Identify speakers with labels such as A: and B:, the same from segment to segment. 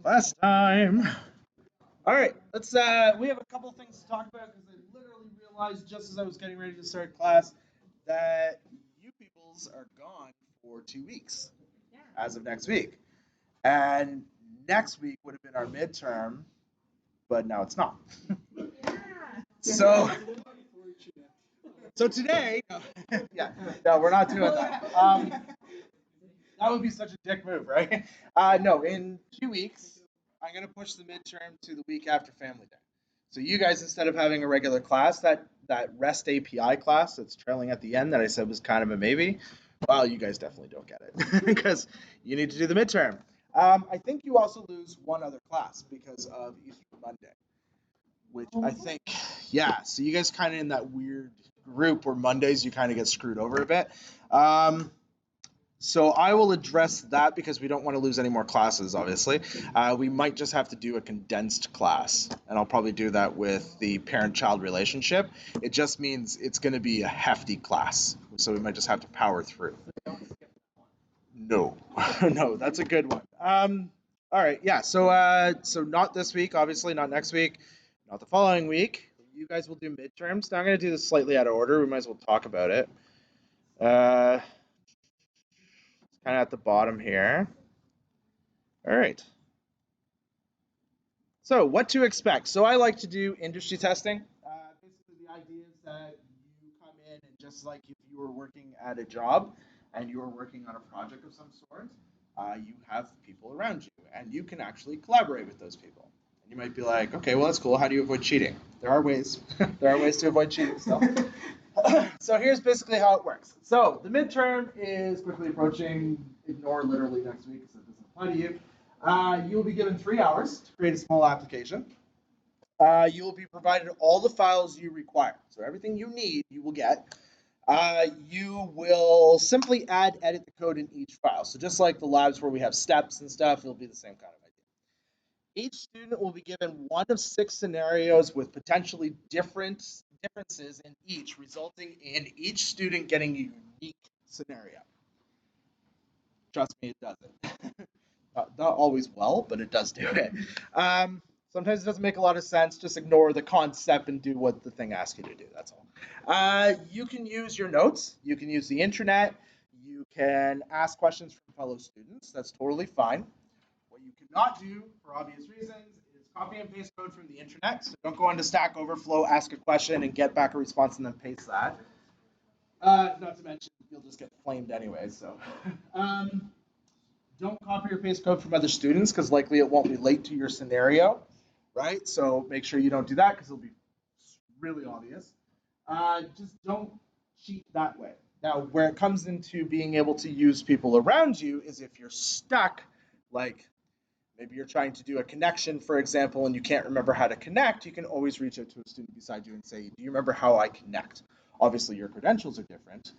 A: Last time. All right, let's. We have a couple things to talk about because I literally realized just as I was getting ready to start class that you peoples are gone for 2 weeks as of next week, and next week would have been our midterm, but now it's not. So, so today, yeah, no, we're not doing that. That would be such a dick move, right? No, in 2 weeks, I'm going to push the midterm to the week after Family Day. So you guys, instead of having a regular class, that REST API class that's trailing at the end that I said was kind of a maybe, well, you guys definitely don't get it because you need to do the midterm. I think you also lose one other class because of Easter Monday, which I think, yeah, so you guys kind of in that weird group where Mondays you kind of get screwed over a bit. So I will address that because we don't want to lose any more classes, obviously. We might just have to do a condensed class, and I'll probably do that with the parent-child relationship. It just means it's going to be a hefty class, so we might just have to power through. No, no, that's a good one. All right, yeah. So not this week, obviously, not next week, not the following week. You guys will do midterms. Now I'm going to do this slightly out of order. We might as well talk about it. Kind of at the bottom here. All right. So what to expect? So I like to do industry testing. Basically, the idea is that you come in and just like if you were working at a job and you were working on a project of some sort, you have people around you and you can actually collaborate with those people. And you might be like, okay, well, that's cool. How do you avoid cheating? There are ways. There are ways to avoid cheating still. So here's basically how it works. So the midterm is quickly approaching. Ignore literally next week because it doesn't apply to you. You will be given 3 hours to create a small application. You will be provided all the files you require. So everything you need, you will get. You will simply edit the code in each file. So just like the labs where we have steps and stuff, it'll be the same kind of idea. Each student will be given one of 6 scenarios with potentially differences in each, resulting in each student getting a unique scenario. Trust me, it does it. Not always well, but it does do it. Sometimes it doesn't make a lot of sense. Just ignore the concept and do what the thing asks you to do. That's all. You can use your notes. You can use the internet. You can ask questions from fellow students. That's totally fine. What you cannot do, for obvious reasons, is copy and paste code from the internet. So don't go into Stack Overflow, ask a question, and get back a response and then paste that. Not to mention, you'll just get flamed anyway. So. Don't copy or paste code from other students because likely it won't relate to your scenario, right? So make sure you don't do that because it'll be really obvious. Just don't cheat that way. Now, where it comes into being able to use people around you is if you're stuck, like maybe you're trying to do a connection, for example, and you can't remember how to connect, you can always reach out to a student beside you and say, do you remember how I connect? Obviously, your credentials are different,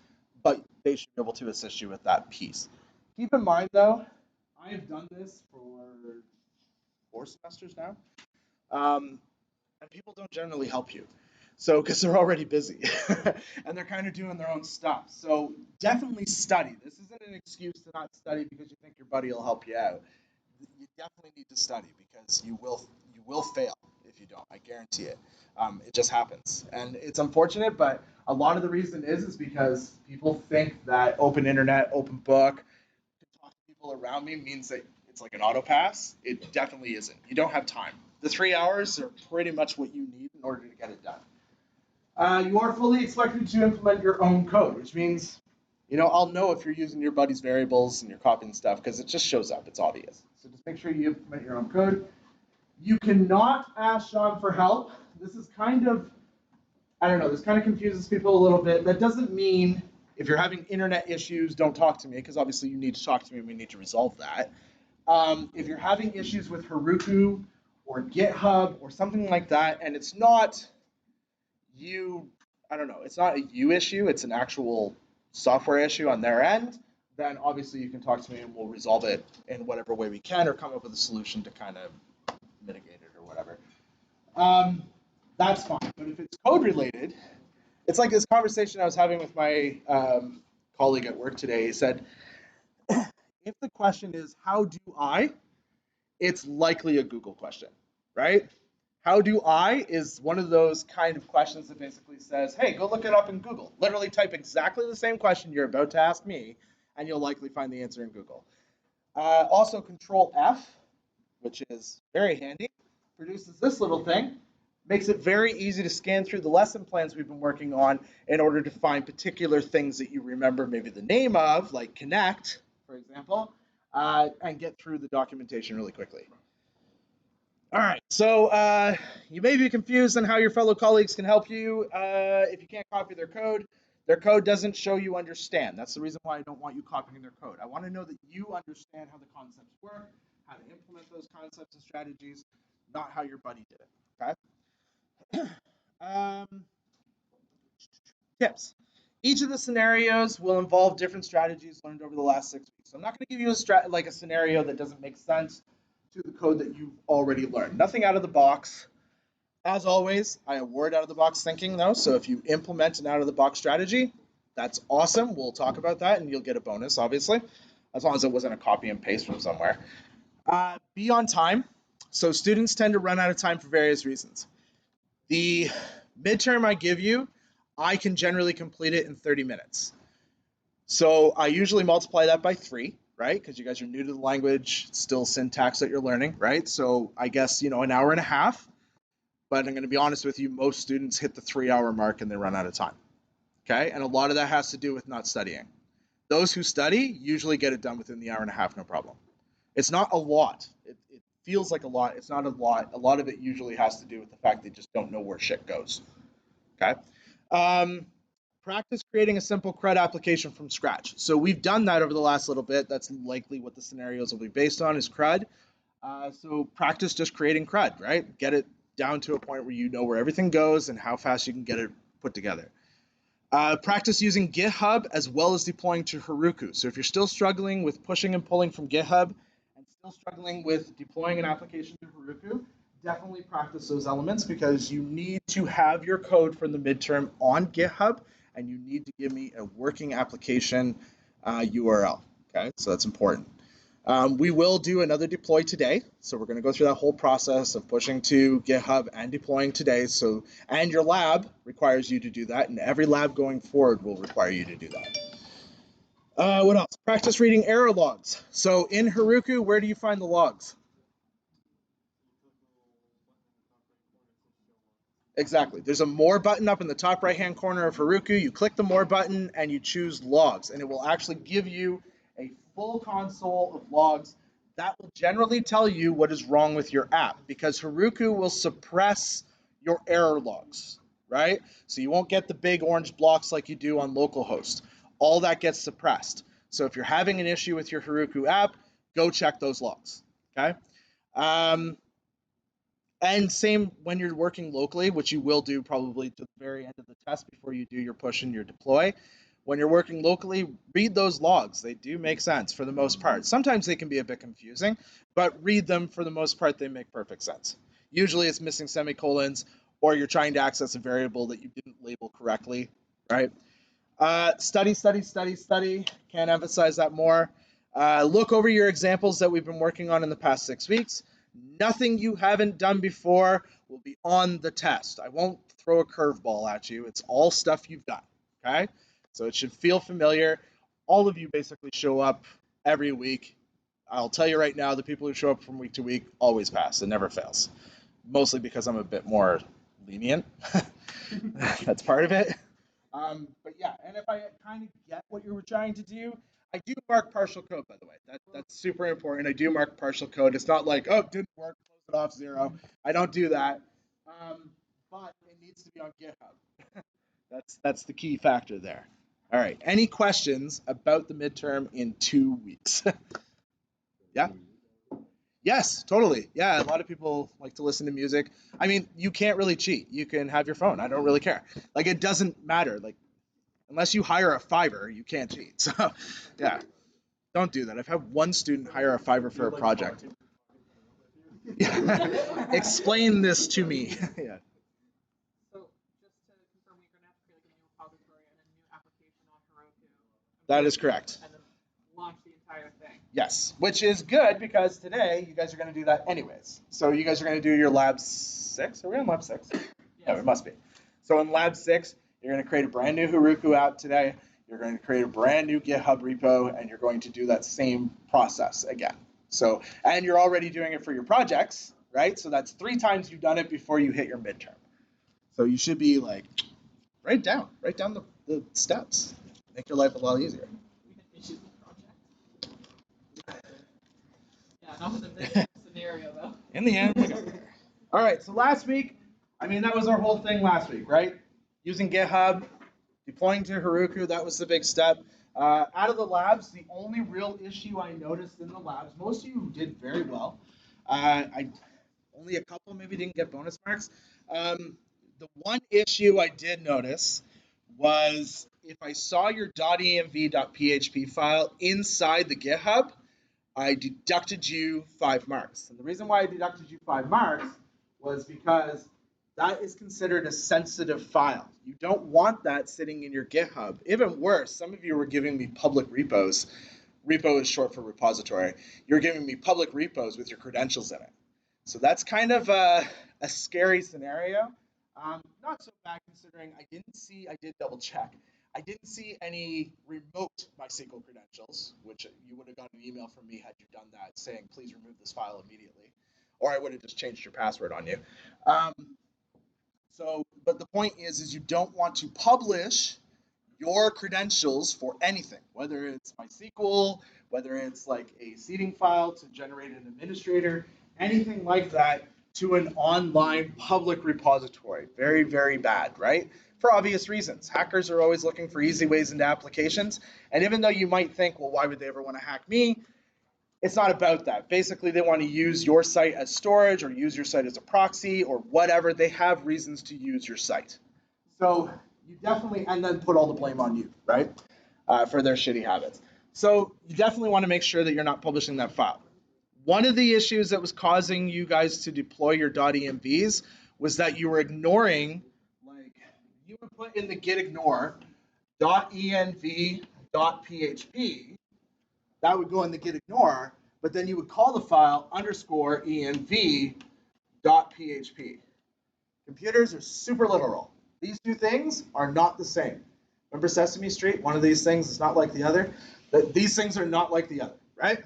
A: but they should be able to assist you with that piece. Keep in mind, though, I have done this for 4 semesters now, and people don't generally help you. So, because they're already busy and they're kind of doing their own stuff. So, definitely study. This isn't an excuse to not study because you think your buddy will help you out. You definitely need to study because you will fail if you don't. I guarantee it. It just happens, and it's unfortunate. But a lot of the reason is because people think that open internet, open book, people around me means that it's like an auto pass. It definitely isn't. You don't have time. The 3 hours are pretty much what you need in order to get it done. You are fully expected to implement your own code, which means, I'll know if you're using your buddy's variables and you're copying stuff because it just shows up. It's obvious. So just make sure you implement your own code. You cannot ask Sean for help. This is kind of, I don't know, this kind of confuses people a little bit. That doesn't mean if you're having internet issues, don't talk to me, because obviously you need to talk to me and we need to resolve that. If you're having issues with Heroku or GitHub or something like that, and it's not it's not a you issue, it's an actual software issue on their end, then obviously you can talk to me and we'll resolve it in whatever way we can or come up with a solution to kind of mitigate it or whatever. That's fine. But if it's code related, it's like this conversation I was having with my colleague at work today. He said, if the question is, how do I? it's likely a Google question, right? How do I is one of those kind of questions that basically says, hey, go look it up in Google. Literally type exactly the same question you're about to ask me, and you'll likely find the answer in Google. Also, Control F, which is very handy, produces this little thing. Makes it very easy to scan through the lesson plans we've been working on in order to find particular things that you remember maybe the name of, like connect, for example, and get through the documentation really quickly. All right, so you may be confused on how your fellow colleagues can help you if you can't copy their code. Their code doesn't show you understand. That's the reason why I don't want you copying their code. I want to know that you understand how the concepts work, how to implement those concepts and strategies, not how your buddy did it, okay? Tips. Each of the scenarios will involve different strategies learned over the last 6 weeks. So I'm not going to give you a scenario that doesn't make sense to the code that you've already learned. Nothing out of the box. As always, I award out of the box thinking though. So if you implement an out of the box strategy, that's awesome. We'll talk about that and you'll get a bonus, obviously, as long as it wasn't a copy and paste from somewhere. Be on time. So students tend to run out of time for various reasons. The midterm I give you, I can generally complete it in 30 minutes. So I usually multiply that by 3, right? Because you guys are new to the language, still syntax that you're learning, right? So I guess, an hour and a half. But I'm going to be honest with you, most students hit the 3-hour mark and they run out of time. Okay? And a lot of that has to do with not studying. Those who study usually get it done within the hour and a half, no problem. It's not a lot. It feels like a lot. It's not a lot. A lot of it usually has to do with the fact they just don't know where shit goes. Okay? Practice creating a simple CRUD application from scratch. So we've done that over the last little bit. That's likely what the scenarios will be based on is CRUD. So practice just creating CRUD, right? Get it down to a point where you know where everything goes and how fast you can get it put together. Practice using GitHub as well as deploying to Heroku. So if you're still struggling with pushing and pulling from GitHub and still struggling with deploying an application to Heroku, definitely practice those elements because you need to have your code from the midterm on GitHub and you need to give me a working application URL. Okay, so that's important. We will do another deploy today. So we're going to go through that whole process of pushing to GitHub and deploying today. And your lab requires you to do that. And every lab going forward will require you to do that. What else? Practice reading error logs. So in Heroku, where do you find the logs? Exactly. There's a more button up in the top right-hand corner of Heroku. You click the more button and you choose logs. And it will actually give you a full console of logs that will generally tell you what is wrong with your app because Heroku will suppress your error logs, right? So you won't get the big orange blocks like you do on localhost. All that gets suppressed. So if you're having an issue with your Heroku app, go check those logs, okay? And same when you're working locally, which you will do probably to the very end of the test before you do your push and your deploy. When you're working locally, read those logs. They do make sense for the most part. Sometimes they can be a bit confusing, but read them for the most part, they make perfect sense. Usually it's missing semicolons or you're trying to access a variable that you didn't label correctly, right? Study. Can't emphasize that more. Look over your examples that we've been working on in the past 6 weeks. Nothing you haven't done before will be on the test. I won't throw a curveball at you. It's all stuff you've done, okay? So it should feel familiar. All of you basically show up every week. I'll tell you right now, the people who show up from week to week always pass. It never fails. Mostly because I'm a bit more lenient. That's part of it. But yeah, and if I kind of get what you were trying to do, I do mark partial code, by the way. That's super important. I do mark partial code. It's not like, oh, it didn't work, close it off, 0. I don't do that. But it needs to be on GitHub. That's the key factor there. All right. Any questions about the midterm in 2 weeks? Yeah? Yes, totally. Yeah, a lot of people like to listen to music. I mean, you can't really cheat. You can have your phone. I don't really care. Like, it doesn't matter. Like, unless you hire a Fiverr, you can't cheat. So, yeah, don't do that. I've had one student hire a Fiverr for a project. Yeah. Explain this to me. Yeah.
B: So, just to confirm, you're going to have to create a new repository and a new application on Heroku.
A: That is correct.
B: And then launch the entire thing.
A: Yes, which is good because today you guys are going to do that anyways. So you guys are going to do your lab 6. Are we on lab 6? Yeah, we must be. So in lab 6, you're going to create a brand new Heroku app today. You're going to create a brand new GitHub repo, and you're going to do that same process again. So, and you're already doing it for your projects, right? So that's 3 times you've done it before you hit your midterm. So you should be like, write down the steps. Make your life a lot easier.
B: We had issues with project. Yeah, not with the big scenario though.
A: In the end, we got there. All right, so last week, I mean, that was our whole thing last week, right? Using GitHub, deploying to Heroku, that was the big step. Out of the labs, the only real issue I noticed in the labs, most of you did very well. Only a couple maybe didn't get bonus marks. The one issue I did notice was if I saw your .env.php file inside the GitHub, I deducted you 5 marks. And the reason why I deducted you 5 marks was because that is considered a sensitive file. You don't want that sitting in your GitHub. Even worse, some of you were giving me public repos. Repo is short for repository. You're giving me public repos with your credentials in it. So that's kind of a scary scenario. Not so bad considering I did double check. I didn't see any remote MySQL credentials, which you would have gotten an email from me had you done that saying, please remove this file immediately. Or I would have just changed your password on you. But the point is you don't want to publish your credentials for anything, whether it's MySQL, whether it's like a seeding file to generate an administrator, anything like that to an online public repository. Very, very bad, right? For obvious reasons. Hackers are always looking for easy ways into applications. And even though you might think, well, why would they ever want to hack me? It's not about that. Basically, they want to use your site as storage or use your site as a proxy or whatever. They have reasons to use your site. So you definitely, and then put all the blame on you, right? For their shitty habits. So you definitely want to make sure that you're not publishing that file. One of the issues that was causing you guys to deploy your .envs was that you were ignoring, like, you would put in the git ignore .env.php. That would go in the git ignore, but then you would call the file _env.php. Computers are super literal. These 2 things are not the same. Remember Sesame Street? One of these things is not like the other. These things are not like the other, right?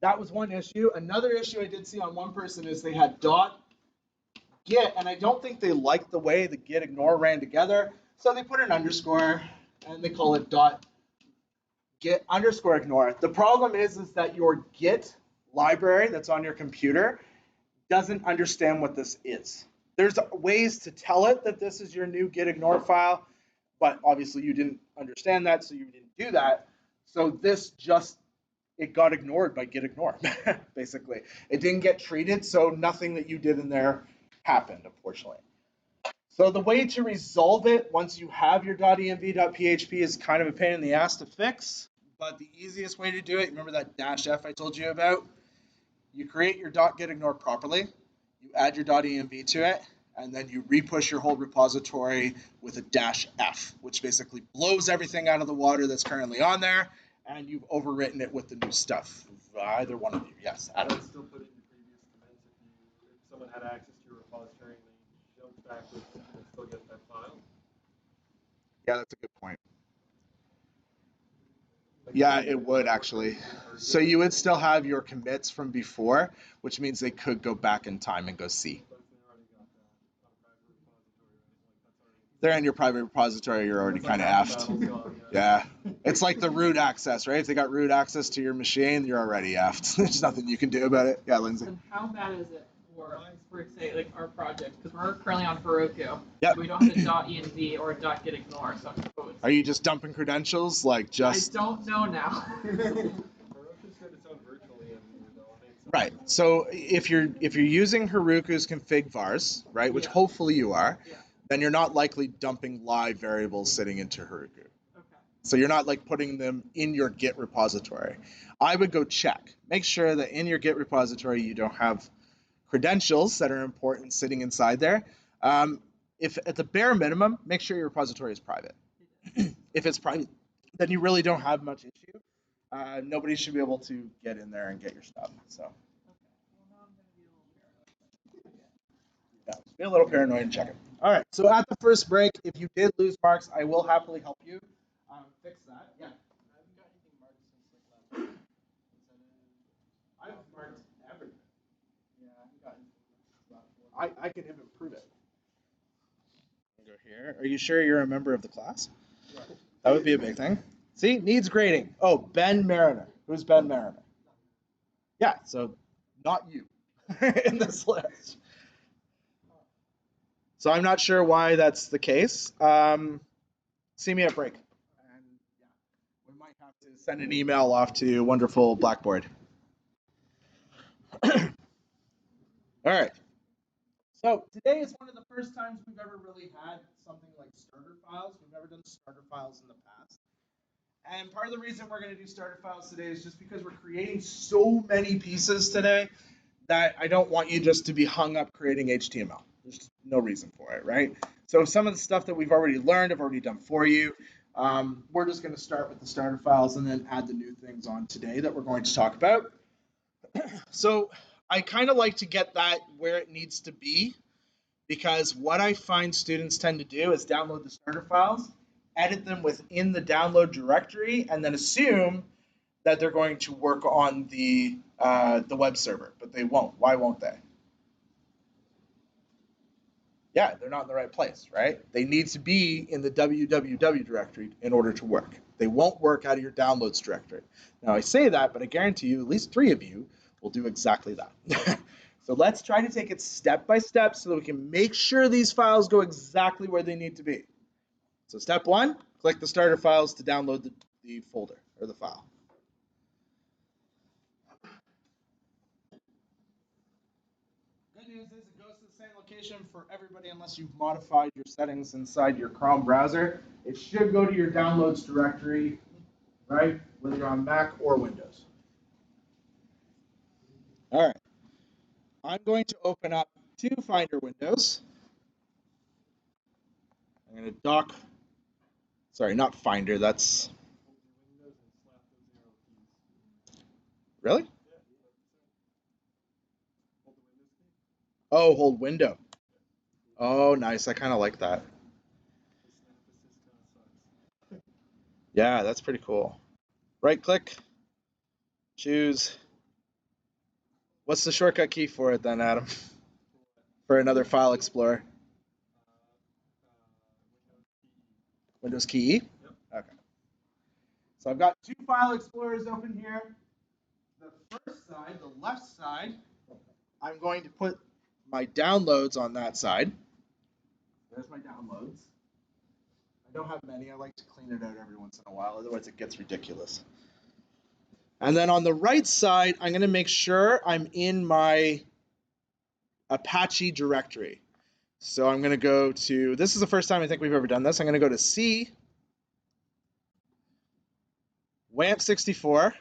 A: That was one issue. Another issue I did see on one person is they had .git, and I don't think they liked the way the git ignore ran together, so they put an underscore, and they call it .git underscore ignore. The problem is that your Git library that's on your computer doesn't understand what this is. There's ways to tell it that this is your new git ignore file, but obviously you didn't understand that, so you didn't do that. So this it got ignored by git ignore, basically. It didn't get treated, so nothing that you did in there happened, unfortunately. So the way to resolve it once you have your .env.php is kind of a pain in the ass to fix, but the easiest way to do it, remember that -f I told you about? You create your .gitignore properly, you add your .env to it, and then you repush your whole repository with a -f, which basically blows everything out of the water that's currently on there, and you've overwritten it with the new stuff. Either one of you, yes, Adam.
C: I'd still put in your previous comments if someone had access to your repository and they jumped backwards, you would still get that file.
A: Yeah, that's a good point. Yeah, it would actually. So you would still have your commits from before, which means they could go back in time and go see. They're in your private repository, you're already kind of effed. Yeah. It's like the root access, right? If they got root access to your machine, you're already effed. There's nothing you can do about it. Yeah, Lindsay.
B: And how bad is it for say, like our project? Because we're currently on Heroku.
A: Yep.
B: We don't have a .env or a .gitignore. So
A: are you just dumping credentials? Like just...
B: I don't know now.
A: Right. So if you're using Heroku's config vars, right, which hopefully you are, then you're not likely dumping live variables sitting into Heroku.
B: Okay.
A: So you're not like putting them in your Git repository. I would go check. Make sure that in your Git repository you don't have credentials that are important sitting inside there. If at the bare minimum, make sure your repository is private. If it's private, then you really don't have much issue. nobody should be able to get in there and get your stuff. So
B: Okay. Well, now I'm gonna be a little paranoid.
A: yeah, be a little paranoid and check it. All right. So at the first break, if you did lose marks, I will happily help you fix that. Yeah.
B: I haven't got anything marked since like last week.
A: I've marked everything.
B: Yeah, I haven't gotten anything since last week.
A: I can even prove it. I'll go here. Are you sure you're a member of the class?
B: Yeah.
A: That would be a big thing. See, needs grading. Oh, Ben Mariner. Who's Ben Mariner? Yeah, so not you in this list. So I'm not sure why that's the case. See me at break. And yeah, we might have to send an email off to wonderful Blackboard. All right. So today is one of the first times we've ever really had something like starter files. We've never done starter files in the past. And part of the reason we're going to do starter files today is just because we're creating so many pieces today that I don't want you just to be hung up creating HTML. There's no reason for it, right? So some of the stuff that we've already learned, I've already done for you. We're just going to start with the starter files and then add the new things on today that we're going to talk about. So I kind of like to get that where it needs to be, because what I find students tend to do is download the starter files, edit them within the download directory, and then assume that they're going to work on the web server, but they won't. Why won't they? Yeah, they're not in the right place, right? They need to be in the www directory in order to work. They won't work out of your downloads directory. Now I say that, but I guarantee you at least 3 of you will do exactly that. So let's try to take it step by step so that we can make sure these files go exactly where they need to be. So step 1, click the starter files to download the folder or the file. Good news is it goes to the same location for everybody unless you've modified your settings inside your Chrome browser. It should go to your downloads directory, right? Whether you're on Mac or Windows. All right. I'm going to open up 2 Finder windows. I'm going to sorry, not Finder, that's... Really? Oh, hold window. Oh, nice. I kind of like that. Yeah, that's pretty cool. Right click, choose. What's the shortcut key for it then, Adam? For another file explorer? Windows key E? Okay. So I've got 2 file explorers open here. The first side, the left side, I'm going to put my downloads on that side. There's my downloads. I don't have many. I like to clean it out every once in a while, otherwise it gets ridiculous. And then on the right side, I'm going to make sure I'm in my Apache directory. So I'm going to go to, this is the first time I think we've ever done this. I'm going to go to C, WAMP64,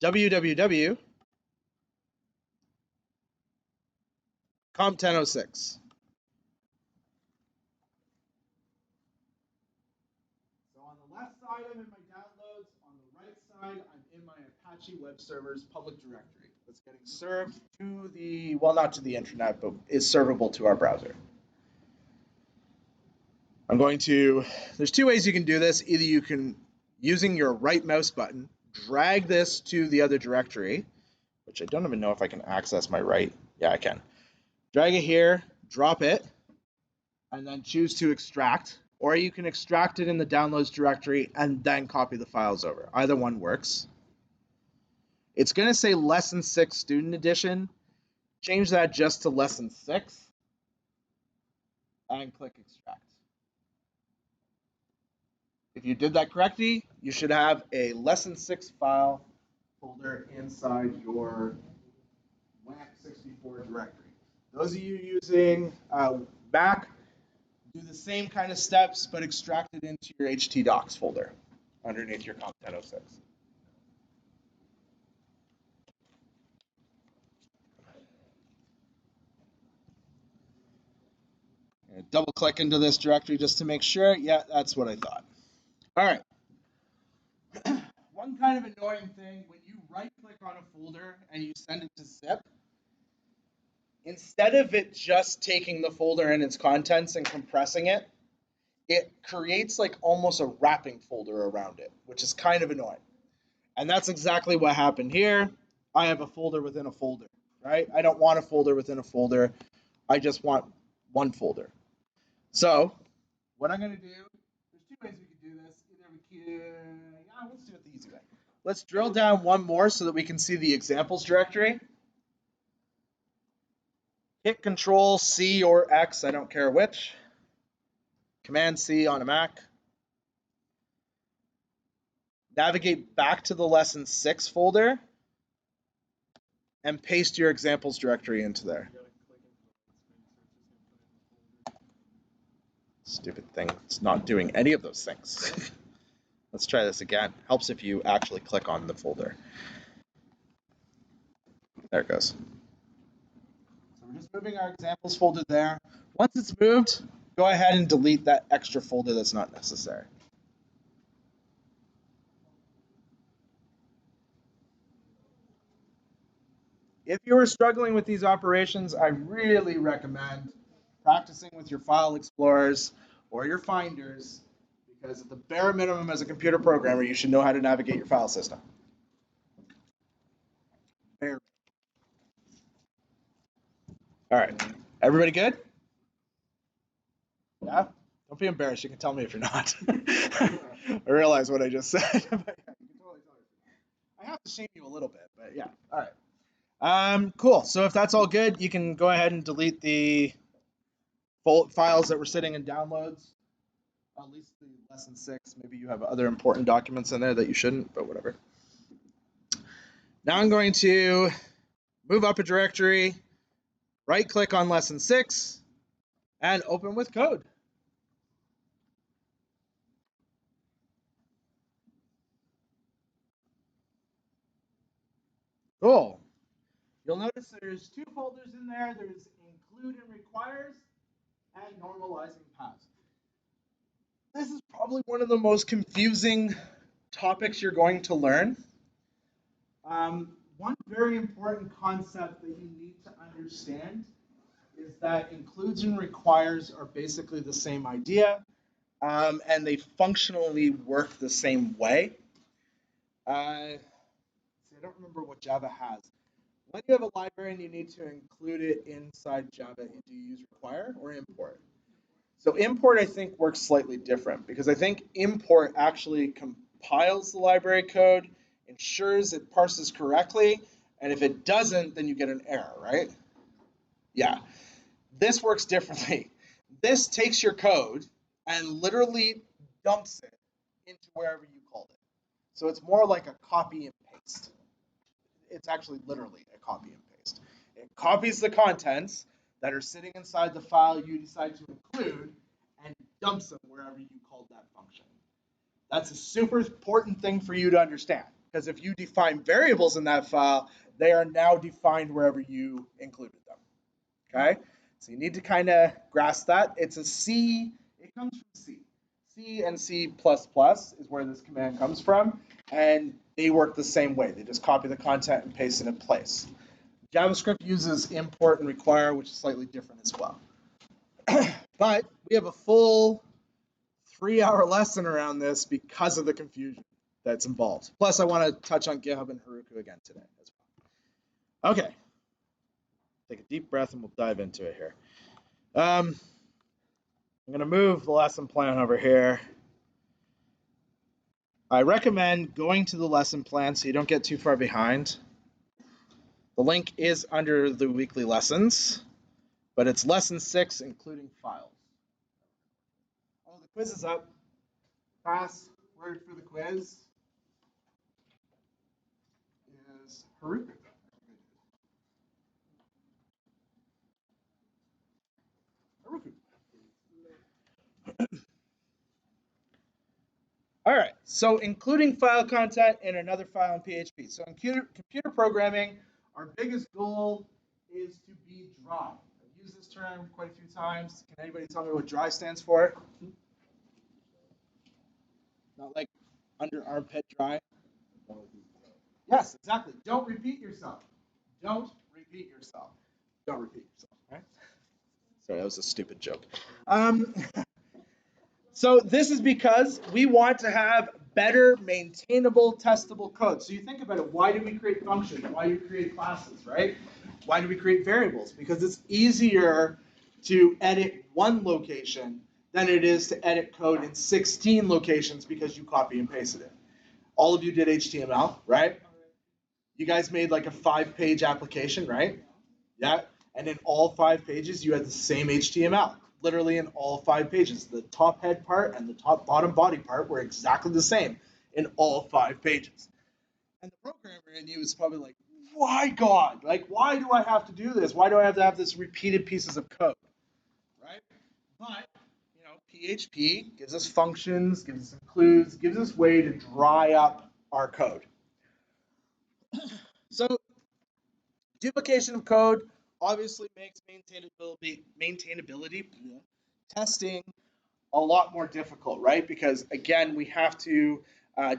A: www, comp1006. So on the left side, I'm in my downloads. On the right side, I'm in my Apache Web Server's public directory that's getting served to the, well, not to the internet, but is servable to our browser. I'm going to, there's 2 ways you can do this. Either you can, using your right mouse button, drag this to the other directory, which I don't even know if I can access my right. Yeah, I can. Drag it here, drop it, and then choose to extract. Or you can extract it in the downloads directory and then copy the files over. Either one works. It's going to say Lesson 6 Student Edition. Change that just to Lesson 6 and click Extract. If you did that correctly, you should have a Lesson 6 file folder inside your WAMP64 directory. Those of you using Mac, do the same kind of steps, but extract it into your htdocs folder underneath your comp1006. Double click into this directory just to make sure. Yeah, that's what I thought. All right, kind of annoying thing when you right-click on a folder and you send it to zip. Instead of it just taking the folder and its contents and compressing it, it creates like almost a wrapping folder around it, which is kind of annoying. And that's exactly what happened here. I have a folder within a folder, right? I don't want a folder within a folder. I just want one folder. So what I'm going to do, there's two ways we could do this. Either we can, let's do it the easy way. Let's drill down one more so that we can see the examples directory. Hit Control C or X, I don't care which. Command C on a Mac. Navigate back to the lesson 6 folder and paste your examples directory into there. Stupid thing. It's not doing any of those things. Let's try this again. Helps if you actually click on the folder. There it goes. So we're just moving our examples folder there. Once it's moved, go ahead and delete that extra folder that's not necessary. If you are struggling with these operations, I really recommend practicing with your file explorers or your finders, because at the bare minimum as a computer programmer, you should know how to navigate your file system. Bare. All right, everybody good? Yeah? Don't be embarrassed. You can tell me if you're not. I realize what I just said. I have to shame you a little bit, but yeah. All right. Cool. So if that's all good, you can go ahead and delete the files that were sitting in downloads. At least the lesson 6. Maybe you have other important documents in there that you shouldn't, but whatever. Now I'm going to move up a directory, right-click on lesson 6, and open with code. Cool. You'll notice there's 2 folders in there. There's include and requires and normalizing paths. This is probably one of the most confusing topics you're going to learn. One very important concept that you need to understand is that includes and requires are basically the same idea, and they functionally work the same way. I don't remember what Java has. When you have a library and you need to include it inside Java, do you use require or import? So import, I think, works slightly different, because I think import actually compiles the library code, ensures it parses correctly, and if it doesn't, then you get an error, right? Yeah. This works differently. This takes your code and literally dumps it into wherever you called it. So it's more like a copy and paste. It's actually literally a copy and paste. It copies the contents that are sitting inside the file you decide to include and dumps them wherever you called that function. That's a super important thing for you to understand, because if you define variables in that file, they are now defined wherever you included them. Okay? So you need to kind of grasp that. It's a C, it comes from C. C and C++ is where this command comes from, and they work the same way. They just copy the content and paste it in place. JavaScript uses import and require, which is slightly different as well. But we have a full 3-hour lesson around this because of the confusion that's involved. Plus, I want to touch on GitHub and Heroku again today as well. Okay. Take a deep breath and we'll dive into it here. I'm going to move the lesson plan over here. I recommend going to the lesson plan so you don't get too far behind. The link is under the weekly lessons, but it's lesson 6, including files. Oh, the quiz is up. Password for the quiz is Heroku. All right, so including file content in another file in PHP. So in computer programming, our biggest goal is to be dry. I've used this term quite a few times. Can anybody tell me what dry stands for? Not like under armpit dry? Yes, exactly. Don't repeat yourself. Don't repeat yourself. Don't repeat yourself, right? Sorry, that was a stupid joke. So this is because we want to have better maintainable, testable code. So you think about it, why do we create functions? Why do we create classes, right? Why do we create variables? Because it's easier to edit one location than it is to edit code in 16 locations because you copy and pasted it. All of you did HTML, right? You guys made like a 5-page application, right? Yeah. And in all 5 pages, you had the same HTML. Literally in all 5 pages. The top head part and the top bottom body part were exactly the same in all 5 pages. And the programmer in you is probably like, why God? Like, why do I have to do this? Why do I have to have this repeated pieces of code? Right? But, you know, PHP gives us functions, gives us includes, gives us a way to dry up our code. So duplication of code obviously makes maintainability testing a lot more difficult, right? Because again, we have to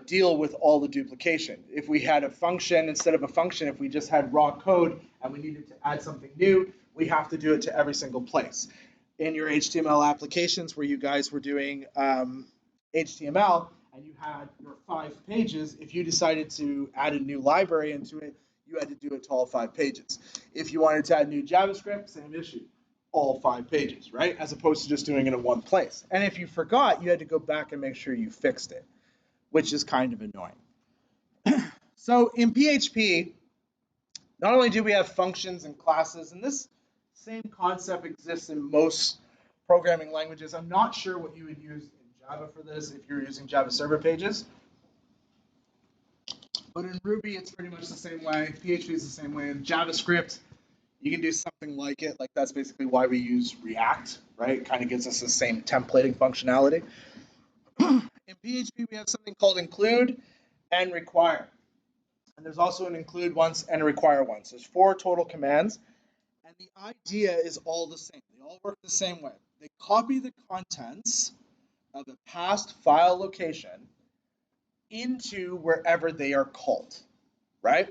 A: deal with all the duplication. If we had a function instead of a function, if we just had raw code and we needed to add something new, we have to do it to every single place. In your HTML applications where you guys were doing HTML and you had your 5 pages, if you decided to add a new library into it, you had to do it to all 5 pages. If you wanted to add new JavaScript, same issue, all 5 pages, right? As opposed to just doing it in one place. And if you forgot, you had to go back and make sure you fixed it, which is kind of annoying. So in PHP, not only do we have functions and classes, and this same concept exists in most programming languages. I'm not sure what you would use in Java for this if you're using Java server pages. But in Ruby, it's pretty much the same way. PHP is the same way. In JavaScript, you can do something like it. Like that's basically why we use React, right? It kind of gives us the same templating functionality. In PHP, we have something called include and require. And there's also an include once and a require once. There's 4 total commands. And the idea is all the same. They all work the same way. They copy the contents of a past file location into wherever they are called, right?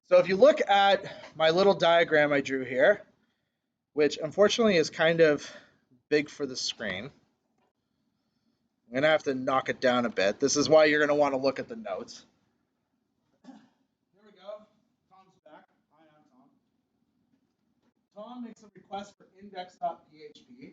A: So if you look at my little diagram I drew here, which unfortunately is kind of big for the screen, I'm going to have to knock it down a bit. This is why you're going to want to look at the notes. Here we go. Tom's back. Hi, I'm Tom. Tom makes a request for index.php.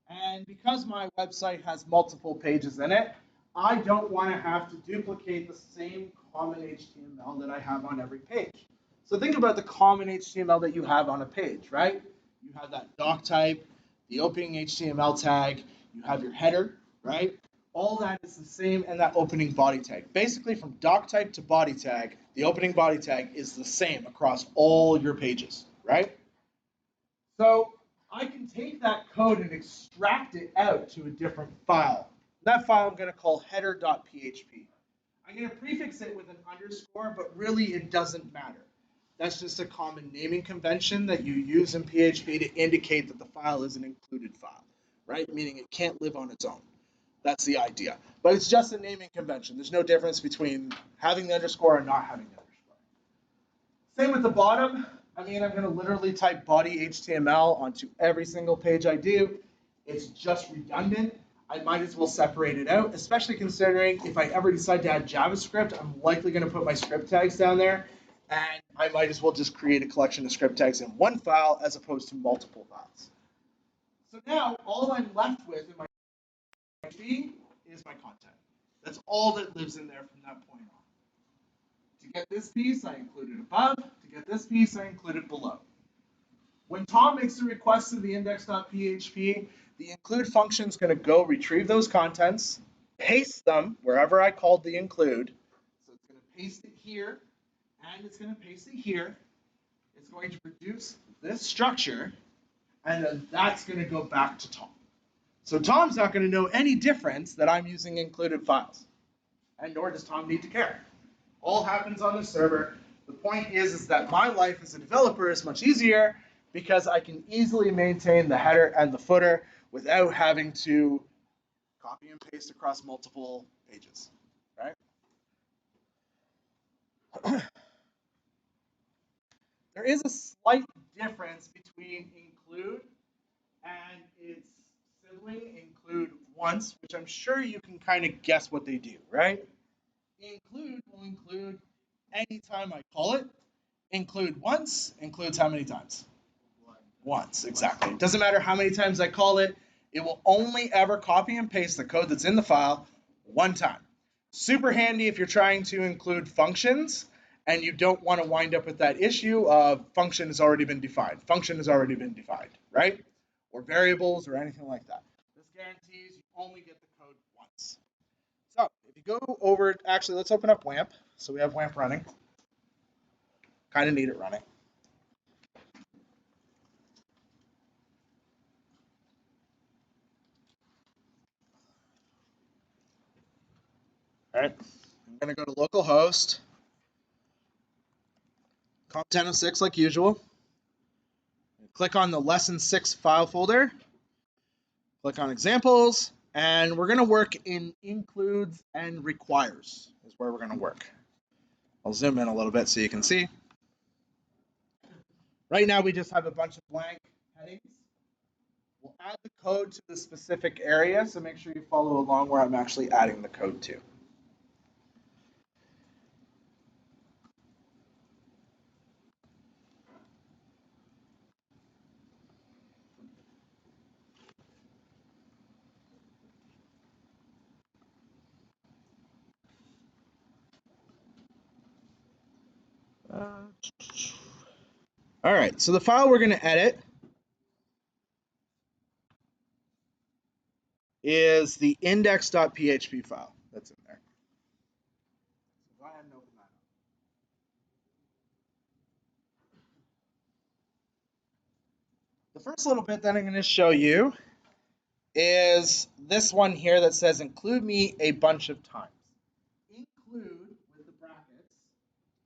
A: And because my website has multiple pages in it, I don't want to have to duplicate the same common HTML that I have on every page. So think about the common HTML that you have on a page, right? You have that doc type, the opening HTML tag, you have your header, right? All that is the same in that opening body tag. Basically, from doc type to body tag, the opening body tag is the same across all your pages, right? So I can take that code and extract it out to a different file. That file I'm going to call header.php. I'm going to prefix it with an underscore, but really it doesn't matter. That's just a common naming convention that you use in PHP to indicate that the file is an included file, right? Meaning it can't live on its own. That's the idea. But it's just a naming convention. There's no difference between having the underscore and not having the underscore. Same with the bottom. I mean, I'm going to literally type body HTML onto every single page I do. It's just redundant. I might as well separate it out, especially considering if I ever decide to add JavaScript, I'm likely going to put my script tags down there, and I might as well just create a collection of script tags in one file as opposed to multiple files. So now all I'm left with in my PHP is my content. That's all that lives in there from that point on. To get this piece, I included above. To get this piece, I included below. When Tom makes a request to the index.php, the include function is going to go retrieve those contents, paste them wherever I called the include. So it's going to paste it here, and it's going to paste it here. It's going to produce this structure, and then that's going to go back to Tom. So Tom's not going to know any difference that I'm using included files, and nor does Tom need to care. All happens on the server. The point is that my life as a developer is much easier because I can easily maintain the header and the footer without having to copy and paste across multiple pages, right? There is a slight difference between include and its sibling, include once, which I'm sure you can kind of guess what they do, right? Include will include anytime I call it. Include once includes how many times? Once, exactly. It doesn't matter how many times I call it. It will only ever copy and paste the code that's in the file one time. Super handy if you're trying to include functions and you don't want to wind up with that issue of function has already been defined. Function has already been defined, right? Or variables or anything like that. This guarantees you only get the code once. So if you go over, actually, let's open up WAMP. So we have WAMP running. Kind of need it running. All right, I'm going to go to localhost, comp1006 like usual. Click on the lesson 6 file folder. Click on examples, and we're going to work in includes and requires is where we're going to work. I'll zoom in a little bit so you can see. Right now we just have a bunch of blank headings. We'll add the code to the specific area, so make sure you follow along where I'm actually adding the code to. All right, so the file we're going to edit is the index.php file that's in there. So go ahead and open that up. The first little bit that I'm going to show you is this one here that says include me a bunch of times. Include with the brackets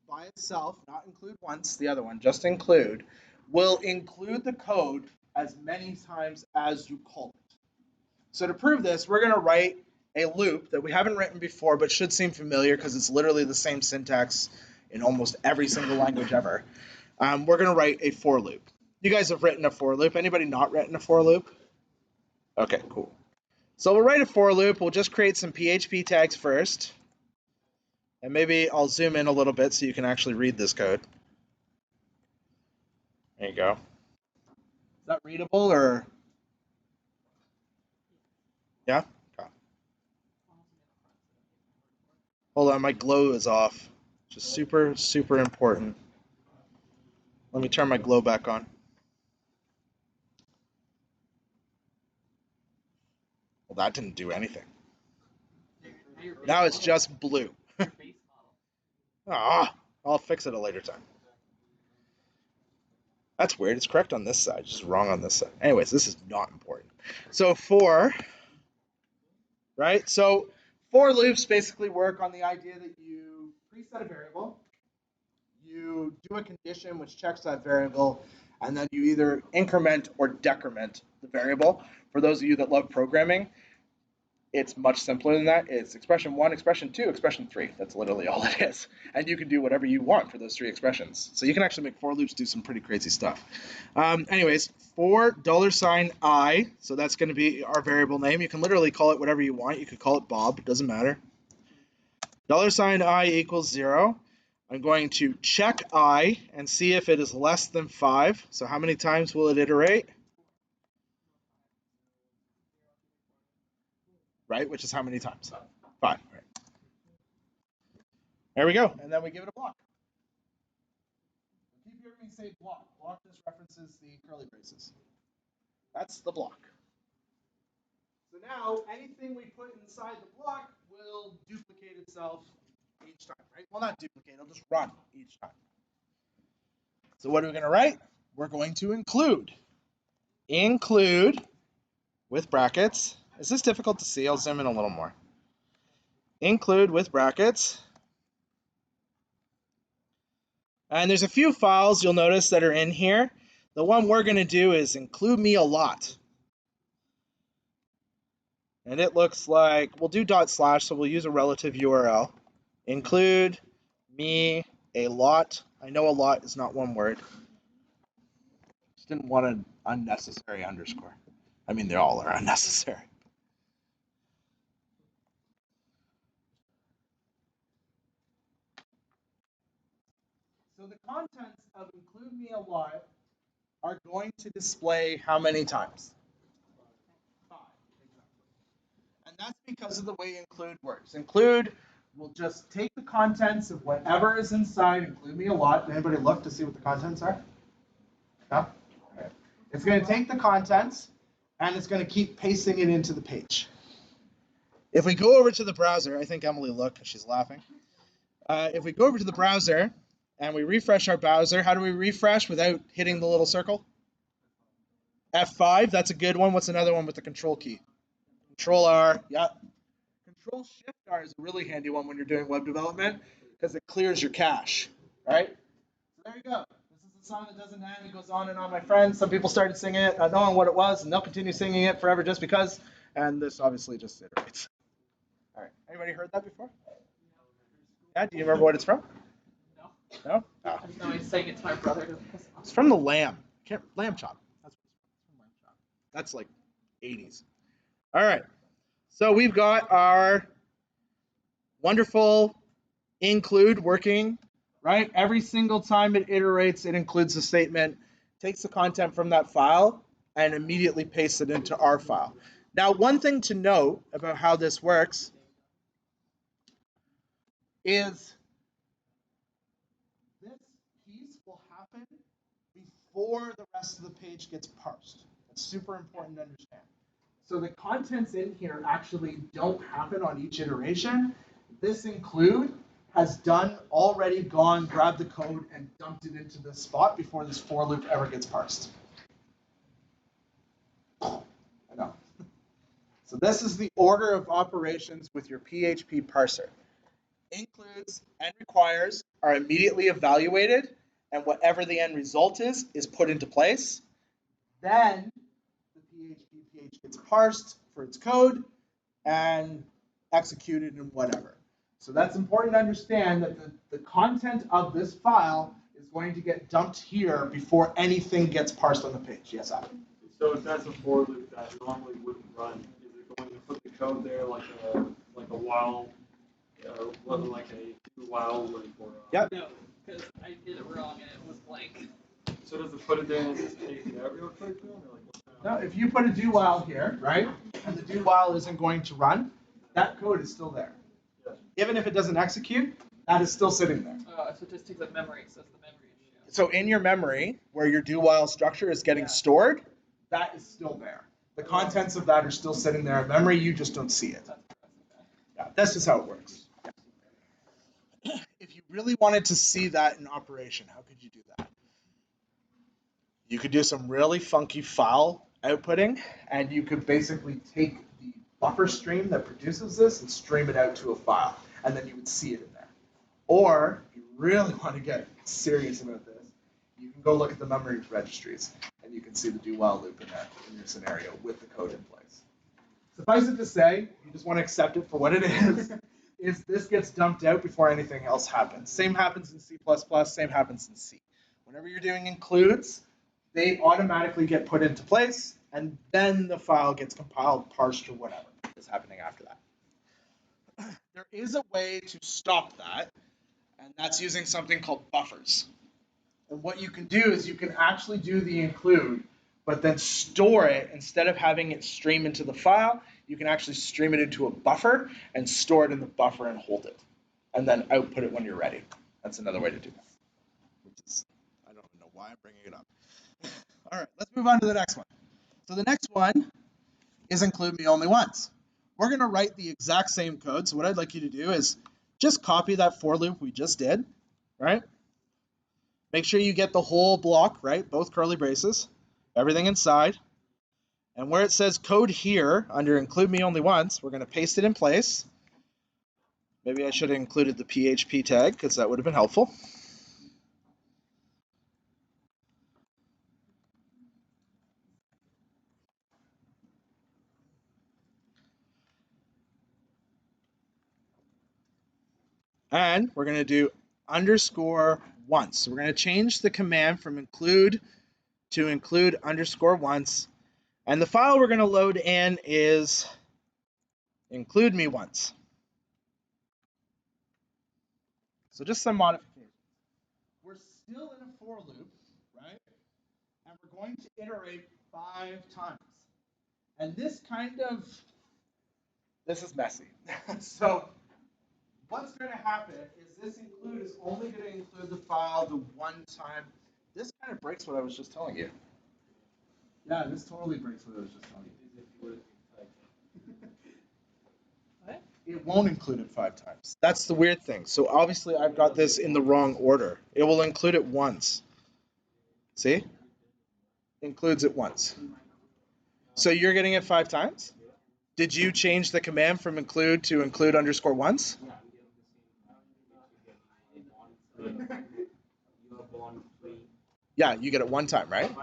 A: by itself, not include once, the other one, just include, will include the code as many times as you call it. So to prove this, we're going to write a loop that we haven't written before but should seem familiar because it's literally the same syntax in almost every single language ever. We're going to write a for loop. You guys have written a for loop. Anybody not written a for loop? Okay, cool. So we'll write a for loop. We'll just create some PHP tags first. And maybe I'll zoom in a little bit so you can actually read this code. There you go. Is that readable or? Yeah? Okay. Hold on, my glow is off. Which is super, super important. Let me turn my glow back on. Well, that didn't do anything. Now it's just blue. Ah, I'll fix it a later time. That's weird. It's correct on this side, just wrong on this side. Anyways, this is not important. So for, right? So for loops basically work on the idea that you preset a variable, you do a condition which checks that variable, and then you either increment or decrement the variable. For those of you that love programming, it's much simpler than that. It's expression 1, expression 2, expression 3. That's literally all it is. And you can do whatever you want for those 3 expressions. So you can actually make for loops do some pretty crazy stuff. Anyways, for $I, so that's going to be our variable name. You can literally call it whatever you want. You could call it Bob. It doesn't matter. $I equals 0. I'm going to check I and see if it is less than 5. So how many times will it iterate? Right, which is how many times? 5. Right. There we go. And then we give it a block. Keep hearing me say block. Block just references the curly braces. That's the block. So now anything we put inside the block will duplicate itself each time, right? Well, not duplicate, it'll just run each time. So what are we going to write? We're going to include. Include with brackets. Is this difficult to see? I'll zoom in a little more. Include with brackets. And there's a few files you'll notice that are in here. The one we're going to do is include me a lot. And it looks like, we'll do ./ so we'll use a relative URL. Include me a lot. I know a lot is not one word. Just didn't want an unnecessary underscore. I mean, they all are unnecessary. So the contents of include me a lot are going to display how many times? 5, exactly. And that's because of the way include works. Include will just take the contents of whatever is inside, include me a lot. Anybody look to see what the contents are? No? Okay. It's going to take the contents and it's going to keep pasting it into the page. If we go over to the browser, I think Emily looked, she's laughing. If we go over to the browser and we refresh our browser, how do we refresh without hitting the little circle? F5, that's a good one. What's another one with the control key? Control R, yeah. Control Shift R is a really handy one when you're doing web development because it clears your cache, right? So there you go. This is a song that doesn't end. It goes on and on, my friends. Some people started singing it, not knowing what it was, and they'll continue singing it forever just because. And this obviously just iterates. All right. Anybody heard that before? Yeah. Do you remember what it's from?
B: No.
A: No? Oh.
B: I just know I sang it to my brother to piss off.
A: It's from the Lamb. Lamb Chop. That's what it's from. Lamb Chop. That's like 80s. All right. So we've got our wonderful include working, right? Every single time it iterates, it includes a statement, takes the content from that file, and immediately pastes it into our file. Now, one thing to note about how this works is this piece will happen before the rest of the page gets parsed. That's super important to understand. So the contents in here actually don't happen on each iteration. This include has already gone, grabbed the code, and dumped it into this spot before this for loop ever gets parsed. I know. So this is the order of operations with your PHP parser. Includes and requires are immediately evaluated, and whatever the end result is put into place. Then the PHP page gets parsed for its code and executed and whatever. So that's important to understand that the content of this file is going to get dumped here before anything gets parsed on the page. Yes, Adam?
C: So if that's a for loop that normally wouldn't run, is it going to put the code there like a while, or like a while loop? Or,
A: Yep.
B: No, because I did it wrong and it was blank.
C: So does it put it there and just take it out real quick?
A: No, if you put a do while here, right, and the do while isn't going to run, that code is still there.
C: Yeah.
A: Even if it doesn't execute, that is still sitting there.
B: So it just takes up memory, so it's the memory issue.
A: So in your memory, where your do while structure is getting stored, that is still there. The contents of that are still sitting there in memory, you just don't see it. Yeah, that's just how it works. Yeah. If you really wanted to see that in operation, how could you do that? You could do some really funky file outputting, and you could basically take the buffer stream that produces this and stream it out to a file, and then you would see it in there. Or, if you really want to get serious about this, you can go look at the memory registries, and you can see the do while loop in there in your scenario with the code in place. Suffice it to say, you just want to accept it for what it is this gets dumped out before anything else happens. Same happens in C++, same happens in C. Whenever you're doing includes, they automatically get put into place, and then the file gets compiled, parsed, or whatever is happening after that. There is a way to stop that, and that's using something called buffers. And what you can do is you can actually do the include, but then store it. Instead of having it stream into the file, you can actually stream it into a buffer and store it in the buffer and hold it, and then output it when you're ready. That's another way to do that. Which is, I don't know why I'm bringing it up. All right, let's move on to the next one. So the next one is include me only once. We're going to write the exact same code. So what I'd like you to do is just copy that for loop we just did, right? Make sure you get the whole block, right? Both curly braces, everything inside. And where it says code here under include me only once, we're going to paste it in place. Maybe I should have included the PHP tag because that would have been helpful. And we're going to do underscore once. So we're going to change the command from include to include underscore once. And the file we're going to load in is include me once. So just some modifications. We're still in a for loop, right? And we're going to iterate 5 times. And this is messy. So what's going to happen is this include is only going to include the file the one time. This kind of breaks what I was just telling you. Yeah, this totally breaks what I was just telling you.
B: What?
A: It won't include it 5 times. That's the weird thing. So obviously I've got this in the wrong order. It will include it once. See? Includes it once. So you're getting it 5 times? Did you change the command from include to include underscore once? Yeah, you get it 1 time, right?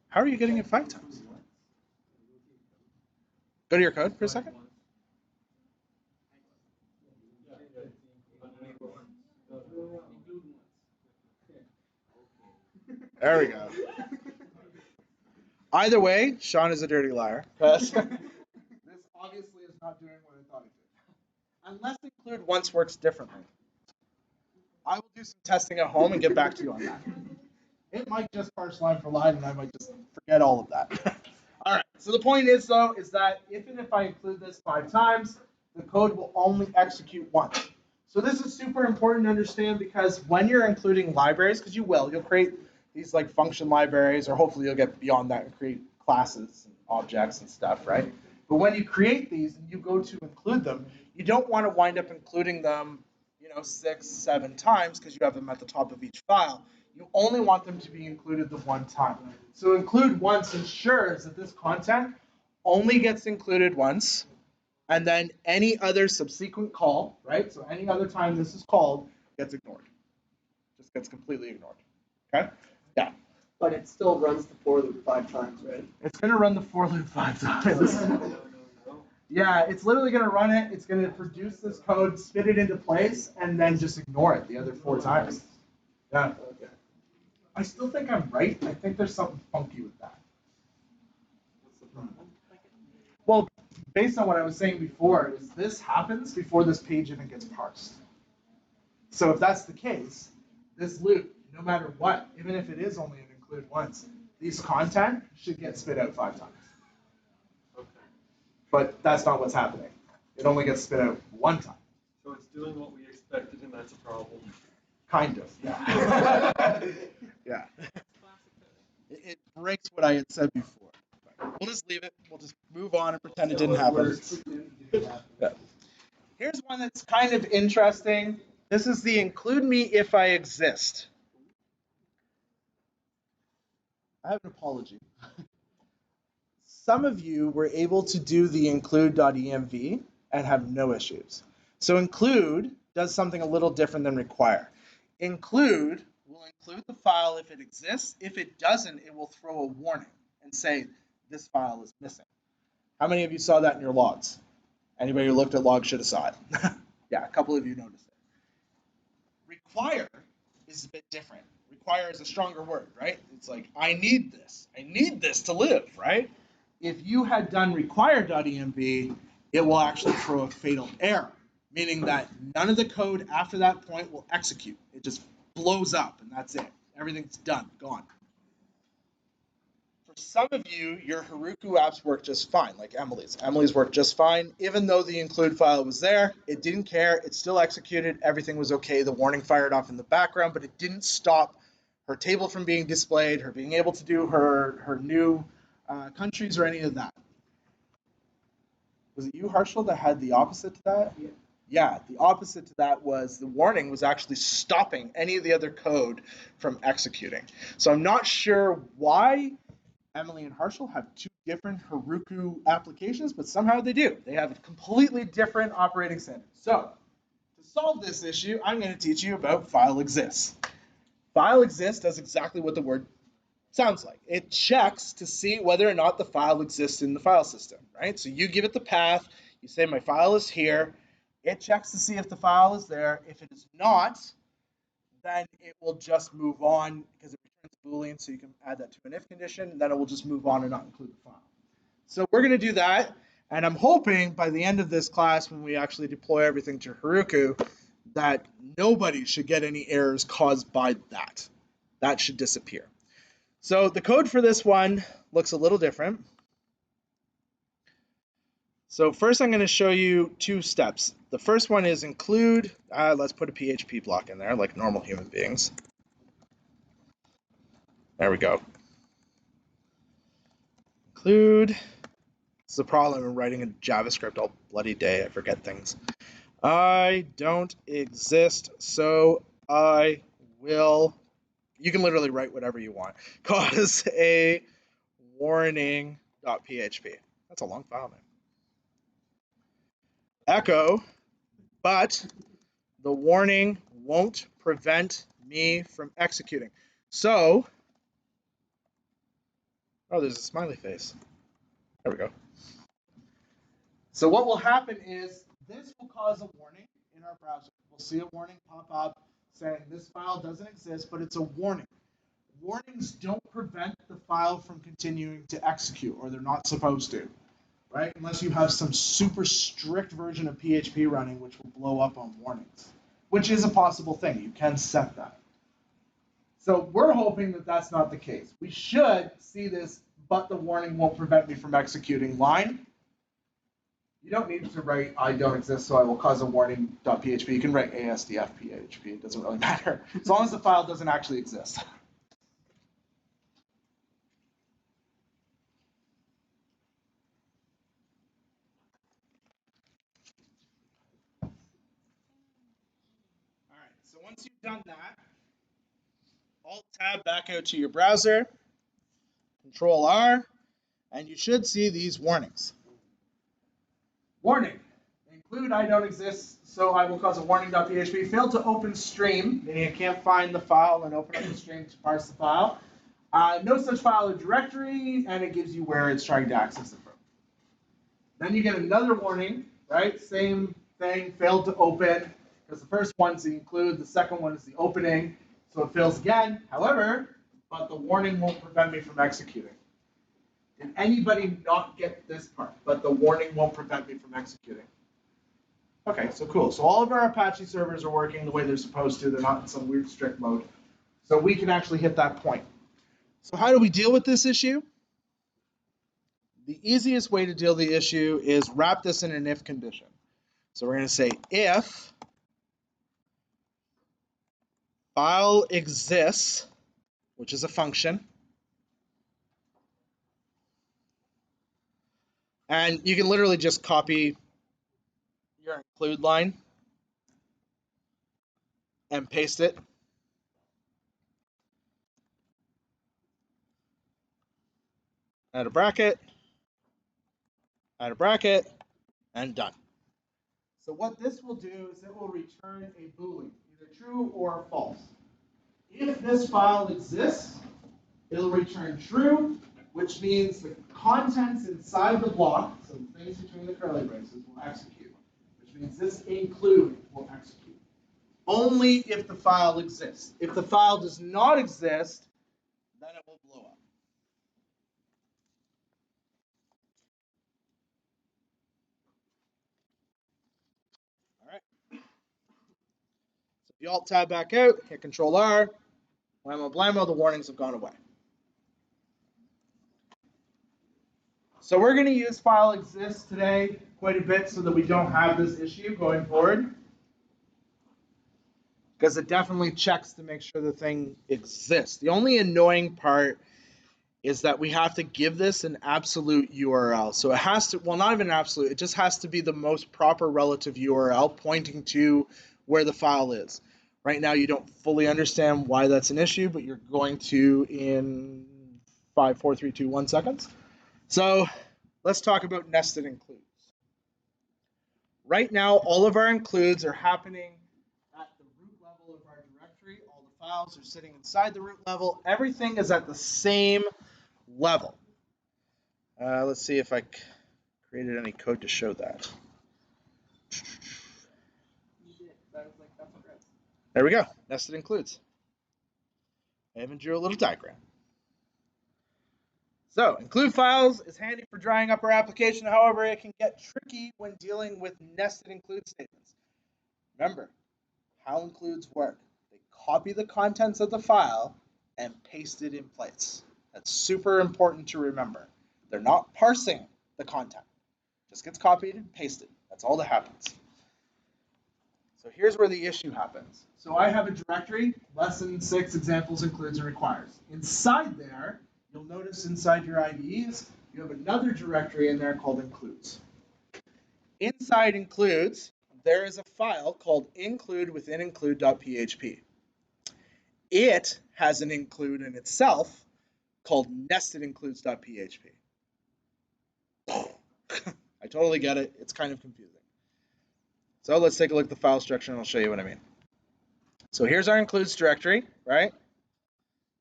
A: How are you getting it 5 times? Go to your code for a second. There we go. Either way, Sean is a dirty liar. This obviously is not doing what I thought it did. Unless include once works differently. I will do some testing at home and get back to you on that. It might just parse line for line, and I might just forget all of that. All right. So the point is, though, is that even if I include this 5 times, the code will only execute once. So this is super important to understand because when you're including libraries, because you'll create these like function libraries, or hopefully you'll get beyond that and create classes and objects and stuff, right? But when you create these and you go to include them, you don't want to wind up including them, 6, 7 times because you have them at the top of each file. You only want them to be included the 1 time. So include once ensures that this content only gets included once, and then any other subsequent call, right? So any other time this is called gets ignored. Just gets completely ignored. Okay? Yeah.
D: But it still runs the for loop 5 times, right?
A: It's going to run the for loop 5 times. Yeah, it's literally going to run it. It's going to produce this code, spit it into place, and then just ignore it the other 4 times. Yeah.
D: Okay.
A: I still think I'm right. I think there's something funky with that.
C: What's the problem?
A: Well, based on what I was saying before, is this happens before this page even gets parsed. So if that's the case, this loop, no matter what, even if it is only an include once, these content should get spit out 5 times.
C: Okay.
A: But that's not what's happening. It only gets spit out 1 time.
C: So it's doing what we expected, and that's a problem.
A: Kind of, yeah. Yeah. It breaks what I had said before. We'll just leave it. We'll just move on and pretend it didn't happen. Yeah. Here's one that's kind of interesting. This is the include me if I exist. I have an apology. Some of you were able to do the include.env and have no issues. So include does something a little different than require. Include will include the file if it exists. If it doesn't, it will throw a warning and say this file is missing. How many of you saw that in your logs? Anybody who looked at logs should have saw it. Yeah, a couple of you noticed it. Require is a bit different. Require is a stronger word, right? It's like, I need this. I need this to live, right? If you had done require.env, it will actually throw a fatal error, meaning that none of the code after that point will execute. It just blows up, and that's it. Everything's done, gone. For some of you, your Heroku apps work just fine, like Emily's. Emily's worked just fine. Even though the include file was there, it didn't care. It still executed. Everything was okay. The warning fired off in the background, but it didn't stop her table from being displayed, her being able to do her new countries or any of that. Was it you, Harshal, that had the opposite to that?
D: Yeah.
A: Yeah, the opposite to that was the warning was actually stopping any of the other code from executing. So I'm not sure why Emily and Harshal have 2 different Heroku applications, but somehow they do. They have a completely different operating standard. So to solve this issue, I'm going to teach you about file exists. File exists does exactly what the word sounds like. It checks to see whether or not the file exists in the file system, right? So you give it the path, you say my file is here, it checks to see if the file is there. If it is not, then it will just move on because it returns Boolean, so you can add that to an if condition, and then it will just move on and not include the file. So we're going to do that, and I'm hoping by the end of this class, when we actually deploy everything to Heroku, that nobody should get any errors caused by that. That should disappear. So the code for this one looks a little different. So first I'm going to show you two steps. The first one is include, let's put a PHP block in there like normal human beings. There we go. Include. It's the problem in writing in JavaScript all bloody day. I forget things. I don't exist, so I will, you can literally write whatever you want, cause a warning.php. That's a long file name. Echo, but the warning won't prevent me from executing. So, oh, there's a smiley face. There we go. So what will happen is this will cause a warning in our browser. We'll see a warning pop up saying this file doesn't exist, but it's a warning. Warnings don't prevent the file from continuing to execute, or they're not supposed to, right? Unless you have some super strict version of PHP running, which will blow up on warnings, which is a possible thing. You can set that. So we're hoping that that's not the case. We should see this, but the warning won't prevent me from executing line. You don't need to write I don't exist, so I will cause a warning.php. You can write ASDF.php. It doesn't really matter, as long as the file doesn't actually exist. All right, so once you've done that, Alt-Tab back out to your browser, Control-R, and you should see these warnings. Warning. Include I don't exist, so I will cause a warning.php. Failed to open stream, meaning I can't find the file and open up the stream to parse the file. No such file or directory, and it gives you where it's trying to access it from. Then you get another warning, right? Same thing, failed to open, because the first one's the include, the second one is the opening, so it fails again. However, but the warning won't prevent me from executing. Did anybody not get this part? But the warning won't prevent me from executing. Okay, so cool. So all of our Apache servers are working the way they're supposed to. They're not in some weird strict mode. So we can actually hit that point. So how do we deal with this issue? The easiest way to deal with the issue is wrap this in an if condition. So we're going to say if file exists, which is a function, and you can literally just copy your include line and paste it. Add a bracket, and done. So what this will do is it will return a Boolean, either true or false. If this file exists, it'll return true, which means the contents inside the block, so the things between the curly braces, will execute, which means this include will execute. Only if the file exists. If the file does not exist, then it will blow up. All right. So if you Alt-Tab back out, hit Control-R, blammo blammo, the warnings have gone away. So we're going to use file exists today quite a bit so that we don't have this issue going forward, because it definitely checks to make sure the thing exists. The only annoying part is that we have to give this an absolute URL. So it has to, well, not even absolute, it just has to be the most proper relative URL pointing to where the file is. Right now you don't fully understand why that's an issue, but you're going to in 5, 4, 3, 2, 1 seconds. So let's talk about nested includes. Right now, all of our includes are happening at the root level of our directory. All the files are sitting inside the root level. Everything is at the same level. Let's see if I created any code to show that.
D: You did. I was like, that's what it is.
A: There we go, nested includes. I even drew a little diagram. So include files is handy for drying up our application. However, it can get tricky when dealing with nested include statements. Remember how includes work. They copy the contents of the file and paste it in place. That's super important to remember. They're not parsing the content. It just gets copied and pasted. That's all that happens. So here's where the issue happens. So I have a directory, lesson 6 examples, includes, and requires. Inside there, you'll notice inside your IDEs, you have another directory in there called includes. Inside includes, there is a file called include within include.php. It has an include in itself called nested includes.php. I totally get it. It's kind of confusing. So let's take a look at the file structure and I'll show you what I mean. So here's our includes directory, right?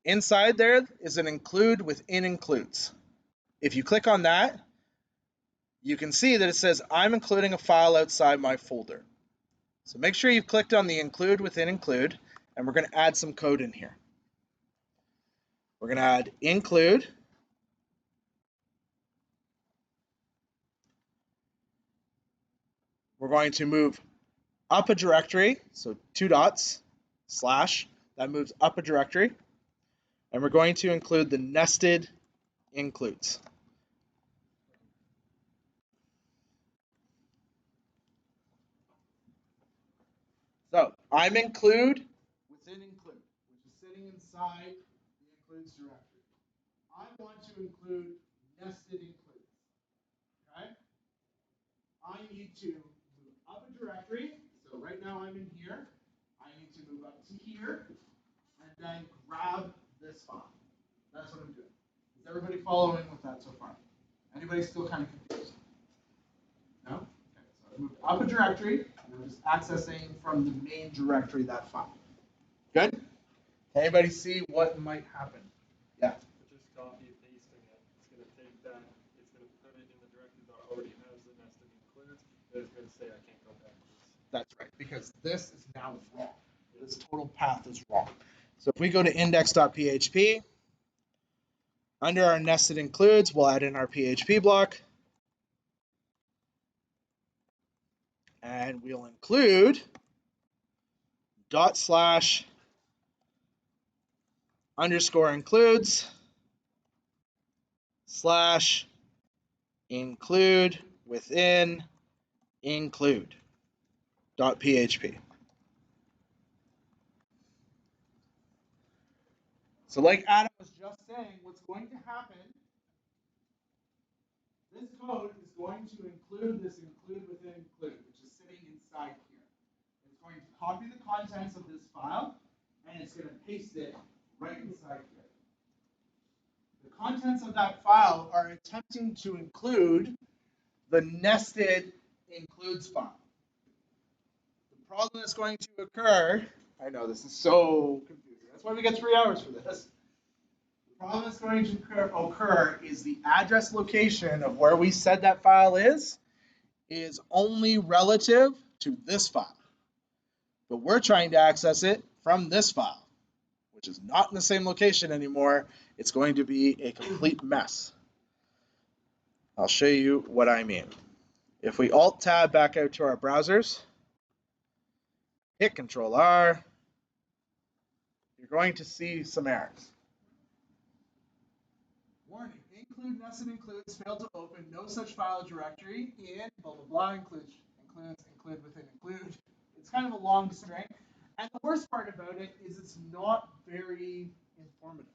A: Inside there is an include within includes. If you click on that, you can see that it says I'm including a file outside my folder. So make sure you've clicked on the include within include, and we're going to add some code in here. We're going to add include. We're going to move up a directory, so 2 dots, slash, that moves up a directory. And we're going to include the nested includes. So I'm include within include, which is sitting inside the includes directory. I want to include nested includes. Okay? I need to move up a directory. So right now I'm in here. I need to move up to here and then grab this file. That's what I'm doing. Is everybody following with that so far? Anybody still kind of confused? No? Okay, so I moved up a directory, and I'm just accessing from the main directory that file. Good? Anybody see what might happen? Yeah.
C: Just copy and pasting it. It's going to take that, it's going to put it in the directory that already has the nested includes, and it's going to say I can't go backwards.
A: That's right, because this is now wrong. This total path is wrong. So if we go to index.php, under our nested includes, we'll add in our PHP block. And we'll include /_ includes / include within include.php. So like Adam was just saying, what's going to happen, this code is going to include this include within include, which is sitting inside here. It's going to copy the contents of this file, and it's going to paste it right inside here. The contents of that file are attempting to include the nested includes file. The problem that's going to occur, I know this is so confusing. That's why we get 3 hours for this. The problem that's going to occur is the address location of where we said that file is only relative to this file. But we're trying to access it from this file, which is not in the same location anymore. It's going to be a complete mess. I'll show you what I mean. If we Alt-Tab back out to our browsers, hit Control-R, you're going to see some errors. Warning, include nested includes failed to open, no such file directory in blah blah blah include within include. It's kind of a long string. And the worst part about it is it's not very informative.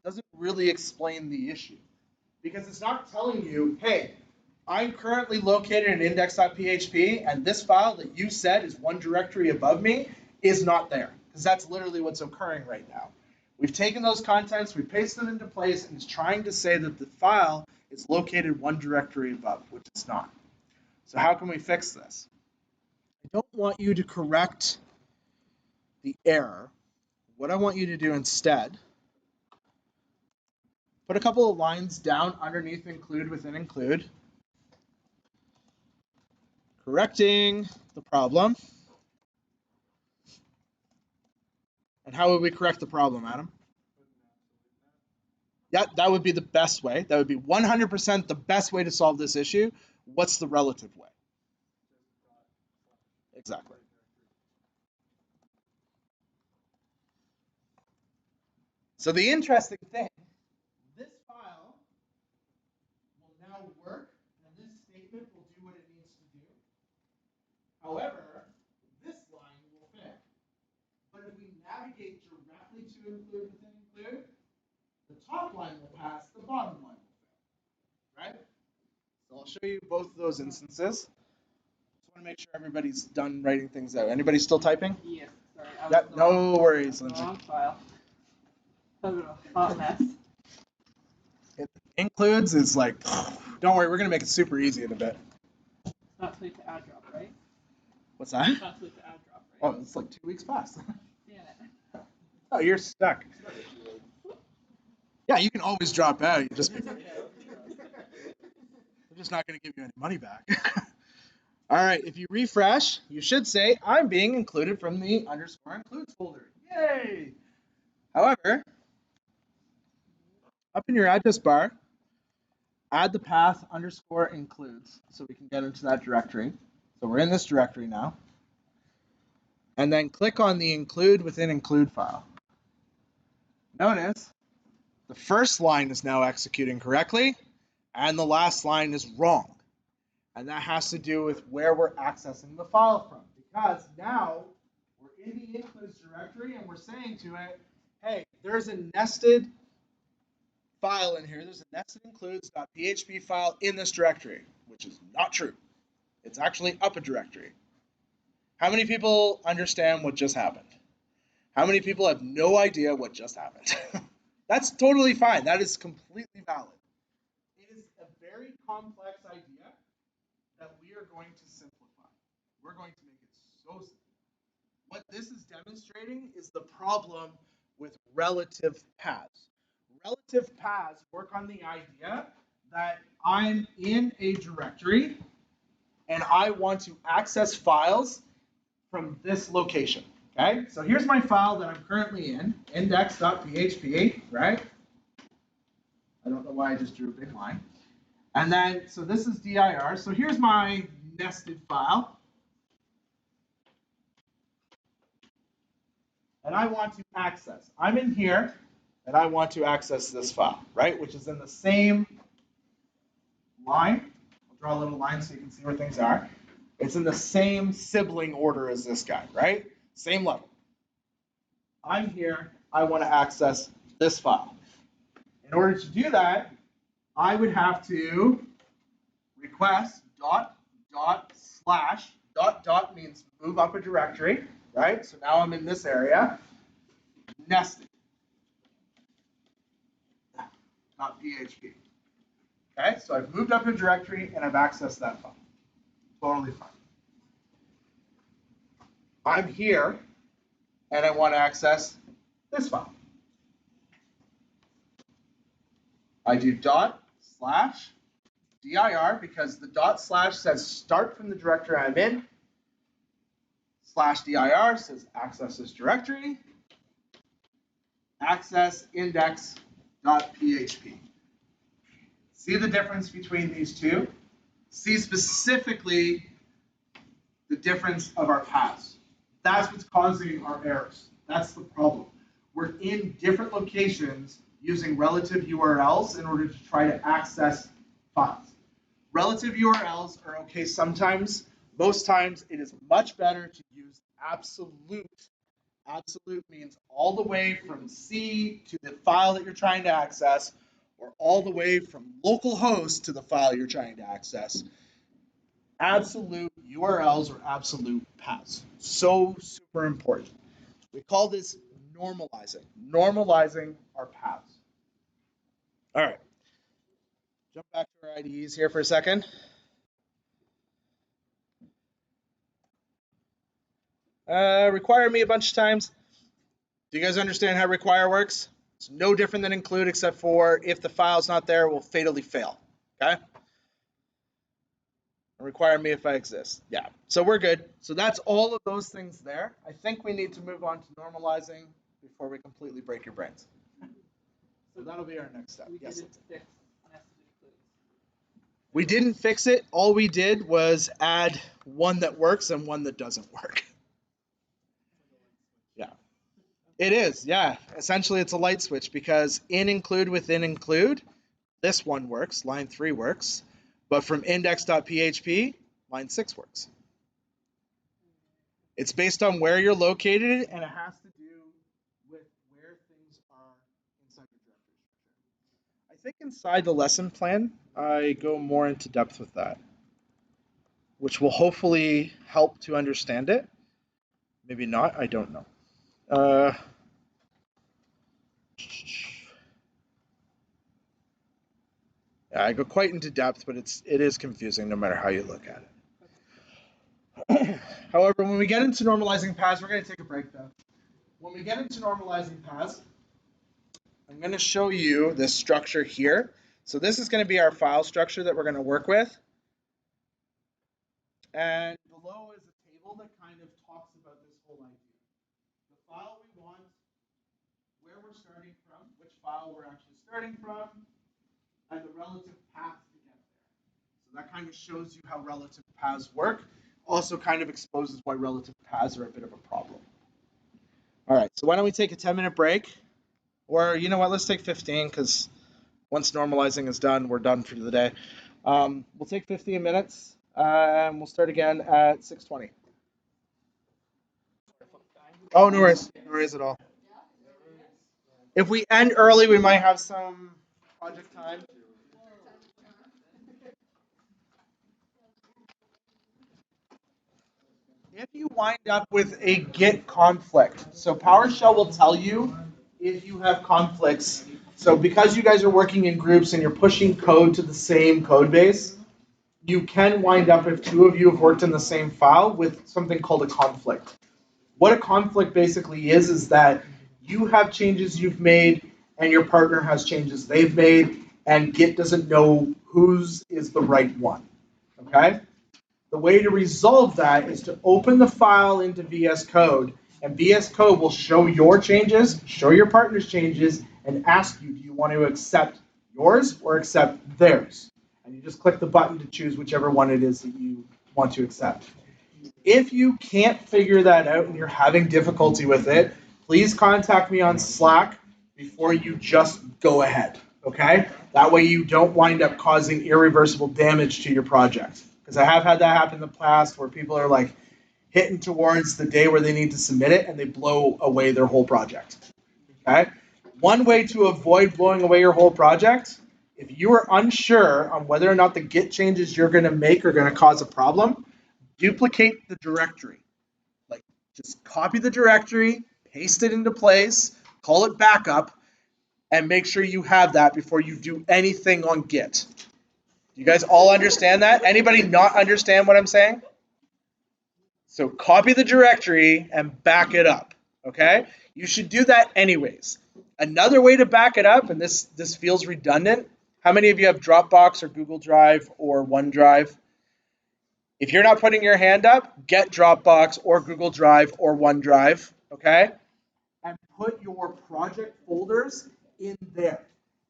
A: It doesn't really explain the issue. Because it's not telling you, hey, I'm currently located in index.php and this file that you said is one directory above me is not there. Because that's literally what's occurring right now. We've taken those contents, we pasted them into place, and it's trying to say that the file is located one directory above, which it's not. So how can we fix this? I don't want you to correct the error. What I want you to do instead, put a couple of lines down underneath include within include, correcting the problem. And how would we correct the problem, Adam? Yeah, that would be the best way. That would be 100% the best way to solve this issue. What's the relative way? Exactly. So the interesting thing, this file will now work, and this statement will do what it needs to do. However, this line will fail. But if we navigate directly to include within include, the top line will pass, the bottom line will fail. Right? So I'll show you both of those instances. Just want to make sure everybody's done writing things out. Anybody still typing?
B: Yes, sorry. I was
A: Yep, no worries,
B: the
A: Lindsay.
B: wrong file. That was a hot mess.
A: It includes is like, don't worry, we're going to make it super easy in a bit.
B: It's not too late to add drop, right?
A: What's that?
B: It's not too late to add drop, right?
A: Oh, it's like 2 weeks past.
B: Damn it.
A: Oh, you're stuck. Yeah, you can always drop out. They're just not going to give you any money back. All right, if you refresh, you should say, I'm being included from the underscore includes folder. Yay! However, up in your address bar, add the path underscore includes so we can get into that directory. So we're in this directory now. And then click on the include within include file. Notice the first line is now executing correctly, and the last line is wrong. And that has to do with where we're accessing the file from. Because now we're in the includes directory and we're saying to it, hey, there's a nested file in here. There's a nested includes.php file in this directory, which is not true. It's actually up a directory. How many people understand what just happened? How many people have no idea what just happened? That's totally fine. That is completely valid. It is a very complex idea that we are going to simplify. We're going to make it so simple. What this is demonstrating is the problem with relative paths. Relative paths work on the idea that I'm in a directory and I want to access files from this location. Okay, so here's my file that I'm currently in, index.php, right? I don't know why I just drew a big line. And then, so this is dir. So here's my nested file. And I want to access. I'm in here, and I want to access this file, right? Which is in the same line. I'll draw a little line so you can see where things are. It's in the same sibling order as this guy, right? Same level. I'm here. I want to access this file. In order to do that, I would have to request // dot means move up a directory, right? So now I'm in this area, nested, not PHP. Okay, so I've moved up a directory and I've accessed that file. Totally fine. I'm here and I want to access this file. I do /dir because the / says start from the directory I'm in. /dir says access this directory. Access index.php. See the difference between these two? See specifically the difference of our paths. That's what's causing our errors. That's the problem. We're in different locations using relative URLs in order to try to access files. Relative URLs are okay sometimes. Most times it is much better to use absolute. Absolute means all the way from C to the file that you're trying to access, or all the way from localhost to the file you're trying to access. Absolute URLs or absolute paths. So super important. We call this normalizing our paths. All right. Jump back to our IDEs here for a second. Require me a bunch of times. Do you guys understand how require works? It's no different than include, except for if the file's not there, it will fatally fail. Okay? Require me if I exist. Yeah. So we're good. So that's all of those things there. I think we need to move on to normalizing before we completely break your brains. So that'll be our next step.
B: We
A: Yes.
B: didn't fix unestimate includes.
A: We didn't fix it. All we did was add one that works and one that doesn't work. Yeah. It is, yeah. Essentially, it's a light switch because in include within include, this one works, line 3 works, but from index.php, line 6 works. It's based on where you're located, and it has to do with where things are inside your directory structure. I think inside the lesson plan, I go more into depth with that, which will hopefully help to understand it. Maybe not, I don't know. Yeah, I go quite into depth, but it is confusing no matter how you look at it. However, when we get into normalizing paths, we're going to take a break though. When we get into normalizing paths, I'm going to show you this structure here. So this is going to be our file structure that we're going to work with. And below is a table that kind of talks about this whole idea. The file we want, where we're starting from, which file we're actually starting from, and the relative path to get there. So that kind of shows you how relative paths work. Also kind of exposes why relative paths are a bit of a problem. All right, so why don't we take a 10-minute break? Or, you know what, let's take 15, because once normalizing is done, we're done for the day. We'll take 15 minutes, and we'll start again at 6:20. Oh, no worries. No worries at all. If we end early, we might have some project time. If you wind up with a Git conflict, so PowerShell will tell you if you have conflicts. So because you guys are working in groups and you're pushing code to the same code base, you can wind up, if two of you have worked in the same file, with something called a conflict. What a conflict basically is that you have changes you've made and your partner has changes they've made, and Git doesn't know whose is the right one. Okay? The way to resolve that is to open the file into VS Code, and VS Code will show your changes, show your partner's changes, and ask you, do you want to accept yours or accept theirs? And you just click the button to choose whichever one it is that you want to accept. If you can't figure that out and you're having difficulty with it, please contact me on Slack before you just go ahead, okay? That way you don't wind up causing irreversible damage to your project. Because I have had that happen in the past where people are like hitting towards the day where they need to submit it and they blow away their whole project, okay? One way to avoid blowing away your whole project, if you are unsure on whether or not the Git changes you're going to make are going to cause a problem, duplicate the directory. Like, just copy the directory, paste it into place, call it backup, and make sure you have that before you do anything on Git. You guys all understand that? Anybody not understand what I'm saying? So copy the directory and back it up, okay? You should do that anyways. Another way to back it up, and this feels redundant, how many of you have Dropbox or Google Drive or OneDrive? If you're not putting your hand up, get Dropbox or Google Drive or OneDrive, okay? And put your project folders in there.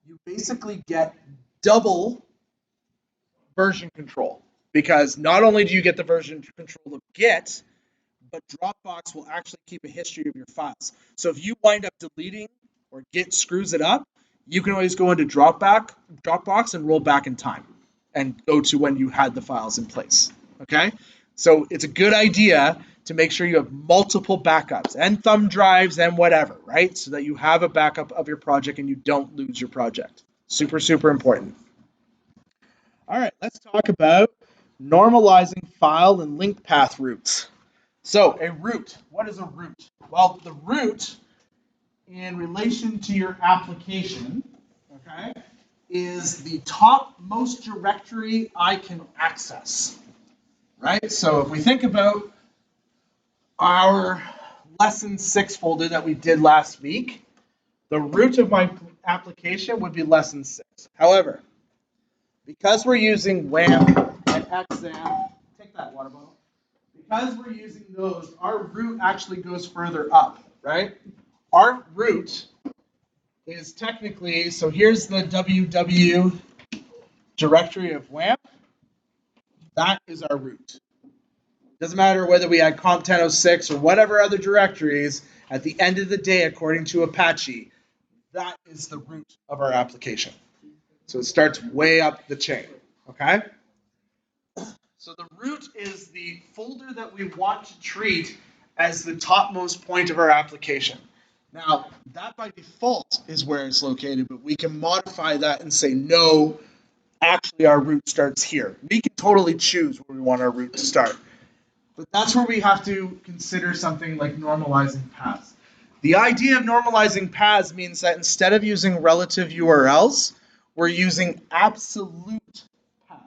A: You basically get double version control, because not only do you get the version control of Git, but Dropbox will actually keep a history of your files. So if you wind up deleting or Git screws it up, you can always go into Dropbox and roll back in time and go to when you had the files in place. Okay? So it's a good idea to make sure you have multiple backups and thumb drives and whatever, right? So that you have a backup of your project and you don't lose your project. Super, super important. All right, let's talk about normalizing file and link path routes. So a root, what is a root? Well, the root in relation to your application, okay, is the topmost directory I can access, right? So if we think about our lesson 6 folder that we did last week, the root of my application would be lesson 6. However, because we're using WAMP and XAMPP, take that water bottle. Because we're using those, our root actually goes further up, right? our root is technically, so here's the ww directory of WAMP. That is our root. Doesn't matter whether we had comp 1006 or whatever other directories, at the end of the day, according to Apache, that is the root of our application. So it starts way up the chain, okay? So the root is the folder that we want to treat as the topmost point of our application. Now, that by default is where it's located, but we can modify that and say, no, actually our root starts here. We can totally choose where we want our root to start. But that's where we have to consider something like normalizing paths. The idea of normalizing paths means that instead of using relative URLs, we're using absolute paths.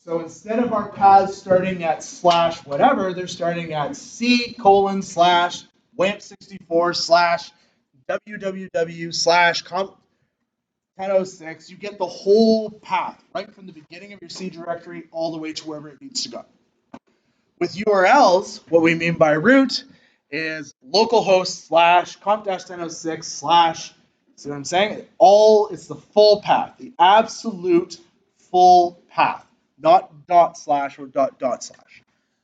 A: So instead of our paths starting at slash whatever, they're starting at C:/WAMP64/ www/comp1006. You get the whole path right from the beginning of your C directory all the way to wherever it needs to go. With URLs, what we mean by root is localhost/comp-1006/. See what I'm saying? It's the full path, the absolute full path, not ./ or ./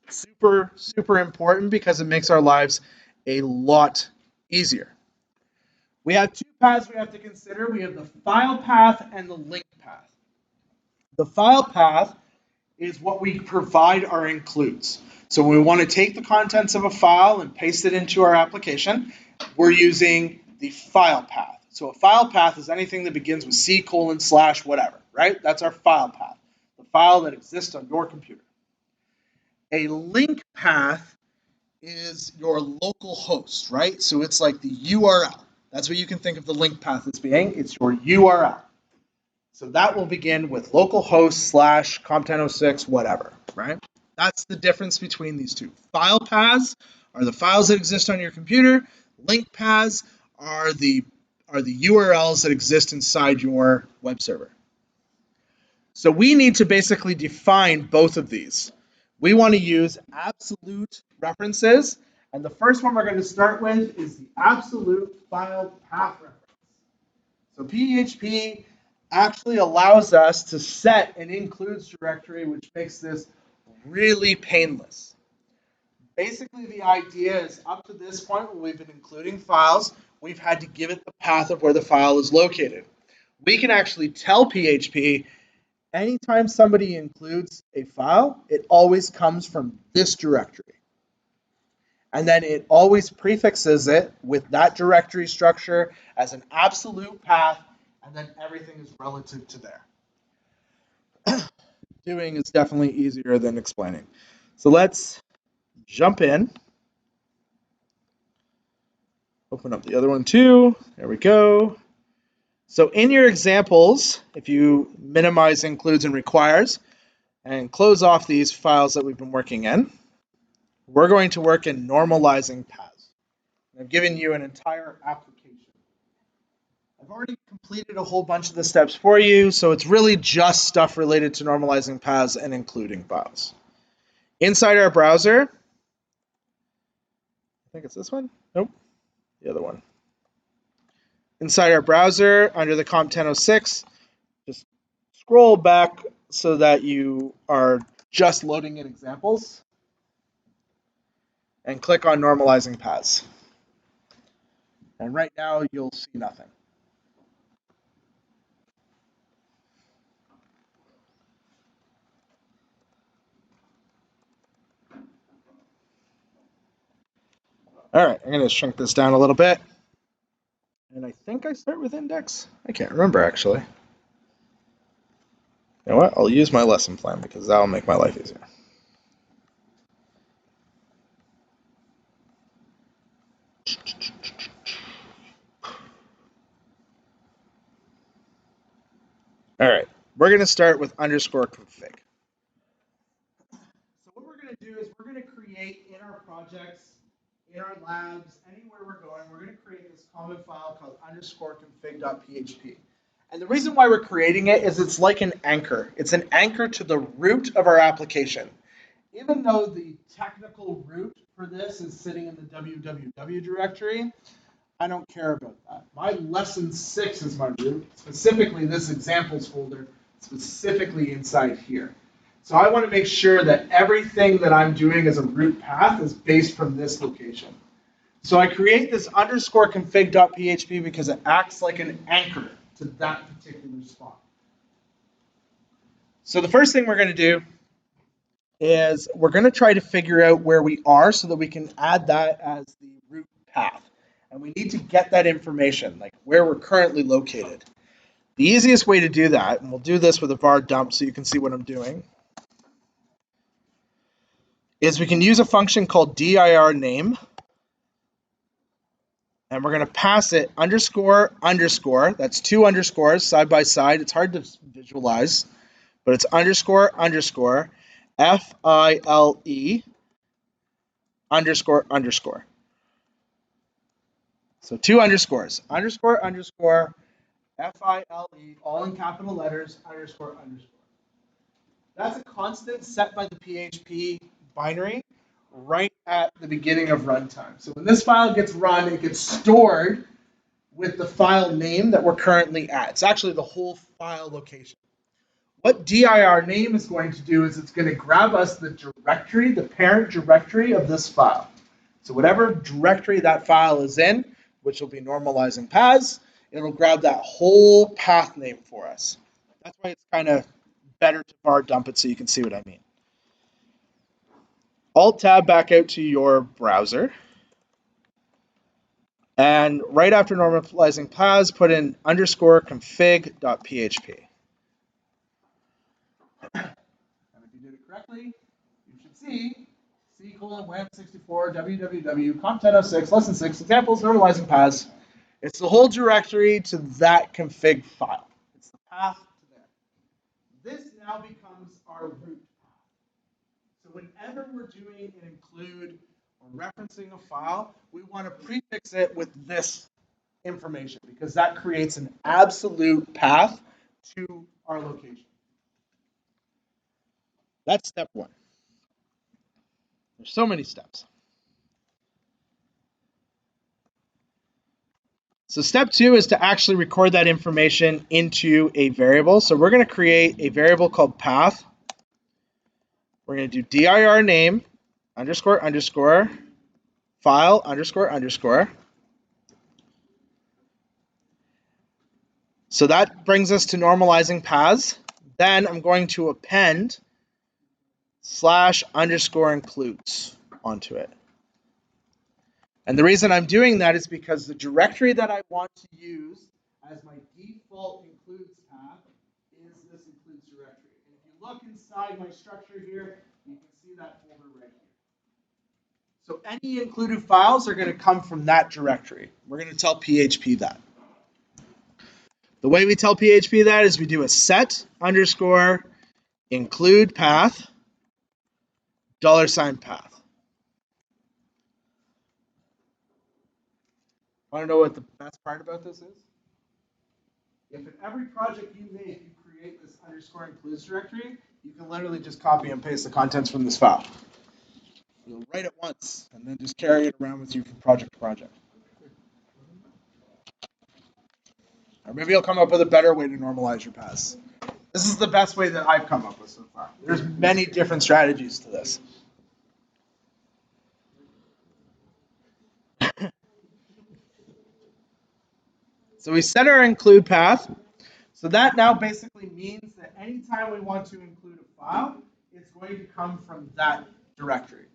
A: Super, super important because it makes our lives a lot easier. We have two paths we have to consider. We have the file path and the link path. The file path is what we provide our includes. So when we want to take the contents of a file and paste it into our application, we're using the file path. So a file path is anything that begins with C:/ whatever, right? That's our file path, the file that exists on your computer. A link path is your local host, right? So it's like the URL. That's what you can think of the link path as being. It's your URL. So that will begin with localhost/comp1006 whatever, right? That's the difference between these two. File paths are the files that exist on your computer. Link paths are the URLs that exist inside your web server. So we need to basically define both of these. We want to use absolute references, and the first one we're going to start with is the absolute file path reference. So PHP actually allows us to set an includes directory, which makes this really painless. Basically, the idea is up to this point when we've been including files, we've had to give it the path of where the file is located. We can actually tell PHP anytime somebody includes a file, it always comes from this directory. And then it always prefixes it with that directory structure as an absolute path, and then everything is relative to there. Doing is definitely easier than explaining. So let's jump in. Open up the other one too. There we go. So in your examples, if you minimize includes and requires, and close off these files that we've been working in, we're going to work in normalizing paths. I've given you an entire application. I've already completed a whole bunch of the steps for you, so it's really just stuff related to normalizing paths and including files. Inside our browser, I think it's this one? Nope, the other one. Inside our browser, under the comp1006, just scroll back so that you are just loading in examples, and click on Normalizing Paths. And right now, you'll see nothing. All right, I'm going to shrink this down a little bit. And I think I start with index. I can't remember, actually. You know what? I'll use my lesson plan because that'll make my life easier. All right, we're going to start with _config. So what we're going to do is we're going to create in our projects, in our labs, anywhere we're going, we're going to create this common file called _config.php. And the reason why we're creating it is it's like an anchor. It's an anchor to the root of our application. Even though the technical root for this is sitting in the www directory. I don't care about that. My lesson 6 is my root, specifically this examples folder, specifically inside here. So I want to make sure that everything that I'm doing as a root path is based from this location. So I create this underscore config.php because it acts like an anchor to that particular spot. So the first thing we're going to do is we're going to try to figure out where we are so that we can add that as the root path. And we need to get that information, like where we're currently located. The easiest way to do that, and we'll do this with a var dump so you can see what I'm doing, is we can use a function called dir name. And we're going to pass it underscore underscore. That's 2 underscores side by side. It's hard to visualize, but it's underscore underscore file underscore underscore. So 2 underscores, underscore underscore file, all in capital letters, underscore underscore. That's a constant set by the PHP binary right at the beginning of runtime. So when this file gets run, it gets stored with the file name that we're currently at. It's actually the whole file location. What dir name is going to do is it's going to grab us the directory, the parent directory of this file. So whatever directory that file is in, which will be normalizing paths, it'll grab that whole path name for us. That's why it's kind of better to var dump it so you can see what I mean. Alt-tab back out to your browser. And right after normalizing paths, put in underscore config.php. And if you did it correctly, you should see C:\wamp64 www content06 lesson 6 examples normalizing paths. It's the whole directory to that config file. It's the path to there. This now becomes our root path. So whenever we're doing an include or referencing a file, we want to prefix it with this information because that creates an absolute path to our location. That's step 1. There's so many steps. So step 2 is to actually record that information into a variable. So we're going to create a variable called path. We're going to do dir name underscore underscore file underscore underscore. So that brings us to normalizing paths. Then I'm going to append /_ includes onto it. And the reason I'm doing that is because the directory that I want to use as my default includes path is this includes directory. And if you look inside my structure here, you can see that folder right here. So any included files are going to come from that directory. We're going to tell PHP that. The way we tell PHP that is we do a set underscore include path $path. Want to know what the best part about this is? If in every project you make, you create this underscore includes directory, you can literally just copy and paste the contents from this file. You'll write it once and then just carry it around with you from project to project. Or maybe you'll come up with a better way to normalize your paths. This is the best way that I've come up with so far. There's many different strategies to this. So we set our include path. So that now basically means that anytime we want to include a file, it's going to come from that directory.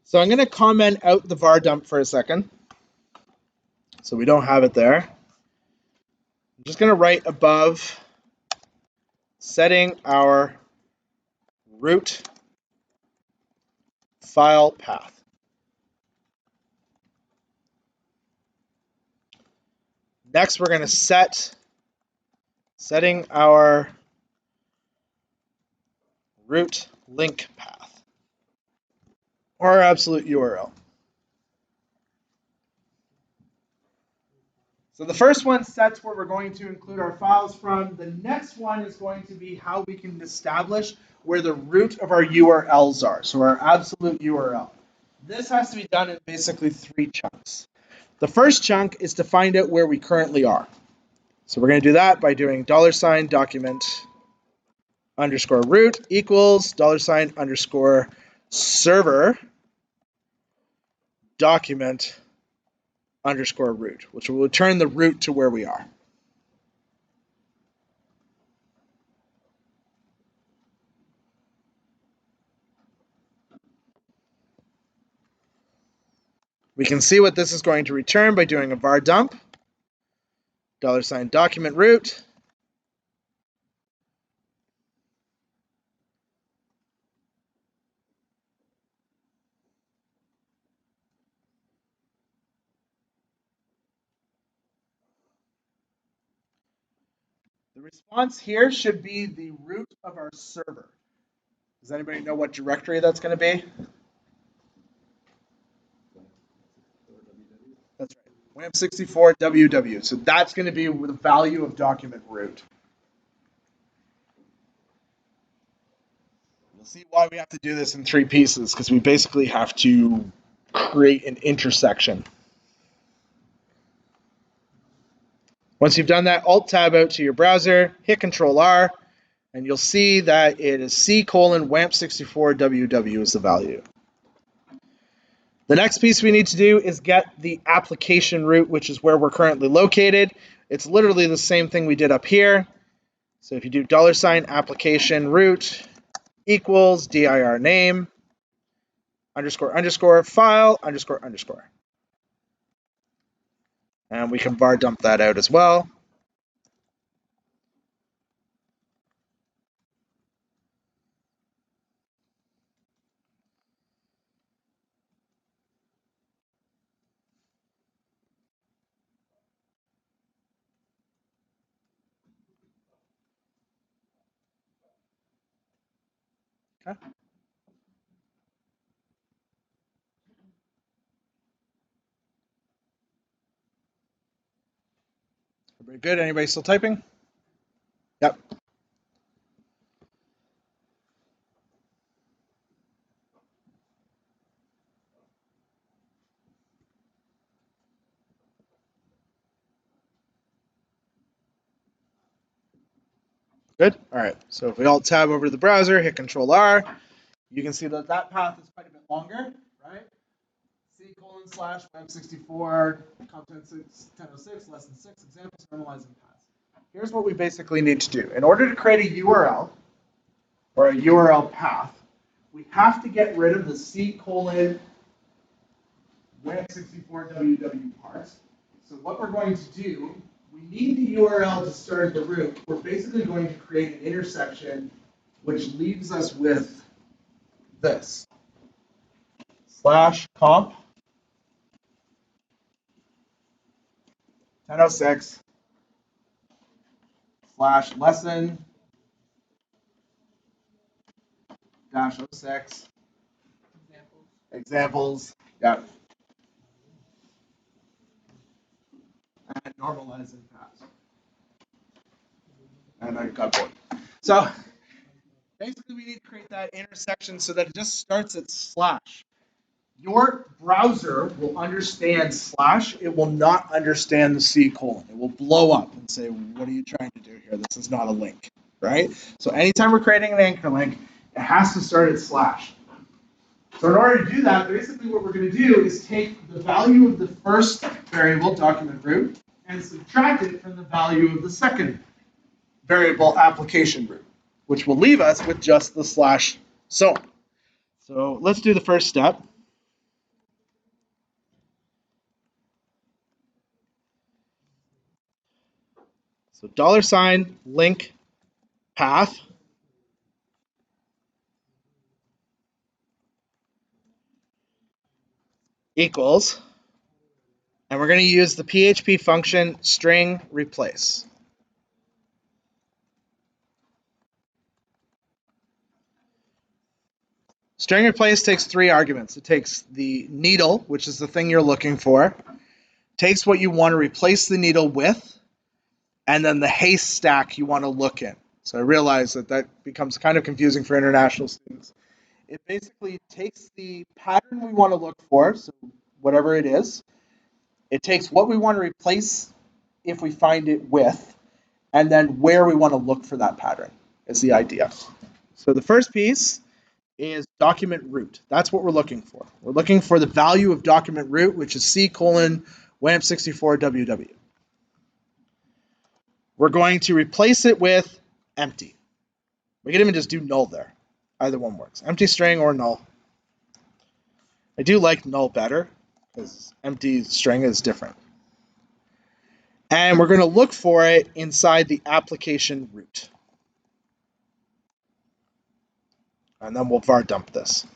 A: So I'm going to comment out the var dump for a second. So we don't have it there. I'm just going to write above setting our root file path. Next, we're going to setting our root link path or our absolute URL. So the first one sets where we're going to include our files from. The next one is going to be how we can establish where the root of our URLs are, so our absolute URL. This has to be done in basically 3 chunks. The first chunk is to find out where we currently are. So we're going to do that by doing $document underscore root equals $underscore server document underscore root, which will return the root to where we are. We can see what this is going to return by doing a var dump, $document root, the response here should be the root of our server. Does anybody know what directory that's going to be? That's right, WAMP64 WW. So that's going to be the value of document root. You'll see why we have to do this in 3 pieces, because we basically have to create an intersection. Once you've done that, Alt-Tab out to your browser, hit Control-R, and you'll see that it is C:\WAMP64 WW is the value. The next piece we need to do is get the application root, which is where we're currently located. It's literally the same thing we did up here. So if you do $application root equals dir name underscore underscore file underscore underscore. And we can var dump that out as well. Okay. Everybody good? Anybody still typing? Yep. Good? All right. So if we Alt-Tab over to the browser, hit Control-R, you can see that that path is quite a bit longer, right? C:\WAMP64 content 1006 lesson 6 examples normalizing paths. Here's what we basically need to do. In order to create a URL or a URL path, we have to get rid of the C:\WAMP64 WW part. So what we're going to do, we need the URL to start at the root. We're basically going to create an intersection which leaves us with this. /comp 1006 /lesson -06 examples. Yeah. And normalizing paths. And I got bored. So basically we need to create that intersection so that it just starts at /. Your browser will understand /. It will not understand the C:. It will blow up and say, what are you trying to do here? This is not a link, right? So anytime we're creating an anchor link, it has to start at /. So in order to do that, basically what we're going to do is take the value of the first variable, document root, and subtract it from the value of the second variable, application root, which will leave us with just the / so on. So let's do the first step. So $link path equals, and we're going to use the PHP function string replace. String replace takes 3 arguments. It takes the needle, which is the thing you're looking for, takes what you want to replace the needle with, and then the haystack you want to look in. So I realize that that becomes kind of confusing for international students. It basically takes the pattern we want to look for, so whatever it is. It takes what we want to replace if we find it with, and then where we want to look for that pattern is the idea. So the first piece is document root. That's what we're looking for. We're looking for the value of document root, which is C:\WAMP64WW. We're going to replace it with empty. We can even just do null there. Either one works. Empty string or null. I do like null better because empty string is different. And we're going to look for it inside the application root. And then we'll var dump this.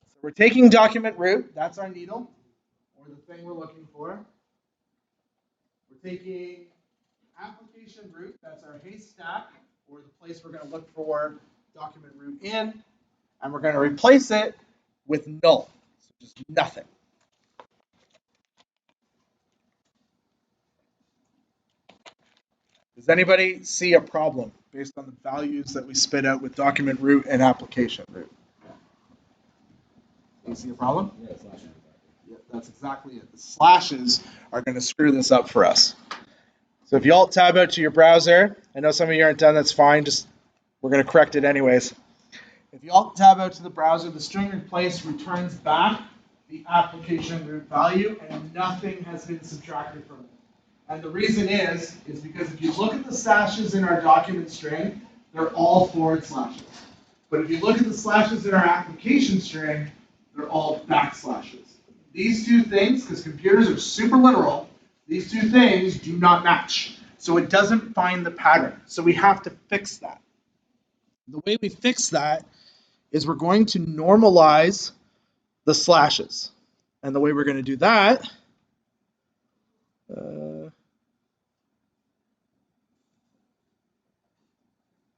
A: So we're taking document root, that's our needle, or the thing we're looking for. We're taking application root, that's our haystack, or the place we're going to look for document root in, and we're going to replace it with null, so just nothing. Does anybody see a problem based on the values that we spit out with document root and application root? Do you see a problem?
E: Yeah, slashes.
A: Yeah, that's exactly it. The slashes are going to screw this up for us. So if you alt tab out to your browser, I know some of you aren't done, that's fine, just we're going to correct it anyways. If you alt tab out to the browser, the string replace returns back the application root value, and nothing has been subtracted from it. And the reason is because if you look at the slashes in our document string, they're all forward slashes. But if you look at the slashes in our application string, they're all backslashes. These two things, because computers are super literal, these two things do not match. So it doesn't find the pattern. So we have to fix that. The way we fix that is we're going to normalize the slashes. And the way we're going to do that, what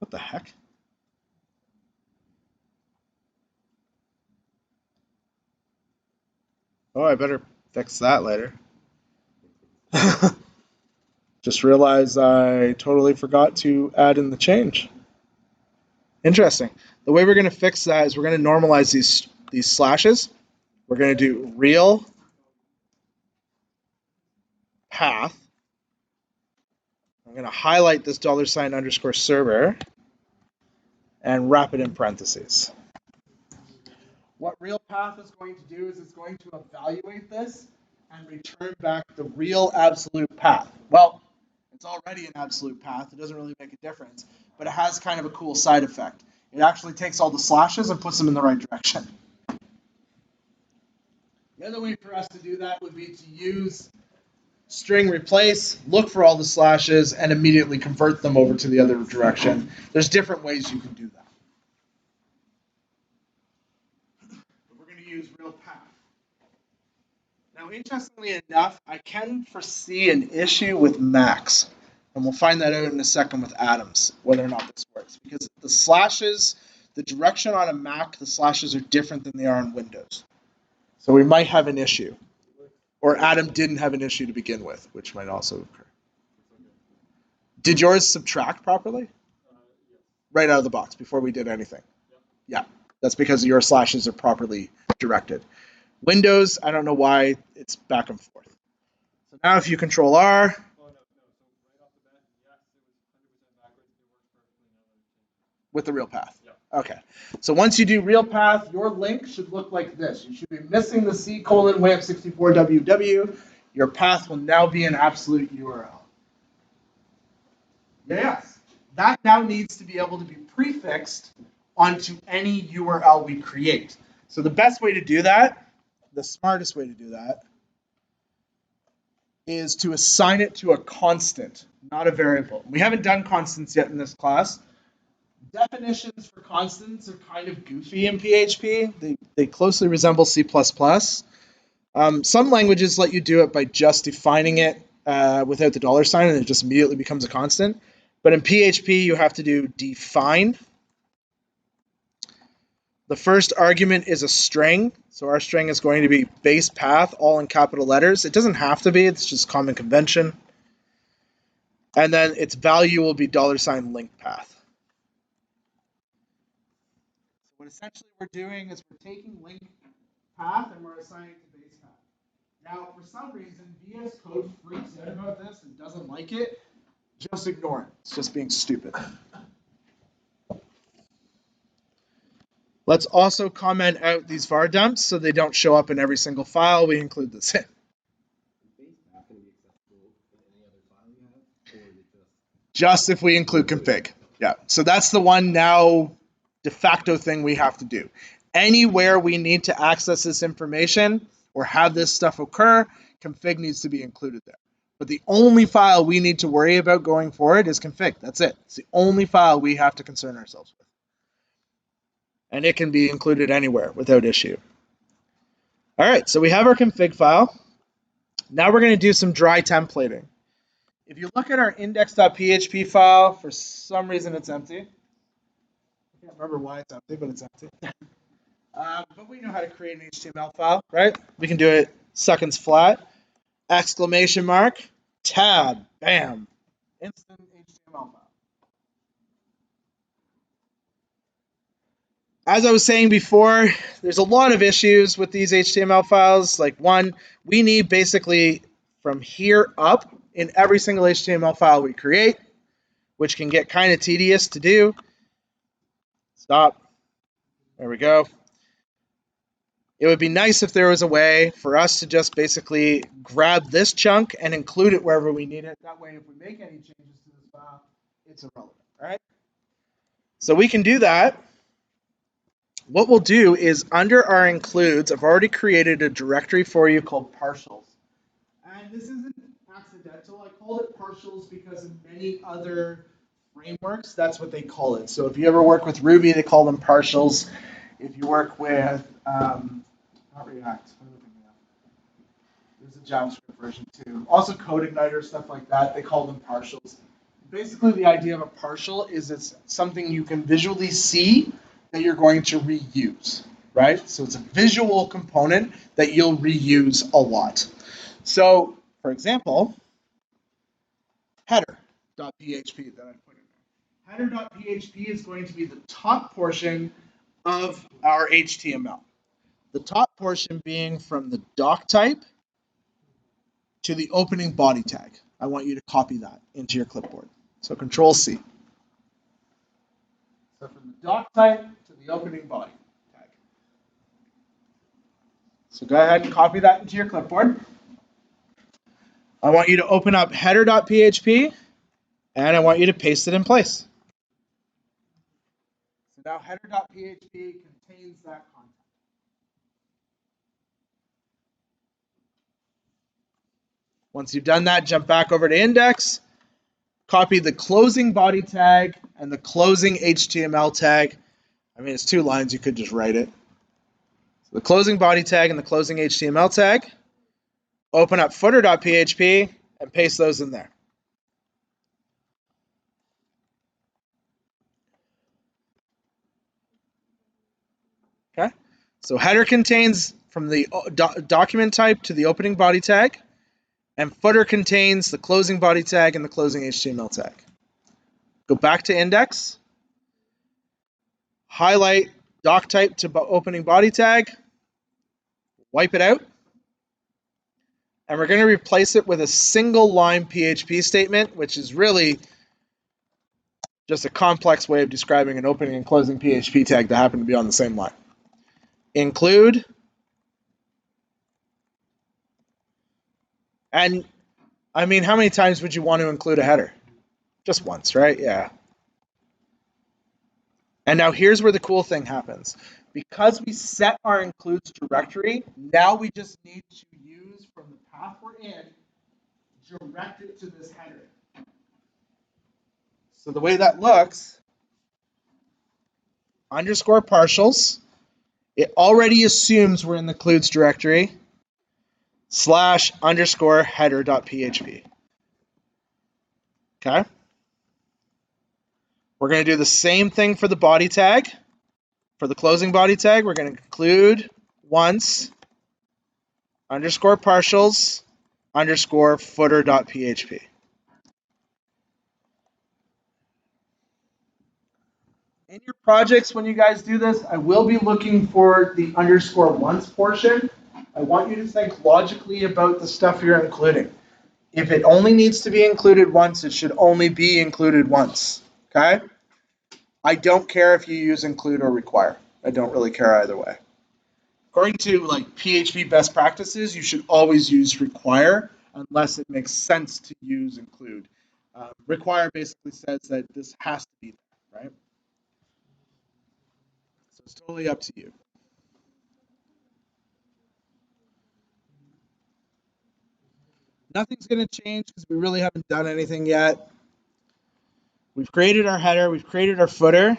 A: the heck? Oh, I better fix that later. Just realized I totally forgot to add in the change. Interesting. The way we're going to fix that is we're going to normalize these slashes. We're going to do real path. I'm going to highlight this $_server and wrap it in parentheses. What real path is going to do is it's going to evaluate this and return back the real absolute path. Well, it's already an absolute path. It doesn't really make a difference, but it has kind of a cool side effect. It actually takes all the slashes and puts them in the right direction. The other way for us to do that would be to use string replace, look for all the slashes, and immediately convert them over to the other direction. There's different ways you can do that. But we're going to use real path. Now, interestingly enough, I can foresee an issue with Macs. And we'll find that out in a second with Atoms, whether or not this works. Because the slashes, the direction on a Mac, the slashes are different than they are on Windows. So we might have an issue. Or Atom didn't have an issue to begin with, which might also occur. Did yours subtract properly? Right out of the box, before we did anything? Yeah, that's because your slashes are properly directed. Windows, I don't know why it's back and forth. So now if you Control R, with the real path. Okay. So once you do real path, your link should look like this. You should be missing the C:\WAMP64WW. Your path will now be an absolute URL. Yes. That now needs to be able to be prefixed onto any URL we create. So the best way to do that, the smartest way to do that, is to assign it to a constant, not a variable. We haven't done constants yet in this class. Definitions for constants are kind of goofy in PHP. They closely resemble C++. Some languages let you do it by just defining it without the $, and it just immediately becomes a constant. But in PHP, you have to do define. The first argument is a string. So our string is going to be base path, all in capital letters. It doesn't have to be, it's just common convention. And then its value will be $link path. So what essentially we're doing is we're taking link path and we're assigning it to base path. Now, for some reason, VS Code freaks out about this and doesn't like it. Just ignore it. It's just being stupid. Let's also comment out these var dumps so they don't show up in every single file we include this in. Just if we include config. Yeah, so that's the one now de facto thing we have to do. Anywhere we need to access this information or have this stuff occur, config needs to be included there. But the only file we need to worry about going forward is config. That's it. It's the only file we have to concern ourselves with. And it can be included anywhere without issue. All right, so we have our config file. Now we're going to do some dry templating. If you look at our index.php file, for some reason it's empty. I can't remember why it's empty, but it's empty. But we know how to create an HTML file, right? We can do it seconds flat, exclamation mark, tab, bam, instant HTML file. As I was saying before, there's a lot of issues with these HTML files. Like one, we need basically from here up in every single HTML file we create, which can get kind of tedious to do. Stop. There we go. It would be nice if there was a way for us to just basically grab this chunk and include it wherever we need it. That way, if we make any changes to this file, it's irrelevant, right? So we can do that. What we'll do is under our includes, I've already created a directory for you called partials. And this isn't accidental. I called it partials because in many other frameworks, that's what they call it. So if you ever work with Ruby, they call them partials. If you work with, not React, there's a JavaScript version too. Also CodeIgniter, stuff like that, they call them partials. Basically, the idea of a partial is it's something you can visually see that you're going to reuse, right? So it's a visual component that you'll reuse a lot. So, for example, header.php that I put in there. Header.php is going to be the top portion of our HTML. The top portion being from the doc type to the opening body tag. I want you to copy that into your clipboard. So Control C. So from the doc type to the opening body tag. So go ahead and copy that into your clipboard. I want you to open up header.php and I want you to paste it in place. So now header.php contains that content. Once you've done that, jump back over to index, copy the closing body tag and the closing HTML tag. I mean, it's 2 lines, you could just write it. So the closing body tag and the closing HTML tag. Open up footer.php and paste those in there. Okay, so header contains from the document type to the opening body tag, and footer contains the closing body tag and the closing HTML tag. Go back to index, highlight doc type to opening body tag, wipe it out, and we're going to replace it with a single line PHP statement, which is really just a complex way of describing an opening and closing PHP tag that happen to be on the same line. Include, and I mean, how many times would you want to include a header? Just once, right? Yeah. And now here's where the cool thing happens. Because we set our includes directory, now we just need to use from the path we're in, direct it to this header. So the way that looks, underscore partials, it already assumes we're in the includes directory, slash underscore header.php. Okay? We're going to do the same thing for the body tag for the closing body tag, we're going to include once underscore partials underscore footer.php. In your projects, when you guys do this, I will be looking for the underscore once portion. I want you to think logically about the stuff you're including. If it only needs to be included once, it should only be included once. Okay? I don't care if you use include or require. I don't really care either way. According to like PHP best practices, you should always use require unless it makes sense to use include. Require basically says that this has to be there, right? So it's totally up to you. Nothing's going to change because we really haven't done anything yet. We've created our header. We've created our footer.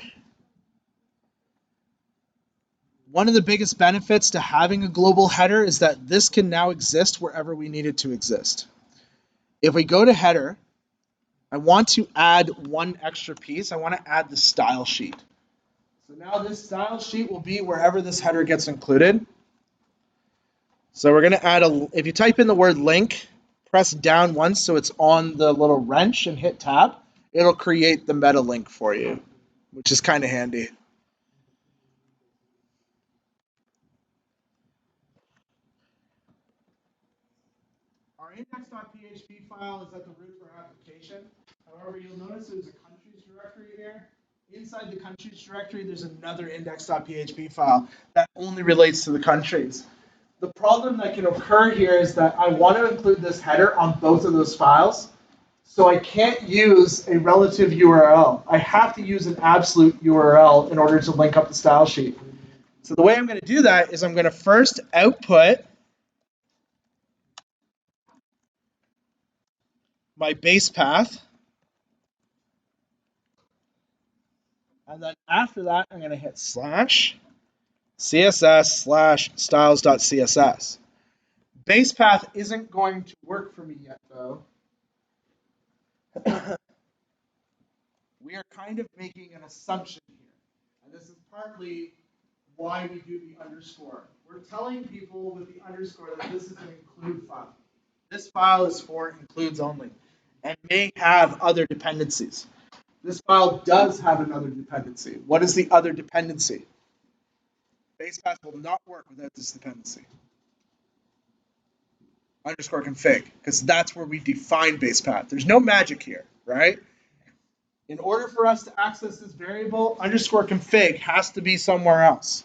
A: One of the biggest benefits to having a global header is that this can now exist wherever we need it to exist. If we go to header, I want to add one extra piece. I want to add the style sheet. So now this style sheet will be wherever this header gets included. So we're going to add if you type in the word link, press down once so it's on the little wrench and hit tab, it'll create the meta link for you, which is kind of handy. Our index.php file is at the root of our application. However, you'll notice there's a countries directory here. Inside the countries directory, there's another index.php file that only relates to the countries. The problem that can occur here is that I want to include this header on both of those files, so I can't use a relative URL. I have to use an absolute URL in order to link up the style sheet. So the way I'm going to do that is I'm going to first output my base path. And then after that, I'm going to hit slash css slash styles.css. Base path isn't going to work for me yet, though. We are kind of making an assumption here. And this is partly why we do the underscore. We're telling people with the underscore that this is an include file. This file is for includes only and may have other dependencies. This file does have another dependency. What is the other dependency? Base path will not work without this dependency. Underscore config, because that's where we define base path. There's no magic here, right? In order for us to access this variable, underscore config has to be somewhere else.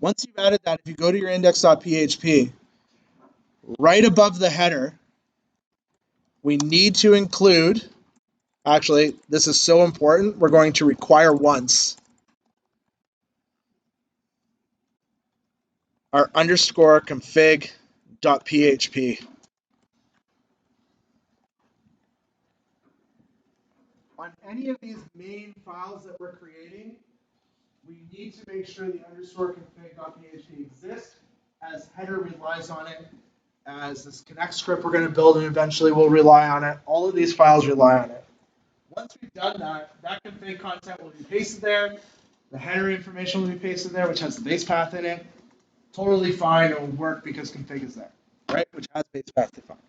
A: Once you've added that, if you go to your index.php, right above the header, we need to include, actually, this is so important, we're going to require once our underscore config.php. On any of these main files that we're creating, we need to make sure the underscore config.php exists, as header relies on it, as this connect script we're going to build and eventually we'll rely on it. All of these files rely on it. Once we've done that, that config content will be pasted there. The header information will be pasted there, which has the base path in it. Totally fine. It will work because config is there, right? Which has base path defined.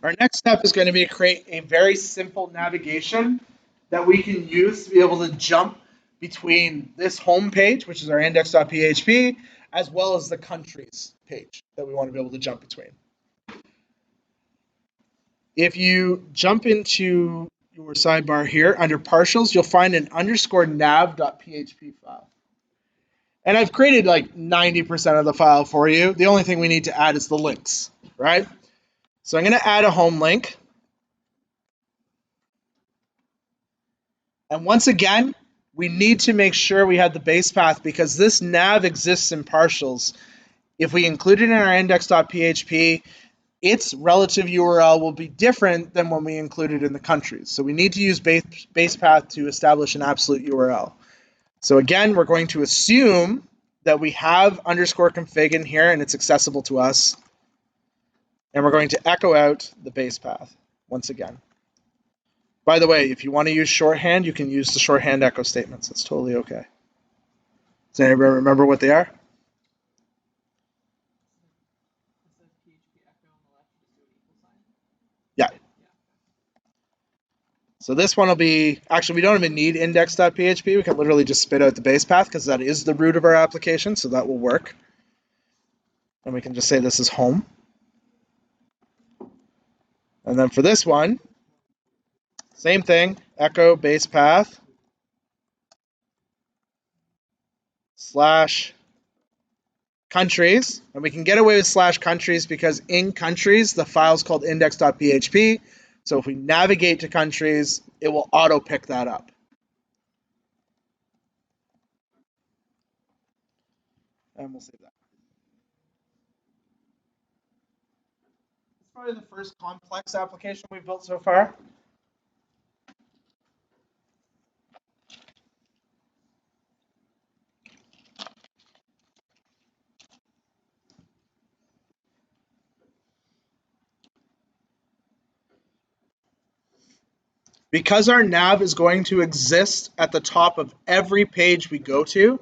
A: Our next step is going to be to create a very simple navigation that we can use to be able to jump between this home page, which is our index.php, as well as the countries page that we want to be able to jump between. If you jump into your sidebar here under partials, you'll find an underscore nav.php file. And I've created like 90% of the file for you. The only thing we need to add is the links, right? So I'm going to add a home link. And once again, we need to make sure we have the base path because this nav exists in partials. If we include it in our index.php, its relative URL will be different than when we include it in the countries. So we need to use base path to establish an absolute URL. So again, we're going to assume that we have underscore config in here and it's accessible to us. And we're going to echo out the base path once again. By the way, if you want to use shorthand, you can use the shorthand echo statements. It's totally okay. Does anybody remember what they are?
B: It says PHP echo on the left, just do an equal sign.
A: Yeah. So this one will be, actually, we don't even need index.php. We can literally just spit out the base path because that is the root of our application, so that will work. And we can just say this is home. And then for this one, same thing, echo base path / countries. And we can get away with / countries because in countries, the file's called index.php. So if we navigate to countries, it will auto pick that up. And we'll save that. It's probably the first complex application we've built so far. Because our nav is going to exist at the top of every page we go to,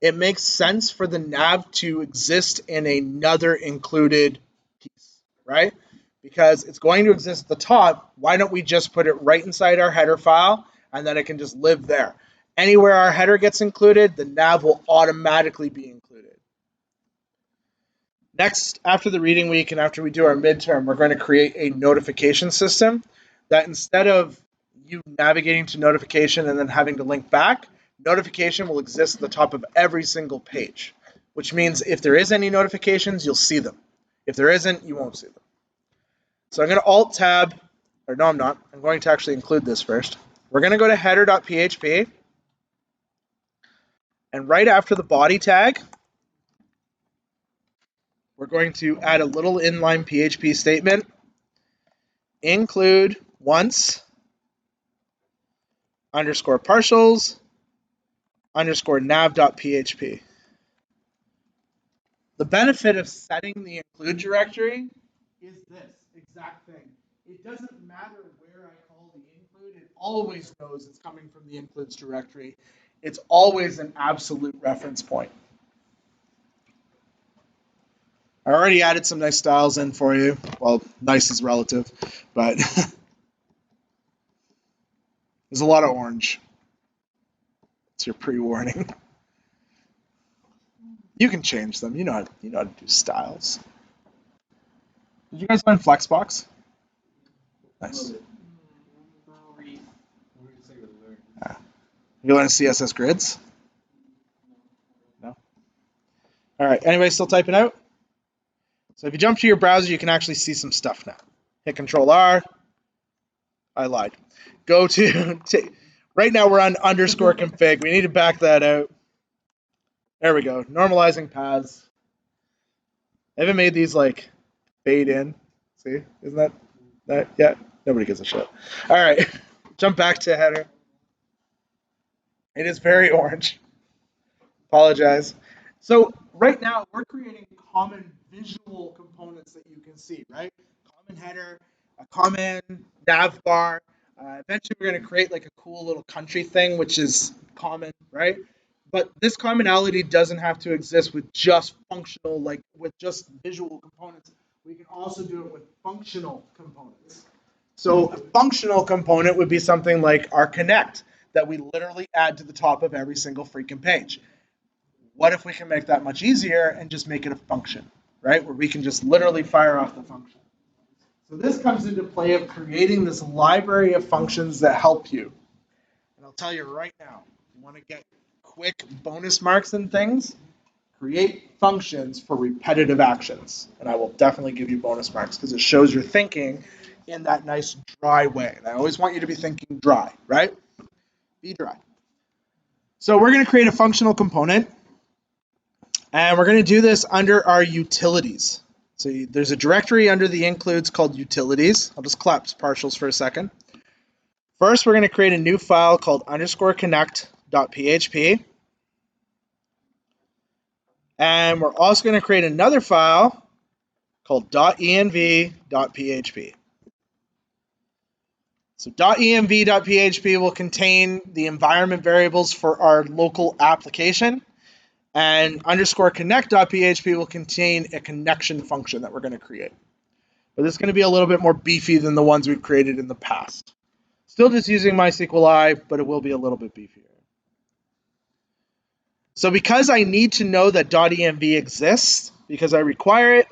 A: it makes sense for the nav to exist in another included piece, right? Because it's going to exist at the top, why don't we just put it right inside our header file and then it can just live there. Anywhere our header gets included, the nav will automatically be included. Next, after the reading week and after we do our midterm, we're going to create a notification system that instead of you navigating to notification and then having to link back, notification will exist at the top of every single page, which means if there is any notifications, you'll see them. If there isn't, you won't see them. So I'm going to Alt-Tab, or no, I'm not. I'm going to actually include this first. We're going to go to header.php, and right after the body tag, we're going to add a little inline PHP statement, include once underscore partials underscore nav.php. The benefit of setting the include directory is this exact thing. It doesn't matter where I call the include, it always knows it's coming from the includes directory. It's always an absolute reference point. I already added some nice styles in for you. Well, nice is relative, but there's a lot of orange. It's your pre-warning. You can change them. You know how to do styles. Did you guys learn Flexbox? Nice. You learn CSS grids? No? All right. Anybody still typing out? So if you jump to your browser, you can actually see some stuff now. Hit Control R. I lied. Go to right now we're on underscore config. We need to back that out. There we go. Normalizing paths. I haven't made these like fade in. See? Isn't that yeah? Nobody gives a shit. All right. Jump back to header. It is very orange. Apologize. So right now we're creating common visual components that you can see, right? Common header, a common nav bar. Eventually we're going to create like a cool little country thing, which is common, right? But this commonality doesn't have to exist with just functional, like with just visual components. We can also do it with functional components. So a functional component would be something like our connect that we literally add to the top of every single freaking page. What if we can make that much easier and just make it a function, right? Where we can just literally fire off the function. So this comes into play of creating this library of functions that help you. And I'll tell you right now, if you want to get quick bonus marks and things, create functions for repetitive actions. And I will definitely give you bonus marks because it shows you're thinking in that nice dry way. And I always want you to be thinking dry, right? Be dry. So we're going to create a functional component. And we're going to do this under our utilities. So there's a directory under the includes called utilities. I'll just collapse partials for a second. First, we're going to create a new file called underscore connect.php. And we're also going to create another file called .env.php. So .env.php will contain the environment variables for our local application, and _connect.php will contain a connection function that we're going to create. But this is going to be a little bit more beefy than the ones we've created in the past. Still just using MySQLi, but it will be a little bit beefier. So because I need to know that .env exists, because I require it,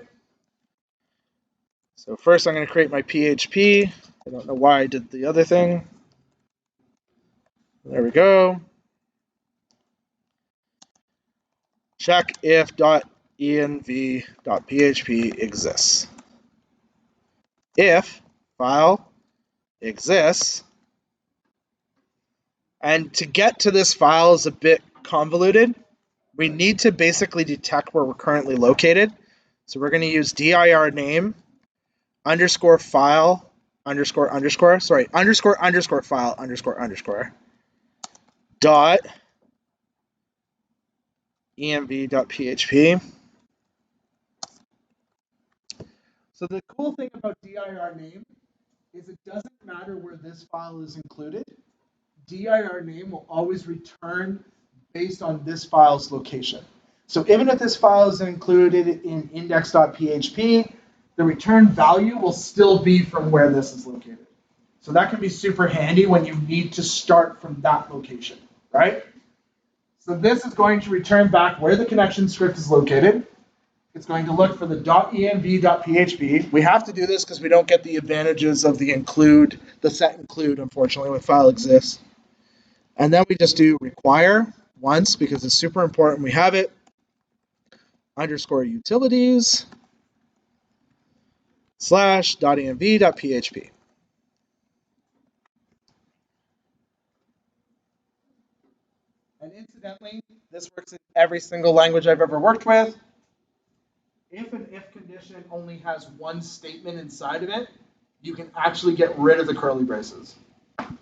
A: so first I'm going to create my PHP. I don't know why I did the other thing. There we go. Check if .env.php exists. If file exists, and to get to this file is a bit convoluted, we need to basically detect where we're currently located. So we're going to use dir name underscore file underscore underscore, sorry, underscore underscore file underscore underscore dot env.php. So the cool thing about dir name is it doesn't matter where this file is included. dir name will always return based on this file's location. So even if this file is included in index.php, the return value will still be from where this is located. So that can be super handy when you need to start from that location, right? So this is going to return back where the connection script is located. It's going to look for the .env.php. We have to do this because we don't get the advantages of the include, the set include, unfortunately, when file exists. And then we just do require once because it's super important we have it. Underscore utilities / .env.php. And incidentally, this works in every single language I've ever worked with. If an if condition only has one statement inside of it, you can actually get rid of the curly braces. I'm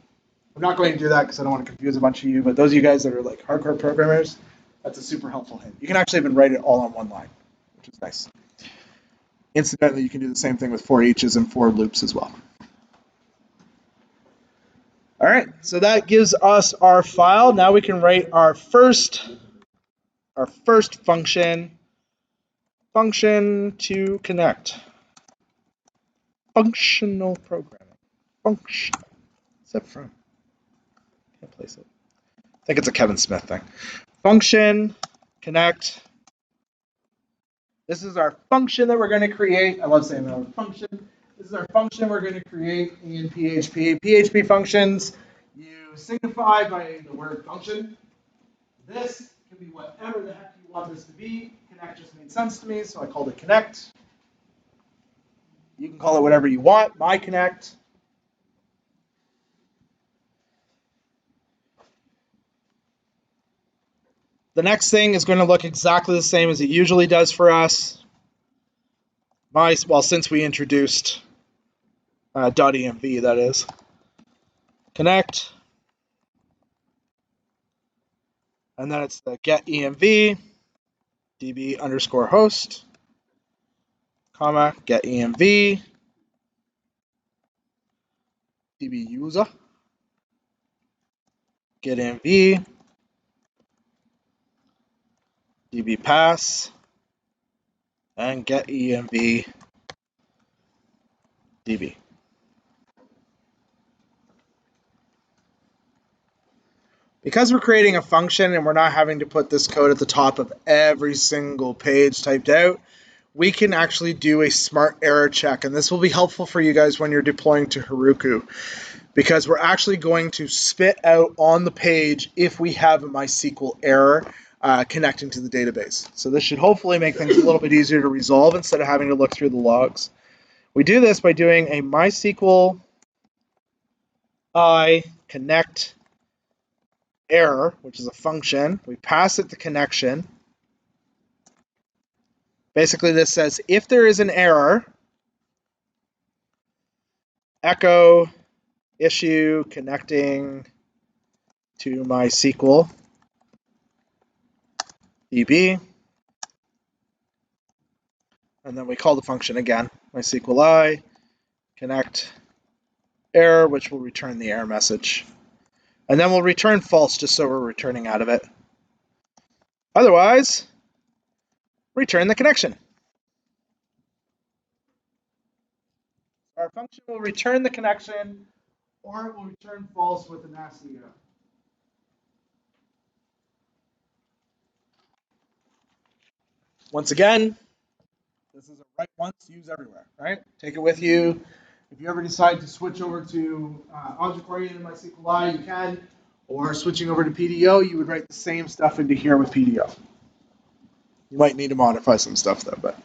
A: not going to do that because I don't want to confuse a bunch of you, but those of you guys that are like hardcore programmers, that's a super helpful hint. You can actually even write it all on one line, which is nice. Incidentally, you can do the same thing with for eaches and for loops as well. All right, so that gives us our file. Now we can write our first function to connect. Functional programming. Function. What's that from? Can't place it. I think it's a Kevin Smith thing. Function connect. This is our function that we're going to create. I love saying that word, function. This is our function we're going to create in PHP. PHP functions you signify by the word function. This can be whatever the heck you want this to be. Connect just made sense to me, so I called it connect. You can call it whatever you want. My connect. The next thing is going to look exactly the same as it usually does for us. Well, since we introduced .env, that is. Connect. And then it's the get env, db underscore host, comma, get env, db user, get env, db pass, and get env db. Because we're creating a function and we're not having to put this code at the top of every single page typed out, we can actually do a smart error check. And this will be helpful for you guys when you're deploying to Heroku, because we're actually going to spit out on the page if we have a MySQL error connecting to the database. So this should hopefully make things a little bit easier to resolve instead of having to look through the logs. We do this by doing a MySQL I connect error, which is a function. We pass it the connection. Basically, this says if there is an error, echo issue connecting to MySQL DB. and then we call the function again, MySQL I, connect error, which will return the error message. And then we'll return false just so we're returning out of it. Otherwise, return the connection. Our function will return the connection, or it will return false with a nasty error. Once again, this is a write once, use everywhere, right? Take it with you. If you ever decide to switch over to object-oriented MySQL, you can. Or switching over to PDO, you would write the same stuff into here with PDO. You might need to modify some stuff though, but.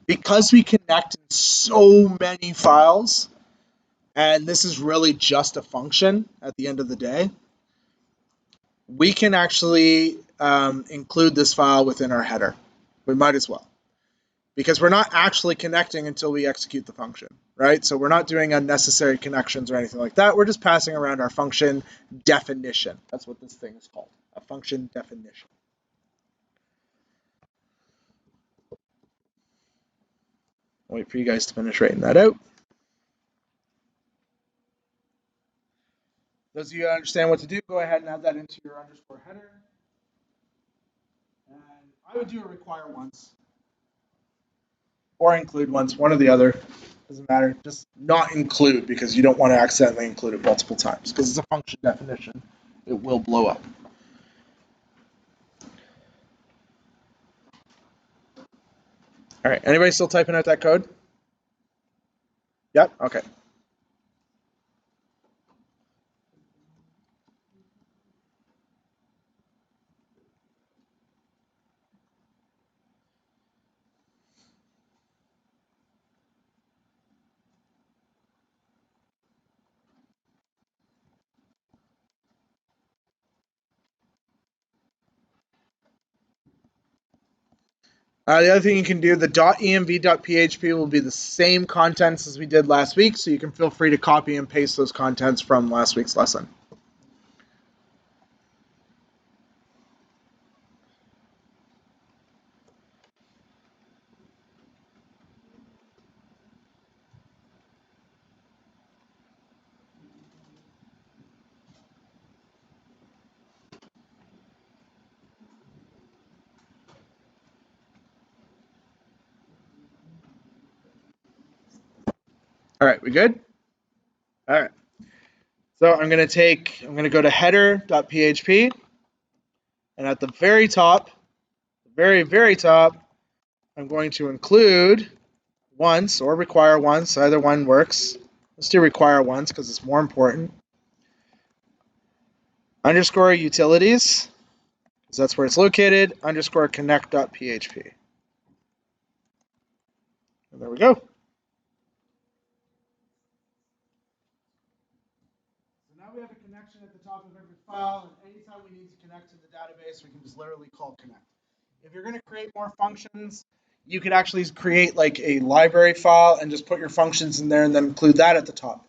A: Because we connect in so many files, and this is really just a function at the end of the day, we can actually include this file within our header. We might as well. Because we're not actually connecting until we execute the function, right? So we're not doing unnecessary connections or anything like that. We're just passing around our function definition. That's what this thing is called, a function definition. I'll wait for you guys to finish writing that out. Those of you who understand what to do, go ahead and add that into your underscore header. And I would do a require once or include once, one or the other. Doesn't matter. Just not include because you don't want to accidentally include it multiple times because it's a function definition. It will blow up. All right. Anybody still typing out that code? Yep. Okay. The other thing you can do, the .env.php will be the same contents as we did last week, so you can feel free to copy and paste those contents from last week's lesson. All right, we good? All right. So I'm going to go to header.php, and at the very top, very top, I'm going to include once or require once, either one works. Let's do require once because it's more important. Underscore utilities, because that's where it's located, underscore connect.php. And there we go. So now we have a connection at the top of every file, and anytime we need to connect to the database, we can just literally call connect. If you're going to create more functions, you could actually create like a library file and just put your functions in there and then include that at the top.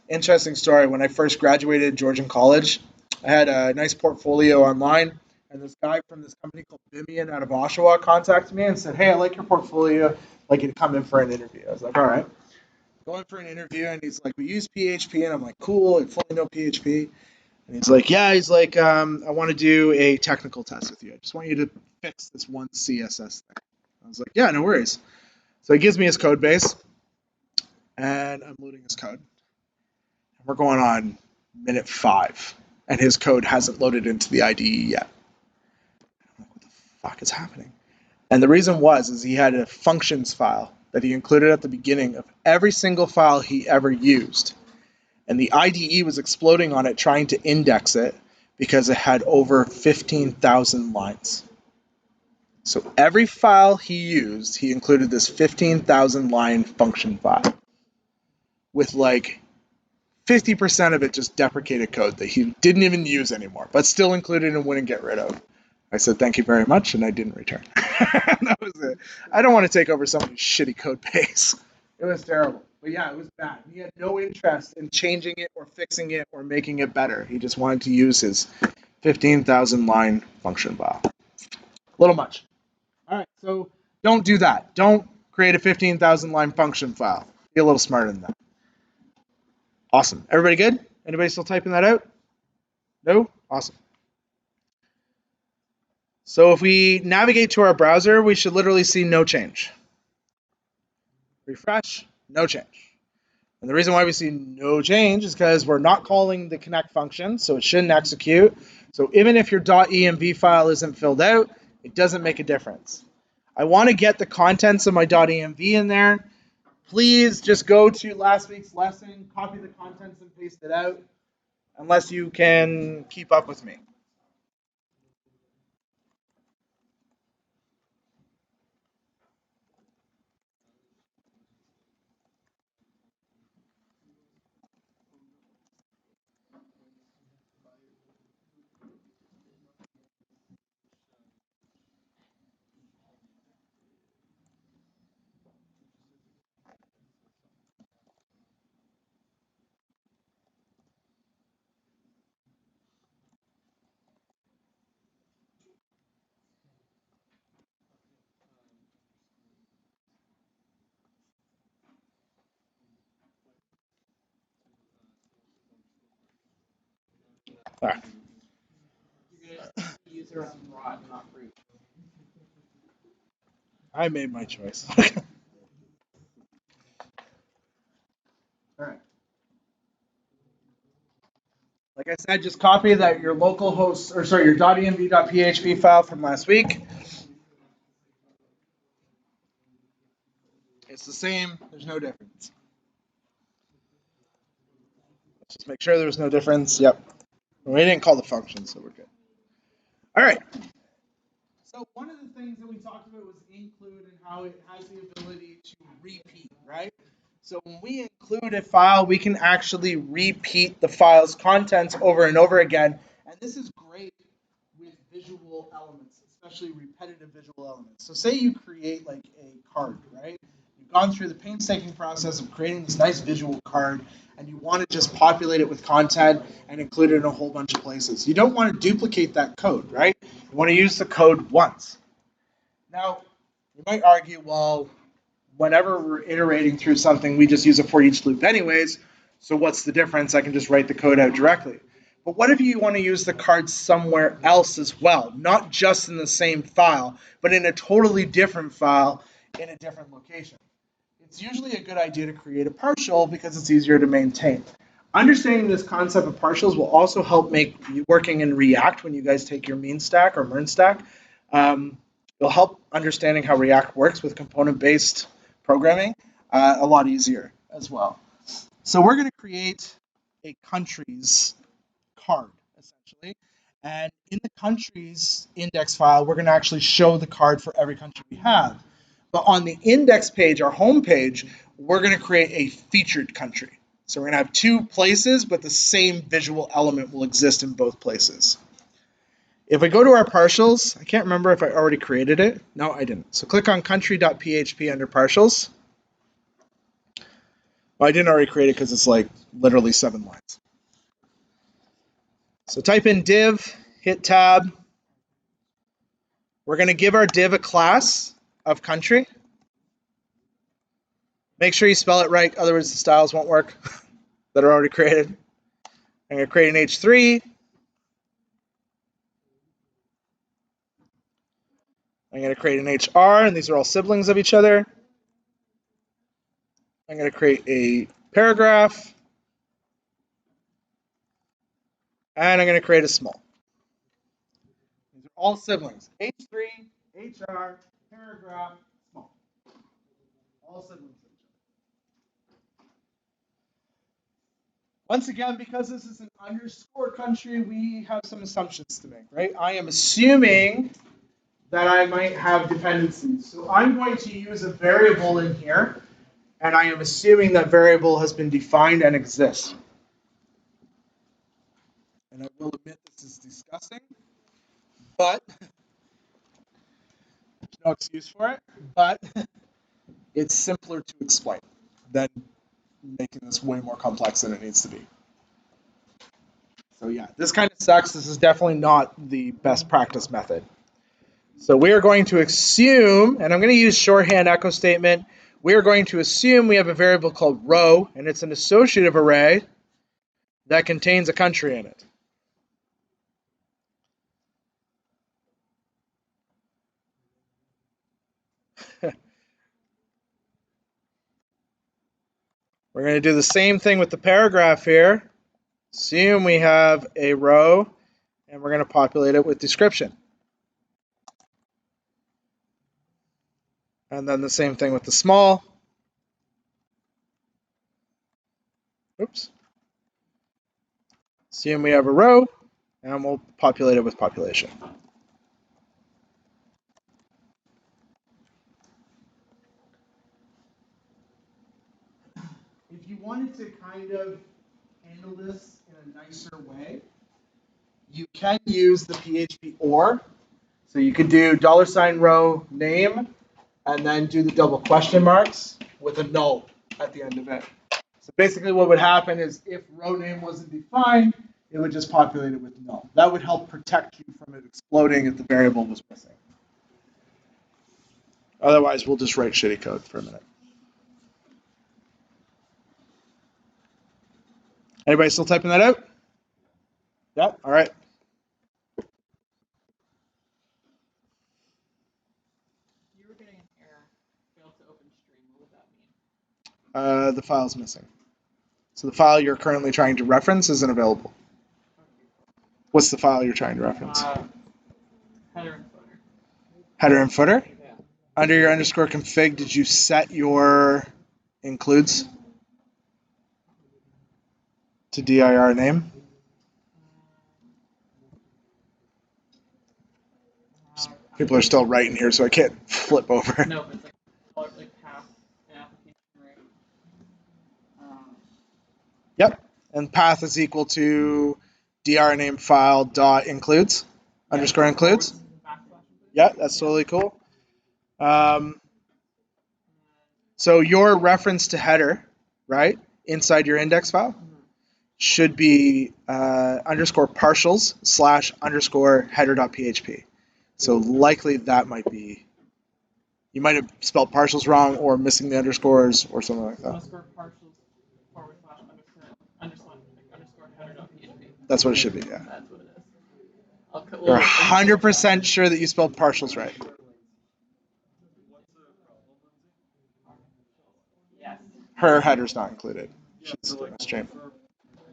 A: Interesting story. When I first graduated Georgian College, I had a nice portfolio online, and this guy from this company called Vimian out of Oshawa contacted me and said, "Hey, I like your portfolio. I'd like you to come in for an interview." I was like, "All right." Going for an interview, and he's like, "We use PHP," and I'm like, "Cool, I fully know PHP." And he's like, "Yeah," he's like, "I want to do a technical test with you. I just want you to fix this one CSS thing." I was like, "Yeah, no worries." So he gives me his code base, and I'm loading his code. We're going on minute 5, and his code hasn't loaded into the IDE yet. I'm like, what the fuck is happening? And the reason is he had a functions file that he included at the beginning of every single file he ever used. And the IDE was exploding on it, trying to index it because it had over 15,000 lines. So every file he used, he included this 15,000 line function file with like 50% of it just deprecated code that he didn't even use anymore, but still included and wouldn't get rid of. I said, "Thank you very much," and I didn't return. That was it. I don't want to take over somebody's shitty code base. It was terrible. But yeah, it was bad. He had no interest in changing it or fixing it or making it better. He just wanted to use his 15,000 line function file. A little much. All right, so don't do that. Don't create a 15,000 line function file. Be a little smarter than that. Awesome. Everybody good? Anybody still typing that out? No? Awesome. So if we navigate to our browser, we should literally see no change. Refresh, no change. And the reason why we see no change is because we're not calling the connect function, so it shouldn't execute. So even if your .env file isn't filled out, it doesn't make a difference. I want to get the contents of my .env in there. Please just go to last week's lesson, copy the contents and paste it out, unless you can keep up with me. All right.
B: User on broad, not root.
A: I made my choice. All right. Like I said, just copy that your local host, or sorry, your .env.php file from last week. It's the same. There's no difference. Let's just make sure there's no difference. Yep. We didn't call the function, so we're good. All right. So one of the things that we talked about was include and how it has the ability to repeat, right? So when we include a file, we can actually repeat the file's contents over and over again. And this is great with visual elements, especially repetitive visual elements. So say you create like a card, right? You've gone through the painstaking process of creating this nice visual card, and you want to just populate it with content and include it in a whole bunch of places. You don't want to duplicate that code, right? You want to use the code once. Now, you might argue, well, whenever we're iterating through something, we just use a for each loop anyways, so what's the difference? I can just write the code out directly. But what if you want to use the card somewhere else as well, not just in the same file, but in a totally different file in a different location? It's usually a good idea to create a partial because it's easier to maintain. Understanding this concept of partials will also help make working in React when you guys take your mean stack or MERN stack. It'll help understanding how React works with component-based programming a lot easier as well. So we're going to create a countries card, essentially. And in the countries index file, we're going to actually show the card for every country we have. But on the index page, our home page, we're going to create a featured country. So we're going to have two places, but the same visual element will exist in both places. If I go to our partials, I can't remember if I already created it. No, I didn't. So click on country.php under partials. Well, I didn't already create it because it's like literally 7 lines. So type in div, hit tab. We're going to give our div a class of country. Make sure you spell it right, otherwise the styles won't work that are already created. I'm going to create an H3. I'm going to create an HR, and these are all siblings of each other. I'm going to create a paragraph. And I'm going to create a small. These are all siblings. H3, HR, paragraph, small. All siblings of each other. Once again, because this is an underscore country, we have some assumptions to make, right? I am assuming that I might have dependencies. So I'm going to use a variable in here, and I am assuming that variable has been defined and exists. And I will admit this is disgusting, but there's no excuse for it, but it's simpler to explain than making this way more complex than it needs to be. So yeah, this kind of sucks. This is definitely not the best practice method. So we are going to assume, and I'm going to use shorthand echo statement, we are going to assume we have a variable called row, and it's an associative array that contains a country in it. We're going to do the same thing with the paragraph here. Assume we have a row, and we're going to populate it with description. And then the same thing with the small. Oops. Assume we have a row, and we'll populate it with population. If you wanted to kind of handle this in a nicer way, you can use the PHP OR. So you could do $row name and then do the double question marks with a null at the end of it. So basically what would happen is if row name wasn't defined, it would just populate it with null. That would help protect you from it exploding if the variable was missing. Otherwise, we'll just write shitty code for a minute. Anybody still typing that out? Yeah, all right.
B: You were getting an error. Failed to open stream. What would that mean?
A: The file's missing. So the file you're currently trying to reference isn't available. What's the file you're trying to reference?
B: Header and footer.
A: Header and footer?
B: Yeah.
A: Under your underscore config, did you set your includes to dir name? People are still writing here, so I can't flip over.
B: No, but it's like path and application array.
A: Yep. And path is equal to dir name file dot includes, underscore includes. Yeah, that's totally cool. So your reference to header, right, inside your index file should be underscore partials / underscore header.php. So likely that might be, you might have spelled partials wrong or missing the underscores or something like that.
B: Underscore partials / underscore header.php.
A: That's what it should be, yeah.
B: That's what it is.
A: You're 100% sure that you spelled partials right.
B: Yes.
A: Her header's not included.
C: Yeah,
A: She's
C: so
A: doing a stream.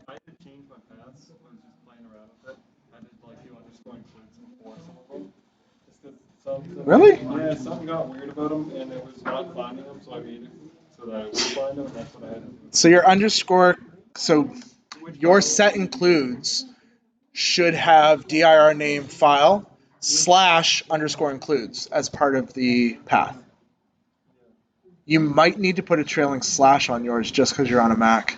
C: I did change my paths. I was just playing around with it. I did like do underscore includes before some of them. Just because some.
A: Really?
C: Yeah, something got weird about them, and it was not finding them, so I made it so that I would find them, and that's what I had to do.
A: So your underscore, so your set includes should have dir name file / underscore includes as part of the path. You might need to put a trailing slash on yours just because you're on a Mac,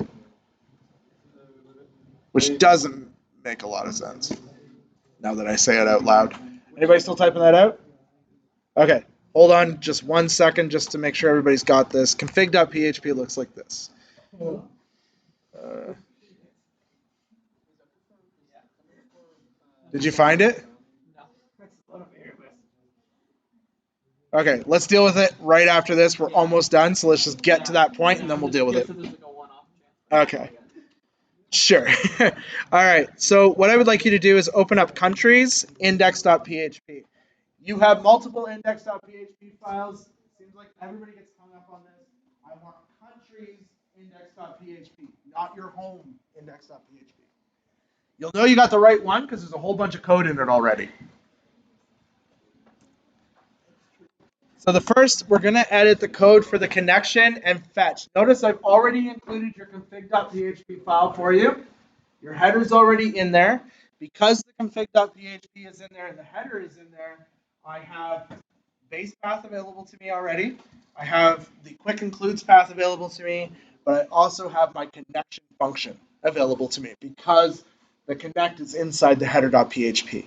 A: which doesn't make a lot of sense now that I say it out loud. Anybody still typing that out? Okay, hold on just 1 second just to make sure everybody's got this. Config.php looks like this. Did you find it? Okay, let's deal with it right after this. We're almost done, so let's just get to that point and then we'll deal with it. Okay. Sure. All right, so what I would like you to do is open up countries, index.php. You have multiple index.php files. Seems like everybody gets hung up on this. I want countries, index.php, not your home, index.php. You'll know you got the right one because there's a whole bunch of code in it already. So the first, we're going to edit the code for the connection and fetch. Notice I've already included your config.php file for you. Your header's already in there. Because the config.php is in there and the header is in there, I have base path available to me already. I have the quick includes path available to me, but I also have my connection function available to me because the connect is inside the header.php.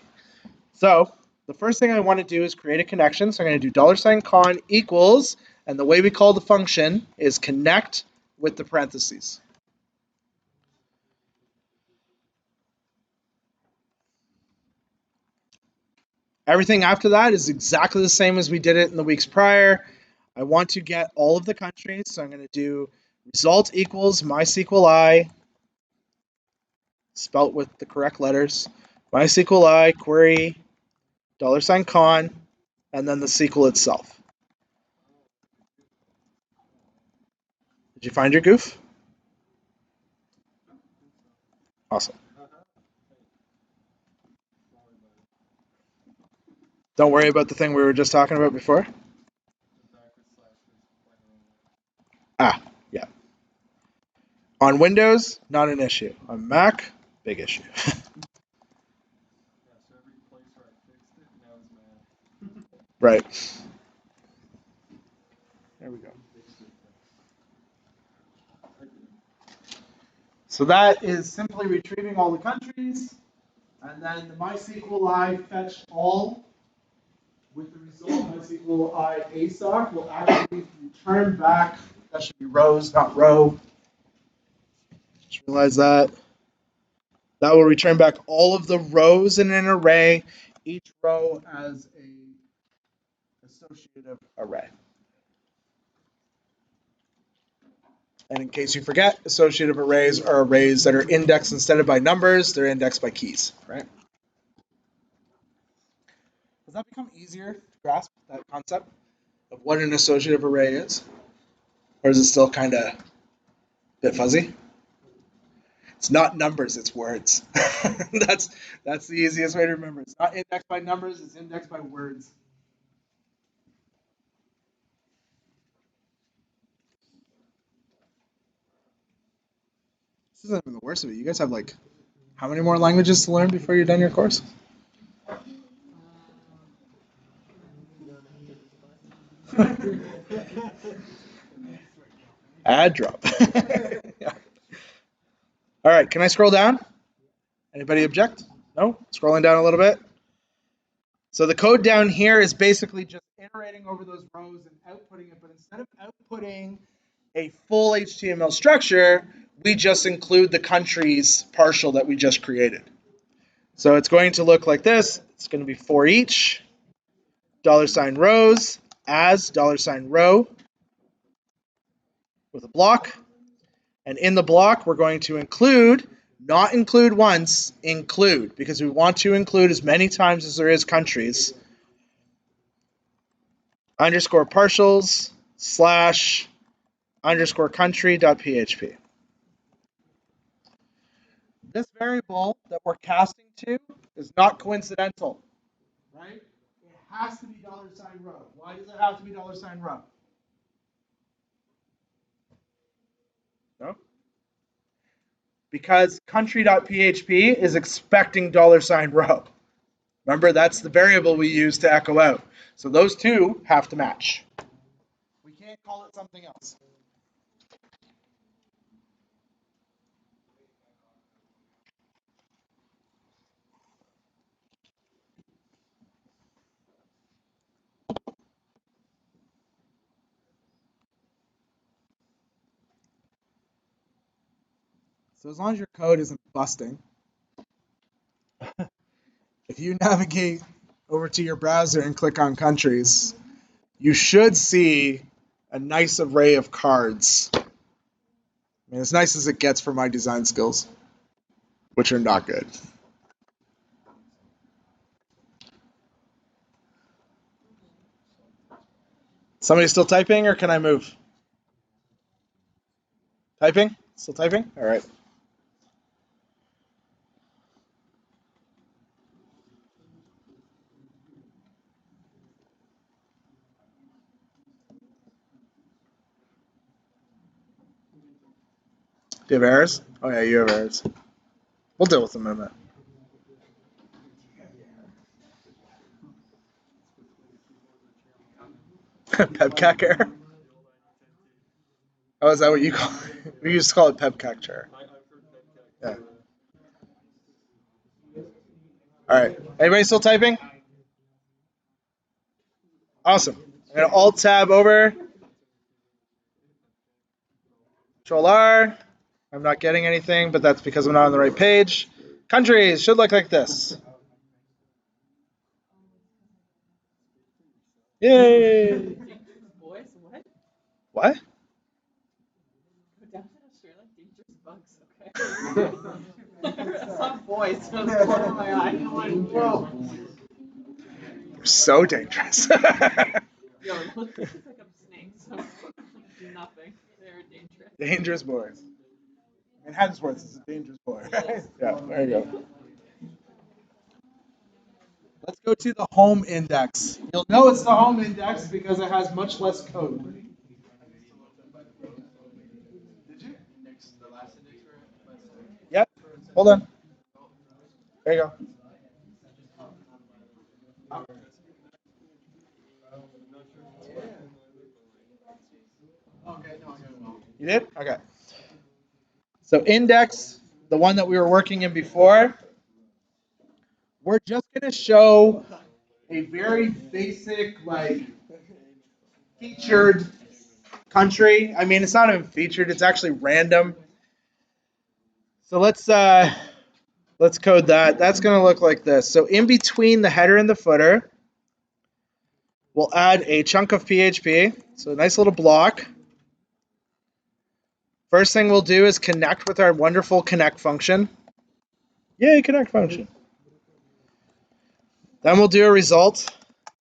A: So the first thing I want to do is create a connection. So I'm going to do $con equals, and the way we call the function is connect with the parentheses. Everything after that is exactly the same as we did it in the weeks prior. I want to get all of the countries, so I'm going to do result equals MySQLi, spelt with the correct letters, MySQLi query $con, and then the SQL itself. Did you find your goof? Awesome. Don't worry about the thing we were just talking about before. Ah, yeah. On Windows, not an issue. On Mac, big issue. Right. There we go. So that is simply retrieving all the countries, and then the MySQLi fetch all with the result MySQLi ASOC will actually return back. That should be rows, not row. Just realize that. That will return back all of the rows in an array, each row as a associative array. And in case you forget, associative arrays are arrays that are indexed instead of by numbers, they're indexed by keys, right? Does that become easier to grasp, that concept of what an associative array is? Or is it still kind of a bit fuzzy? It's not numbers, it's words. that's the easiest way to remember. It's not indexed by numbers, it's indexed by words. This isn't even the worst of it. You guys have like how many more languages to learn before you're done your course? Add drop. Yeah. All right, can I scroll down? Anybody object? No? Scrolling down a little bit. So the code down here is basically just iterating over those rows and outputting it, but instead of outputting a full HTML structure, we just include the countries partial that we just created. So it's going to look like this. It's going to be for each $rows as $row with a block. And in the block, we're going to include, not include once, include, because we want to include as many times as there is countries, underscore partials slash underscore country.php. This variable that we're casting to is not coincidental, right? It has to be $row. Why does it have to be $row? No? Because country.php is expecting $row. Remember, that's the variable we use to echo out. So those two have to match. We can't call it something else. So as long as your code isn't busting, if you navigate over to your browser and click on countries, you should see a nice array of cards. I mean, as nice as it gets for my design skills, which are not good. Somebody still typing, or can I move? Typing? Still typing? All right. Do you have errors? Oh yeah, you have errors. We'll deal with them in a minute. Pepcac error? Oh, is that what you call it? We used to call it Pepcac error. Yeah. All right. Anybody still typing? Awesome. I'm going to Alt-Tab over. Control R. I'm not getting anything, but that's because I'm not on the right page. Countries should look like this. Yay!
B: Boys, what?
A: What?
B: Go down to Australia, dangerous bugs, okay? I saw boys, so I was going on my eye. I'm like, whoa.
A: You're so dangerous.
B: Yo, those pieces like I'm snakes, so do nothing. They're dangerous.
A: Dangerous boys. And Hemsworth is a dangerous boy. Yeah, there you go. Let's go to the home index. You'll know it's the home index because it has much less code. Did you? Yep. Hold on. There you go. You did? Okay. So index, the one that we were working in before, we're just going to show a very basic, like, featured country. I mean, it's not even featured, it's actually random. So let's code that. That's going to look like this. So in between the header and the footer, we'll add a chunk of PHP. So a nice little block. First thing we'll do is connect with our wonderful connect function. Yay, connect function. Then we'll do a result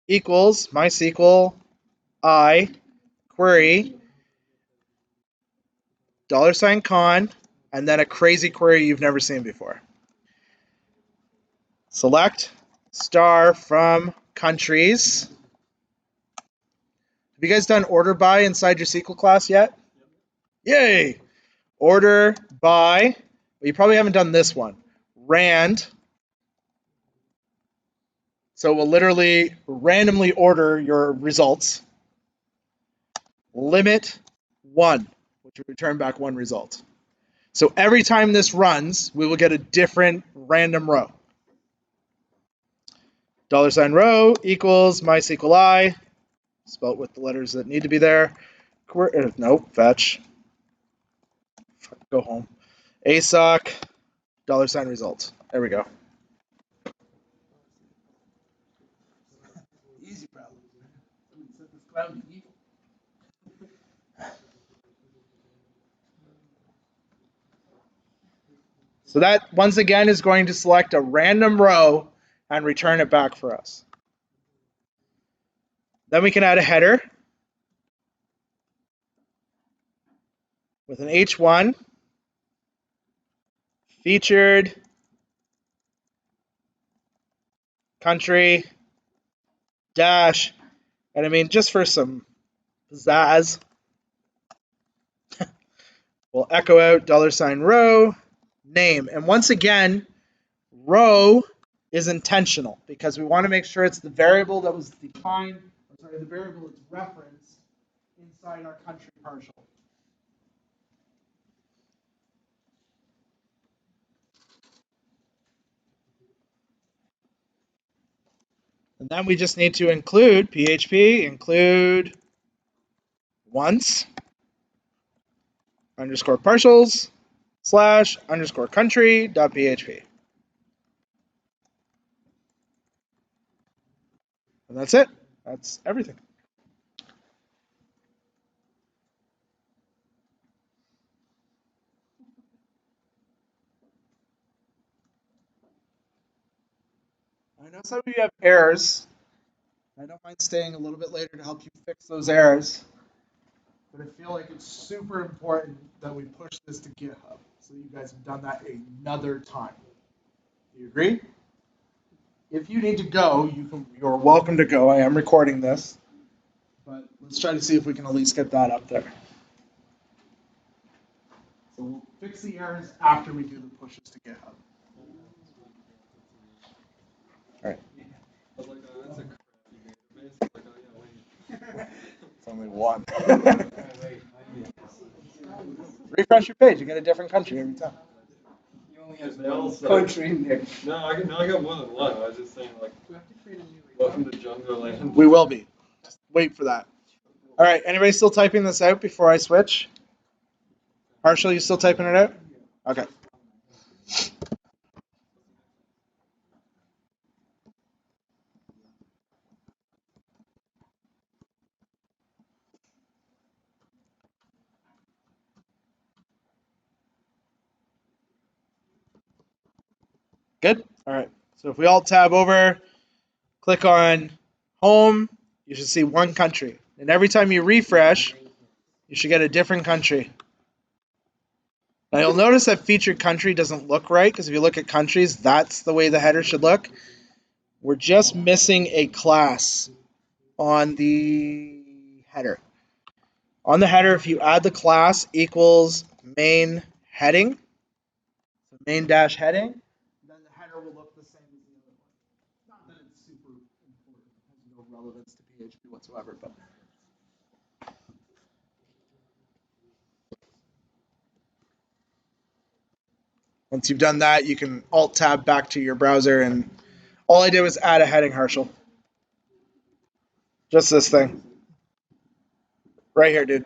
A: equals MySQL I query $con and then a crazy query you've never seen before. Select star from countries. Have you guys done order by inside your SQL class yet? Yay! Order by, but you probably haven't done this one. Rand. So we'll literally randomly order your results. Limit 1, which will return back 1 result. So every time this runs, we will get a different random row. $row equals MySQL I, spelled with the letters that need to be there. Nope, fetch. Go home. ASOC, $result. There we go. Easy problem. Somebody set this cloud to evil. So that, once again, is going to select a random row and return it back for us. Then we can add a header with an H1, featured, country, dash, and I mean, just for some pizzazz, we'll echo out $row, name. And once again, row is intentional because we want to make sure it's the variable that was defined, the variable that's referenced inside our country partial. And then we just need to include PHP, include once, underscore partials, slash, underscore country, dot PHP. And that's it. That's everything. I know some of you have errors. I don't mind staying a little bit later to help you fix those errors. But I feel like it's super important that we push this to GitHub. So you guys have done that another time. Do you agree? If you need to go, you're welcome to go. I am recording this. But let's try to see if we can at least get that up there. So we'll fix the errors after we do the pushes to GitHub. All right. It's only one. Refresh your page. You get a different country every time.
D: You only have one country in there.
C: No, I got more than one. I was just saying, like,
B: Do we have to create a new
C: welcome to Jungle Land.
A: We will be. Just wait for that. All right. Anybody still typing this out before I switch? Marshall, you still typing it out? Okay. Good? All right. So if we all tab over, click on home, you should see one country. And every time you refresh, you should get a different country. Now you'll notice that featured country doesn't look right, because if you look at countries, that's the way the header should look. We're just missing a class on the header. On the header, if you add the class equals main heading, so main dash heading, then the header will look the same as the other one. Not that it's super important, it has no relevance to PHP whatsoever, but. Once you've done that, you can Alt-Tab back to your browser, and all I did was add a heading, Harshal. Just this thing. Right here, dude.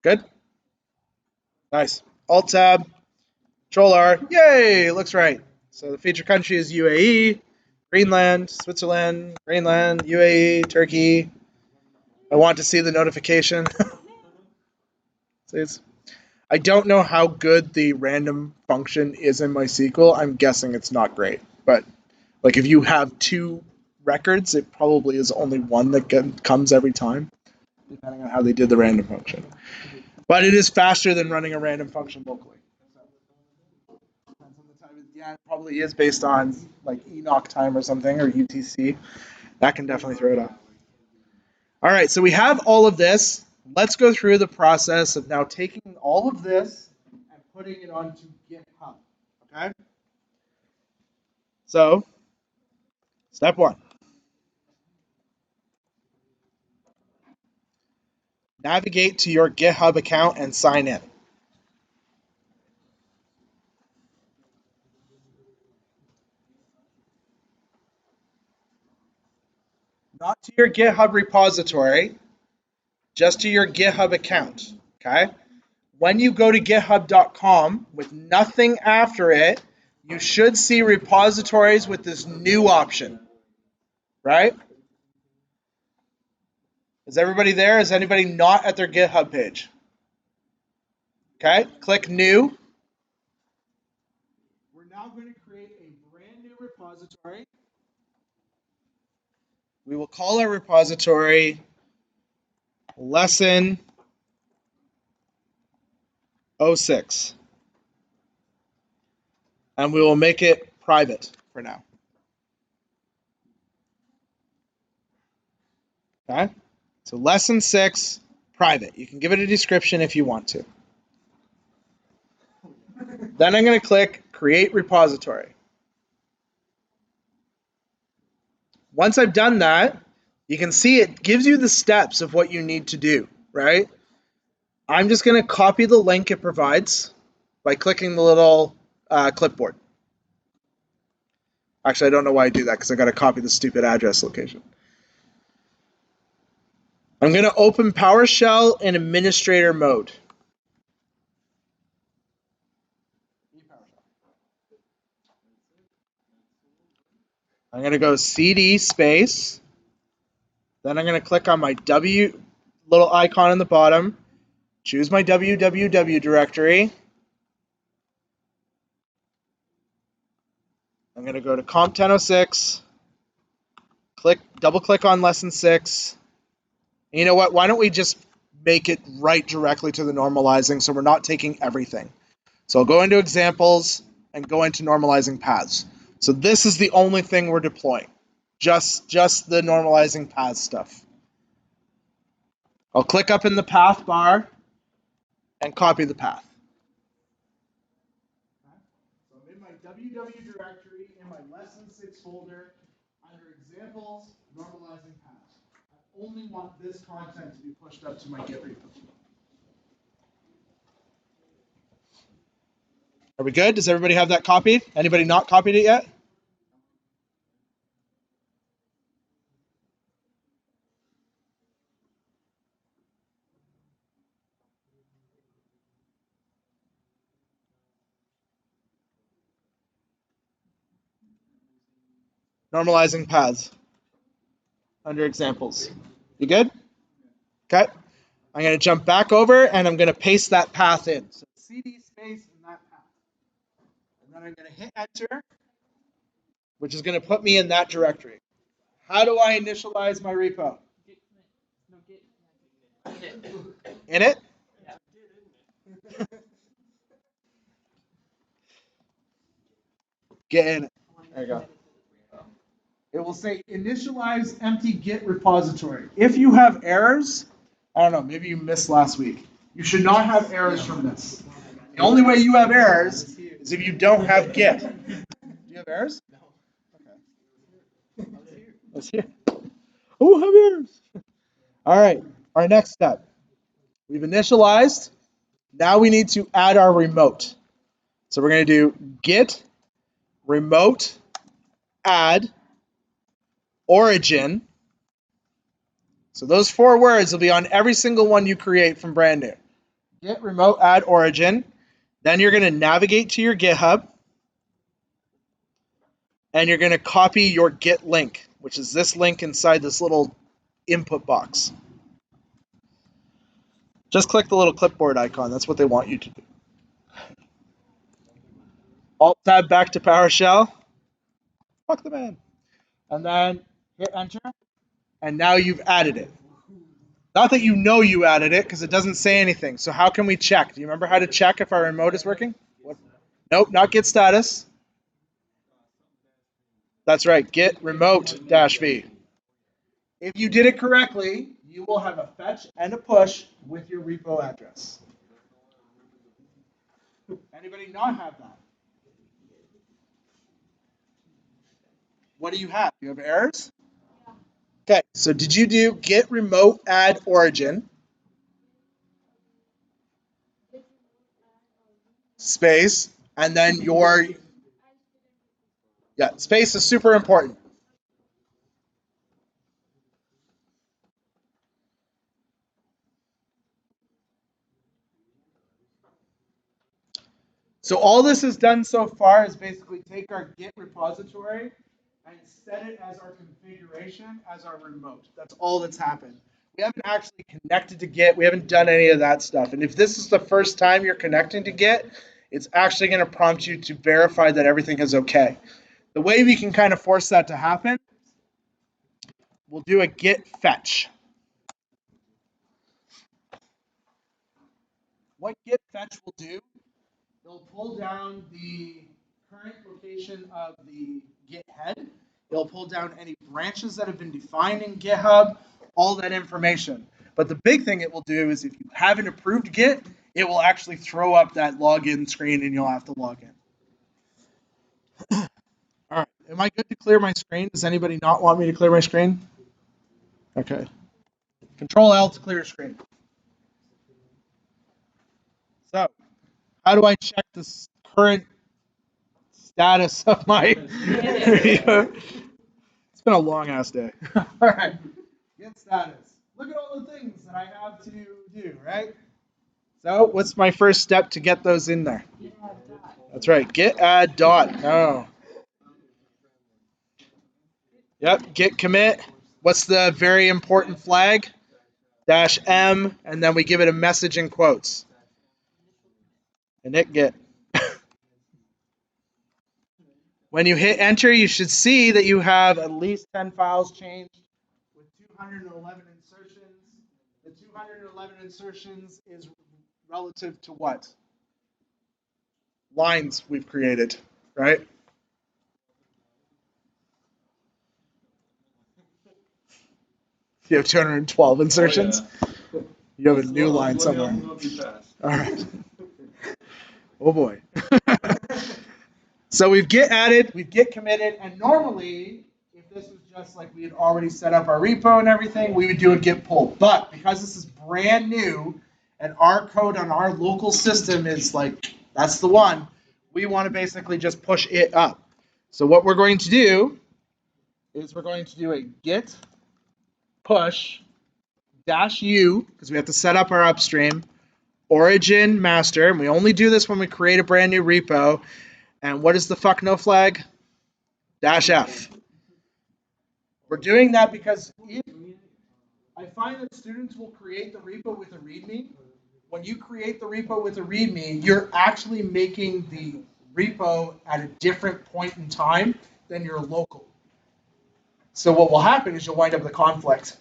A: Good? Nice. Alt-Tab, Control-R. Yay! Looks right. So the feature country is UAE, Greenland, Switzerland, Greenland, UAE, Turkey. I want to see the notification. I don't know how good the random function is in MySQL. I'm guessing it's not great. But like if you have two records, it probably is only one that comes every time, depending on how they did the random function. But it is faster than running a random function locally. Yeah, it probably is based on like Enoch time or something, or UTC. That can definitely throw it off. All right, so we have all of this. Let's go through the process of now taking all of this and putting it onto GitHub. Okay? So, step one. Navigate to your GitHub account and sign in. Not to your GitHub repository, just to your GitHub account. Okay? When you go to github.com with nothing after it, you should see repositories with this new option. Right? Is everybody there? Is anybody not at their GitHub page? Okay, click new. We're now going to create a brand new repository. We will call our repository lesson 06. And we will make it private for now. Okay, so lesson 6, private. You can give it a description if you want to. Then I'm going to click create repository. Once I've done that, you can see it gives you the steps of what you need to do, right? I'm just going to copy the link it provides by clicking the little clipboard. Actually, I don't know why I do that because I got to copy the stupid address location. I'm going to open PowerShell in administrator mode. I'm going to go CD space. Then I'm going to click on my W little icon on the bottom. Choose my www directory. I'm going to go to comp 1006. Double click on lesson 6. And you know what? Why don't we just make it right directly to the normalizing so we're not taking everything. So I'll go into examples and go into normalizing paths. So this is the only thing we're deploying. Just the normalizing path stuff. I'll click up in the path bar and copy the path. So I'm in my www directory in my lesson 6 folder under examples, normalizing paths. I only want this content to be pushed up to my Git repo. Are we good? Does everybody have that copied? Anybody not copied it yet? Normalizing paths under examples. You good? Okay. I'm going to jump back over and I'm going to paste that path in. So CD space in that path. And then I'm going to hit enter, which is going to put me in that directory. How do I initialize my repo?
B: Git commit. No, Git.
A: In it?
B: Yeah.
A: Get in it. There you go. It will say initialize empty Git repository. If you have errors, I don't know, maybe you missed last week. You should not have errors from this. The only way you have errors is if you don't have Git. Do you have errors? Okay. Let's hear. Oh, have errors. All right. Our next step. We've initialized. Now we need to add our remote. So we're going to do Git Remote Add Origin. So those 4 words will be on every single one you create from brand new. Git Remote Add Origin. Then you're going to navigate to your GitHub. And you're going to copy your Git link, which is this link inside this little input box. Just click the little clipboard icon. That's what they want you to do. Alt-tab back to PowerShell. Fuck the man. And then hit enter. And now you've added it. Not that you know you added it, because it doesn't say anything. So how can we check? Do you remember how to check if our remote is working? What? Nope, not Git status. That's right, Git Remote -v. If you did it correctly, you will have a fetch and a push with your repo address. Anybody not have that? What do you have? Do you have errors? Okay, so did you do Git Remote Add Origin? Space, and then your, yeah, space is super important. So all this has done so far is basically take our Git repository and set it as our configuration, as our remote. That's all that's happened. We haven't actually connected to Git. We haven't done any of that stuff. And if this is the first time you're connecting to Git, it's actually going to prompt you to verify that everything is okay. The way we can kind of force that to happen, we'll do a Git fetch. What Git fetch will do, it'll pull down the current location of the Git head. It'll pull down any branches that have been defined in GitHub, all that information. But the big thing it will do is if you haven't approved Git, it will actually throw up that login screen and you'll have to log in. All right, am I good to clear my screen? Does anybody not want me to clear my screen? Okay. Control L to clear screen. So, how do I check this current status of my video? It's been a long ass day. All right. Git status. Look at all the things that I have to do, right? So, what's my first step to get those in there? That's right. Git add dot. No. Yep. Git commit. What's the very important flag? -m, and then we give it a message in quotes. Init git. When you hit enter, you should see that you have at least 10 files changed with 211 insertions. The 211 insertions is relative to what? Lines we've created, right? You have 212 insertions? Oh, yeah. You have a new line somewhere. All right. Oh boy. So we've Git added, we've Git committed, and normally, if this was just like we had already set up our repo and everything, we would do a Git pull. But because this is brand new, and our code on our local system is like, that's the one, we want to basically just push it up. So what we're going to do is we're going to do a Git push -u, because we have to set up our upstream, origin master, and we only do this when we create a brand new repo. And what is the fuck no flag? -f. We're doing that because if I find that students will create the repo with a README. When you create the repo with a README, you're actually making the repo at a different point in time than your local. So what will happen is you'll wind up with a conflict,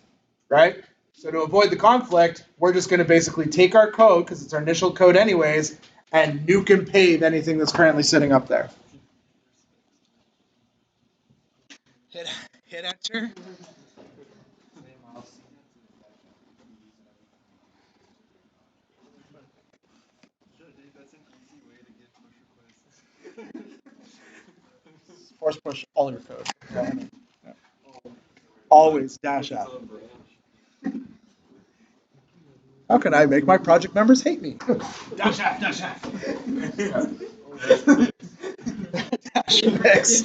A: right? So to avoid the conflict, we're just going to basically take our code, because it's our initial code anyways, and nuke and pave anything that's currently sitting up there. Hit enter. Force push all your code. Yeah. Always dash out. How can I make my project members hate me? Dash F, dash F. Dash mix.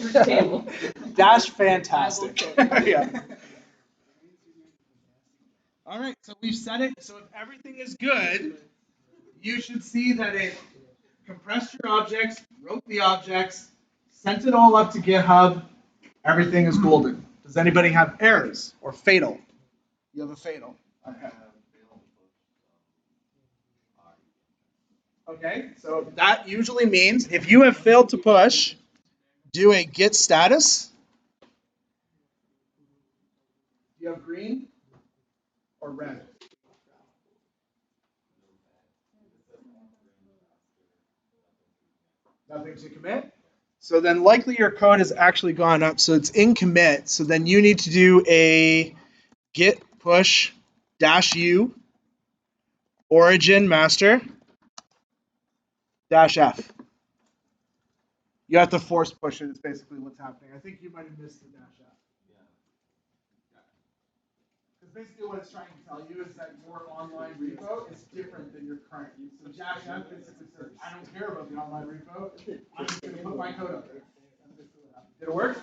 A: Dash fantastic. Yeah. All right, so we've set it. So if everything is good, you should see that it compressed your objects, wrote the objects, sent it all up to GitHub. Everything is golden. Does anybody have errors or fatal? You have a fatal. Okay. Okay, so that usually means if you have failed to push, do a git status. Do you have green or red? Nothing to commit. So then likely your code has actually gone up, so it's in commit. So then you need to do a git push -u origin master -f. You have to force push it, is basically what's happening. I think you might have missed the -f. Because basically what it's trying to tell you is that your online repo is different than your current. So -f basically says, I don't care about the online repo. I'm just going to put my code up there. Did it work?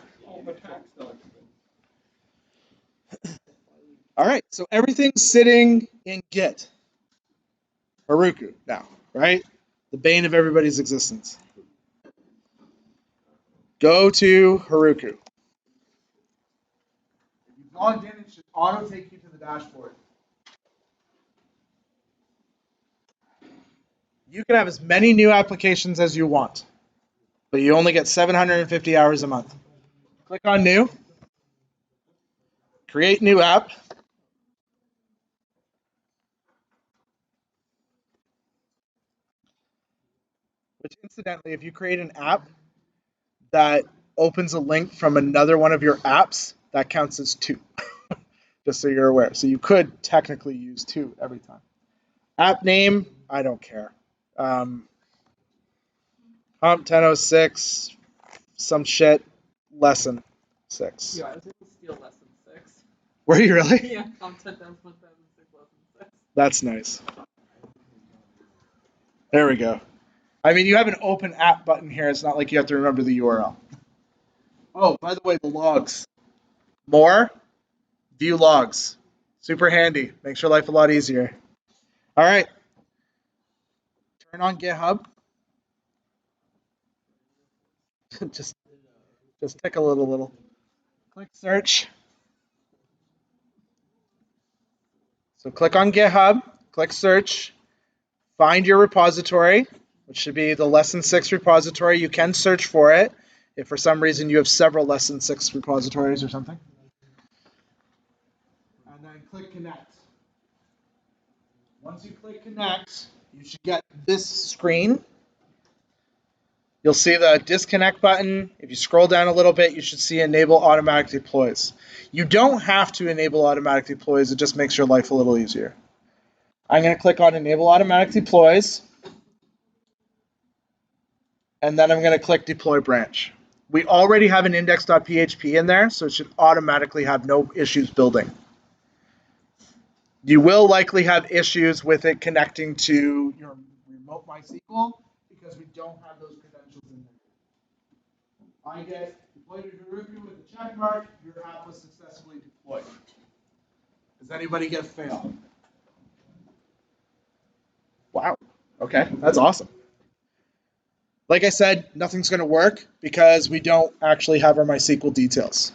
A: All right, so everything's sitting in Git. Heroku now, right? The bane of everybody's existence. Go to Heroku. If you've logged in, it should auto take you to the dashboard. You can have as many new applications as you want, but you only get 750 hours a month. Click on New. Create new app. Which, incidentally, if you create an app that opens a link from another one of your apps, that counts as 2. Just so you're aware. So you could technically use 2 every time. App name, I don't care. Comp 1006, some shit, lesson 6.
B: Yeah, I was able to steal lesson 6.
A: Were you really?
B: Yeah, content 1006 lesson 6.
A: That's nice. There we go. I mean, you have an open app button here. It's not like you have to remember the URL. Oh, by the way, the logs. More, view logs. Super handy. Makes your life a lot easier. All right. Turn on GitHub. just tick a little. Click search. So click on GitHub, click search, find your repository, which should be the lesson 6 repository. You can search for it if for some reason you have several lesson 6 repositories or something. And then click connect. Once you click connect, you should get this screen. You'll see the disconnect button. If you scroll down a little bit, you should see enable automatic deploys. You don't have to enable automatic deploys. It just makes your life a little easier. I'm going to click on enable automatic deploys. And then I'm going to click deploy branch. We already have an index.php in there, so it should automatically have no issues building. You will likely have issues with it connecting to your remote MySQL because we don't have those credentials in there. I get deployed to Heroku with a check mark. Your app was successfully deployed. Does anybody get fail? Wow. Okay, that's awesome. Like I said, nothing's going to work because we don't actually have our MySQL details.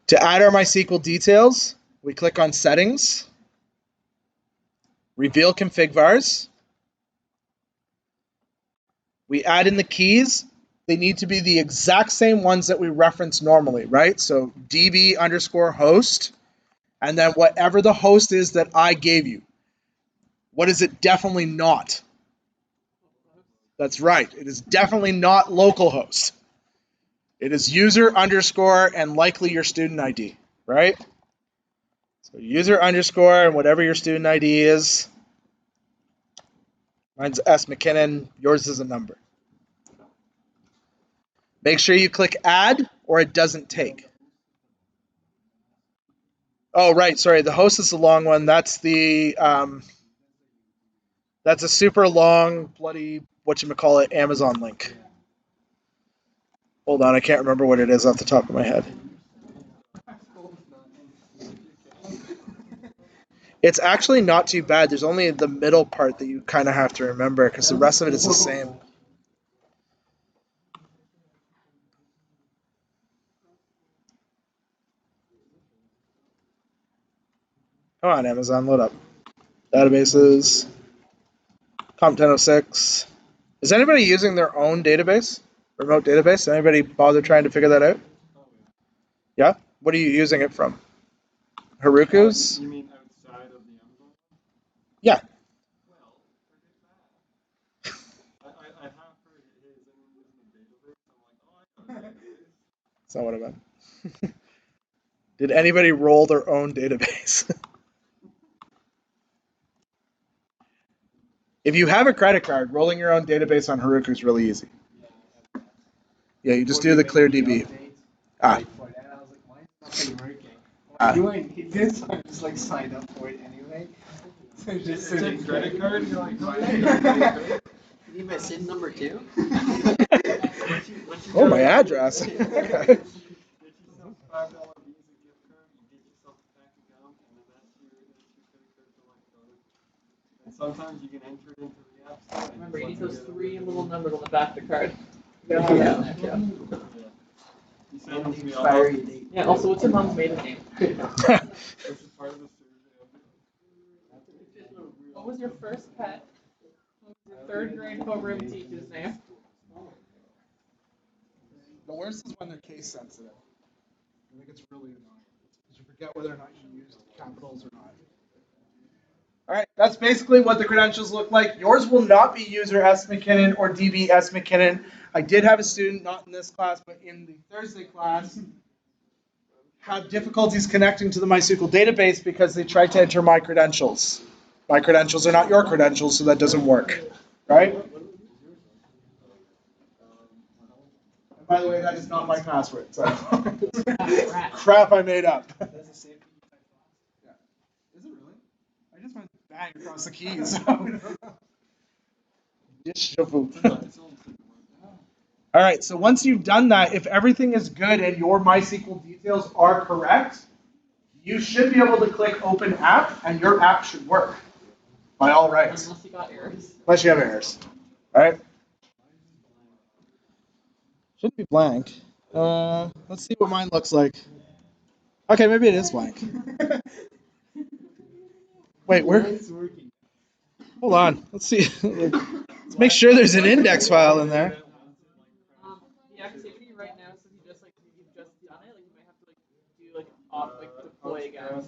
A: To add our MySQL details, we click on Settings, Reveal Config Vars. We add in the keys. They need to be the exact same ones that we reference normally, right? So db_host, and then whatever the host is that I gave you. What is it definitely not? That's right. It is definitely not localhost. It is user underscore and likely your student ID, right? So user underscore and whatever your student ID is. Mine's S. McKinnon. Yours is a number. Make sure you click add or it doesn't take. Oh, right. Sorry. The host is the long one. That's the that's a super long bloody whatchamacallit Amazon link. Hold on. I can't remember what it is off the top of my head. It's actually not too bad. There's only the middle part that you kind of have to remember because the rest of it is the same. Come on, Amazon, load up. Databases. Comp 1006. Is anybody using their own database? Remote database? Anybody bother trying to figure that out? Yeah? What are you using it from? Heroku's?
C: You mean outside of the Amazon?
A: Yeah.
C: Well, I have heard it is, and using the database, I'm like, oh, I know database.
A: That's not what I meant. Did anybody roll their own database? If you have a credit card, rolling your own database on Heroku is really easy. Yeah, you just do the clear DB. Ah.
D: You went this, I just like signed up for it anyway. So just
C: It's a credit card, you're like,
E: You need my SIN number too?
A: Oh, my address. Okay.
C: Get yourself $5 Visa gift card, you get yourself a bank account, and then that's your credit card for life. And sometimes you can enter it into the app store.
B: Remember, you need those 3 little numbers on the back of the card. You
D: Yeah.
B: gotta have that in there, too.
C: You send them to me all
D: Expiry date.
B: Yeah, also, what's your mom's maiden name?
C: This is part of the survey.
B: What was your first pet? What was your 3rd grade homeroom teacher's name?
A: The worst is when they're case sensitive. I think it's really annoying. Because you forget whether or not you used capitals or not. All right, that's basically what the credentials look like. Yours will not be user S. McKinnon or DB S. McKinnon. I did have a student, not in this class, but in the Thursday class, have difficulties connecting to the MySQL database because they tried to enter my credentials. My credentials are not your credentials, so that doesn't work, right? And by the way, that is not my password. So. Crap I made up. Yeah. Is it really? I just went bang across the keys. All right, so once you've done that, if everything is good and your MySQL details are correct, you should be able to click Open App, and your app should work by all rights.
B: Unless you got errors.
A: Unless you have errors. All right. Shouldn't be blank. Let's see what mine looks like. Okay, maybe it is blank. Wait, where? Hold on. Let's see. Let's make sure there's an index file in there.
B: The activity right now says you've just done it. Like you might have to do deploy again.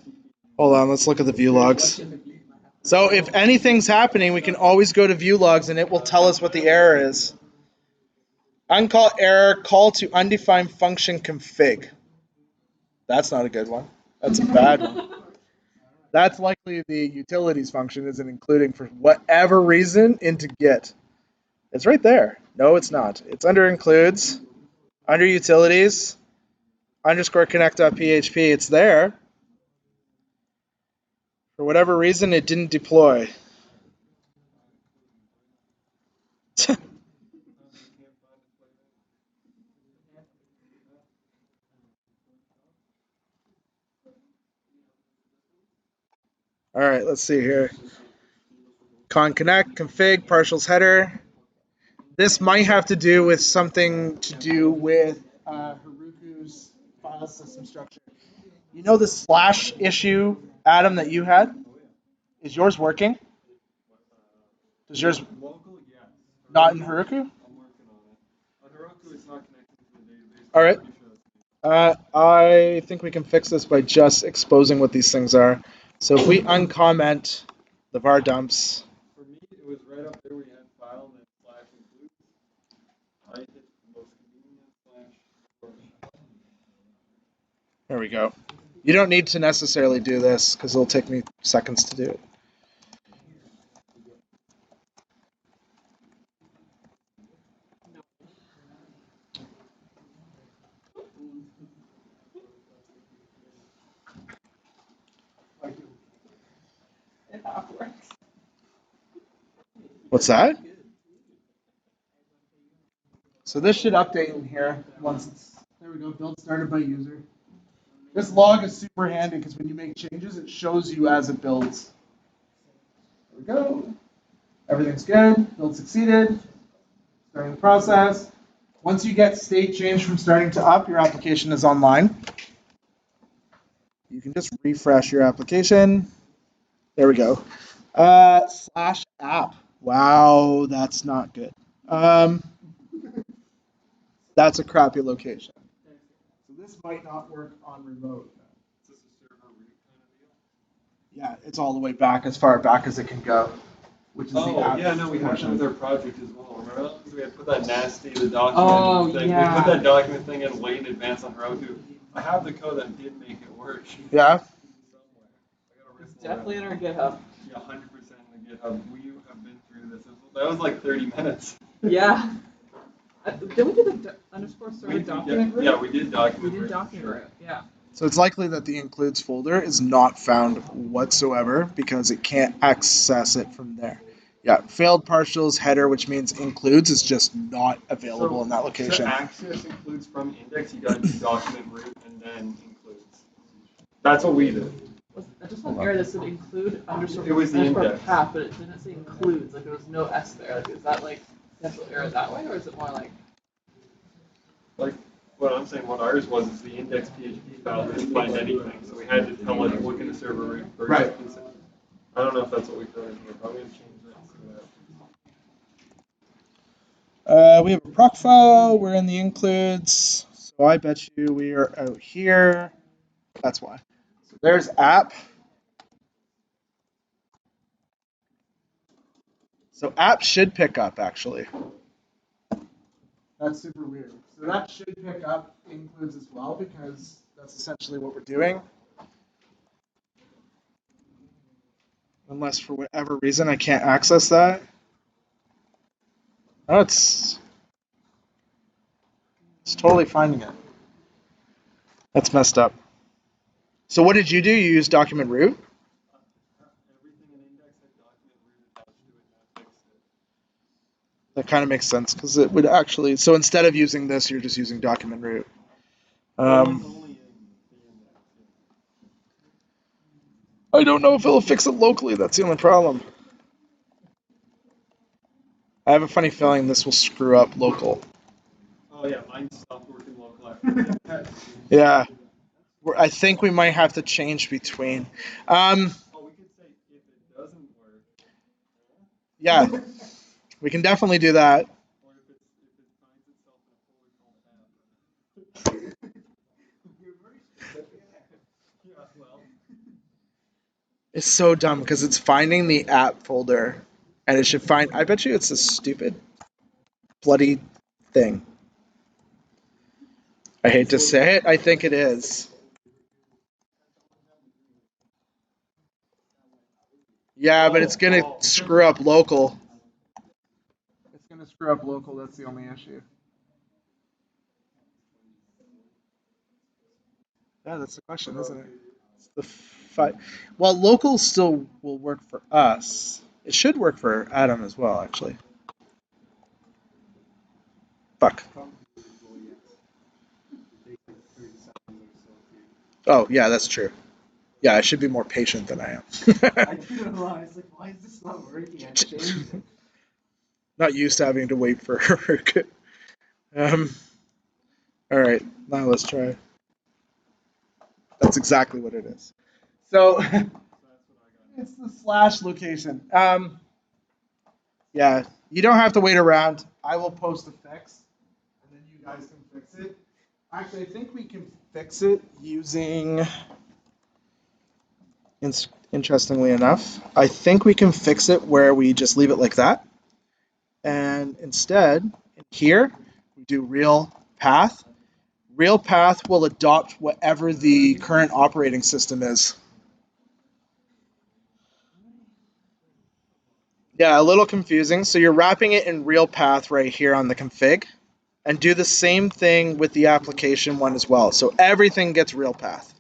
A: Hold on. Let's look at the view logs. So if anything's happening, we can always go to view logs and it will tell us what the error is. Uncall error, call to undefined function config. That's not a good one. That's a bad one. That's likely the utilities function isn't including for whatever reason into Git. It's right there. No, it's not. It's under includes, under utilities, underscore connect.php. It's there. For whatever reason, it didn't deploy. All right, let's see here. Con connect, config, partials header. This might have to do with something to do with Heroku's file system structure. You know the slash issue, Adam, that you had? Is yours working? Does yours
C: Local, yes.
A: not in Heroku?
C: I'm working on it. On Heroku, it's not connected to the database.
A: All right.
C: I'm pretty sure that's
A: I think we can fix this by just exposing what these things are. So if we uncomment the var dumps,
C: For me, it was right up there where you had file and then slash include. I hit the most convenient slash.
A: there we go. You don't need to necessarily do this because it'll take me seconds to do it.
B: It half works.
A: What's that? So this should update in here once it's, there we go, build started by user. This log is super handy because when you make changes, it shows you as it builds. There we go. Everything's good. Build succeeded. Starting the process. Once you get state change from starting to up, your application is online. You can just refresh your application. There we go. Slash app. Wow, that's not good. That's a crappy location. So this might not work on remote.
C: Is this a server root kind of deal?
A: Yeah, it's all the way back as far back as it can go, which is the
C: Oh,
A: app
C: yeah, no, we had that
A: portion.
C: with our project as well. Remember that? Because we had put that nasty, the document
B: Oh,
C: thing.
B: yeah.
C: We put that document thing in way in advance on Heroku. I have the code that did make it work.
A: Yeah.
C: Somewhere. I gotta
B: It's
C: rip
B: definitely in
C: it
B: our
C: out.
B: GitHub.
C: Yeah, 100% in the GitHub. We have been through this. That was like 30 minutes.
B: Yeah. Did we do the underscore server document route?
C: Yeah, we did document
B: We did
C: route,
B: document
C: sure.
B: route, yeah.
A: So it's likely that the includes folder is not found whatsoever because it can't access it from there. Yeah, failed partials header, which means includes, is just not available in that location.
C: To access includes from index, you gotta do document root and then includes. That's what we did.
B: I just want an error that said include underscore
C: It was the
B: underscore
C: index.
B: path, but it didn't say includes. Like there was no S there. Like is that like potential error that way, or is it more like?
C: Like what I'm saying, what ours was is the index PHP file didn't find anything, so we had to tell it look in the server root first.
A: Right.
C: I don't know if that's what we put in here. Probably gonna change that.
A: We have a proc file. We're in the includes. So I bet you we are out here. That's why. So there's app. So app should pick up, actually. That's super weird. So that should pick up includes as well because that's essentially what we're doing. Unless for whatever reason I can't access that. Oh, it's totally finding it. That's messed up. So what did you do? You used document root?
C: Everything in index had document root attached to it, and that fixed it.
A: That kind of makes sense because it would actually. So instead of using this, you're just using document root.
C: Only in the index.
A: I don't know if it'll fix it locally. That's the only problem. I have a funny feeling this will screw up local.
C: Oh yeah, mine stopped working local after that.
A: Yeah. I think we might have to change between.
C: Oh, we could say if it doesn't work.
A: Yeah, we can definitely do that.
C: Or if it finds itself in a folder called app. Yeah, well.
A: It's so dumb because it's finding the app folder, and it should find. I bet you it's a stupid, bloody thing. I hate to say it. I think it is. Yeah, but it's gonna screw up local. It's gonna screw up local. That's the only issue. Yeah, that's the question, isn't it? It's the well, local still will work for us. It should work for Adam as well, actually. Fuck. Oh, yeah, that's true. Yeah, I should be more patient than I am.
D: I didn't realize, like, why is this not working? I changed it.
A: Not used to having to wait for work. All right, now let's try. That's exactly what it is. So it's the slash location. Yeah, you don't have to wait around. I will post a fix, and then you guys can fix it. Actually, I think we can fix it using. Interestingly enough, I think we can fix it where we just leave it like that, and instead here we do real path. Real path will adopt whatever the current operating system is. Yeah, a little confusing. So you're wrapping it in real path right here on the config, and do the same thing with the application one as well. So everything gets real path.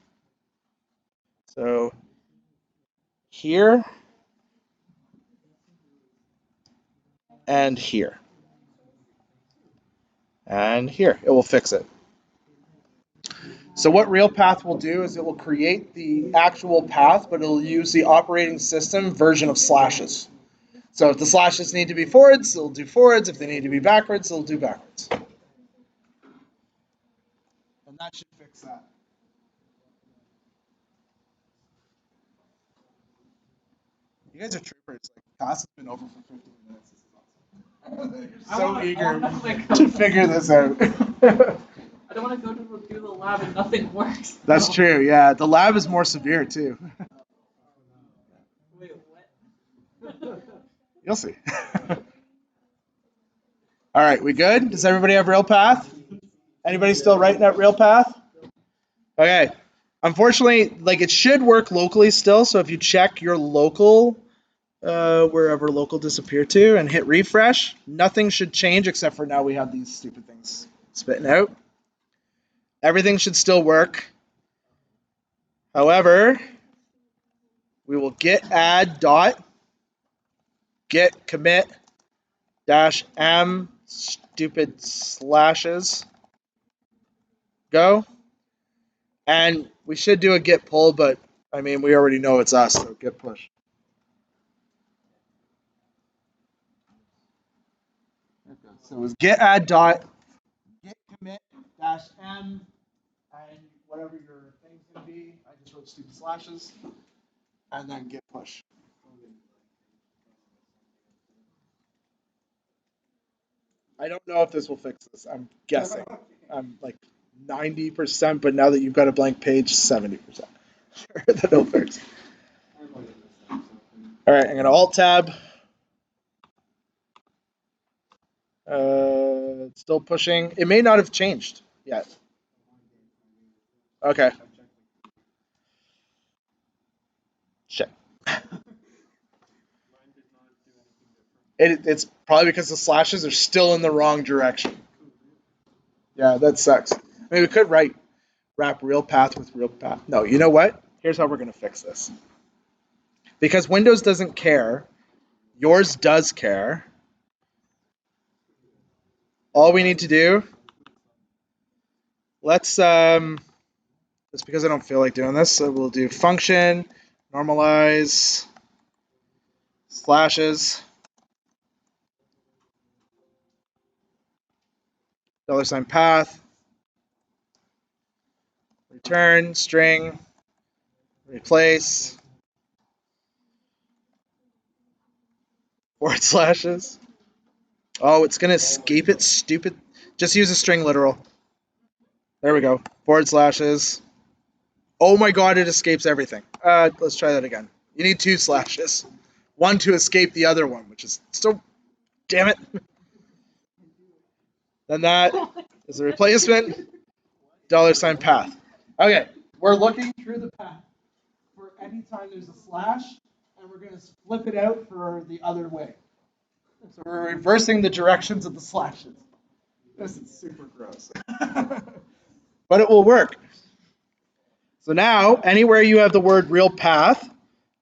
A: So here and here. And here, it will fix it. So what real path will do is it will create the actual path, but it'll use the operating system version of slashes. So if the slashes need to be forwards, it'll do forwards. If they need to be backwards, it'll do backwards. And that should fix that. You guys are troopers. Like, class has been over for 15 minutes. This is awesome. You're so eager to figure this out.
B: I don't want to go to the lab and nothing works.
A: That's true, yeah. The lab is more severe, too.
B: Wait, what?
A: You'll see. All right, we good? Does everybody have real path? Anybody still writing at real path? Okay. Unfortunately, like it should work locally still. So if you check your local, wherever local disappeared to, and hit refresh, nothing should change except for now we have these stupid things spitting out. Everything should still work. However, we will git add dot git commit dash m stupid slashes go. And we should do a git pull, but I mean, we already know it's us, so git push. Okay, so it was git add dot git commit dash m and whatever your thing's gonna be. I just wrote stupid slashes, and then git push. I don't know if this will fix this. I'm guessing. I'm like 90%, but now that you've got a blank page, 70% sure that it'll fix. All right, I'm gonna alt tab. It's still pushing. It may not have changed yet. Okay. Shit. It's probably because the slashes are still in the wrong direction. Yeah, that sucks. I mean, we could wrap real path with real path. No, you know what? Here's how we're going to fix this. Because Windows doesn't care, yours does care. All we need to do, let's, just because I don't feel like doing this, so we'll do function, normalize, slashes, $path, return, string, replace, forward slashes. Oh, it's going to escape it, stupid. Just use a string literal. There we go. Forward slashes. Oh my god, it escapes everything. Let's try that again. You need 2 slashes. One to escape the other one, which is still... Damn it. Then that is the replacement. $path. Okay, we're looking through the path for any time there's a slash, and we're going to flip it out for the other way. So we're reversing the directions of the slashes. This is super gross. But it will work. So now, anywhere you have the word real path,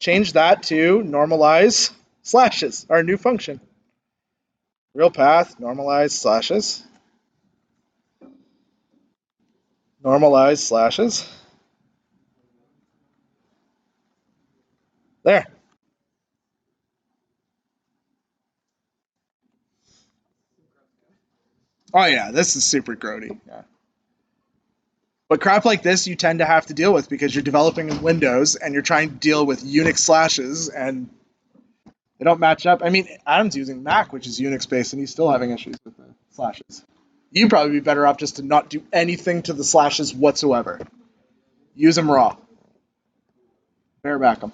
A: change that to normalize slashes, our new function. Real path, normalize slashes. Normalize slashes. There. Oh yeah, this is super grody. Yeah. But crap like this you tend to have to deal with because you're developing in Windows and you're trying to deal with Unix slashes and they don't match up. I mean, Adam's using Mac, which is Unix based, and he's still having issues with the slashes. You'd probably be better off just to not do anything to the slashes whatsoever. Use them raw. Bareback them.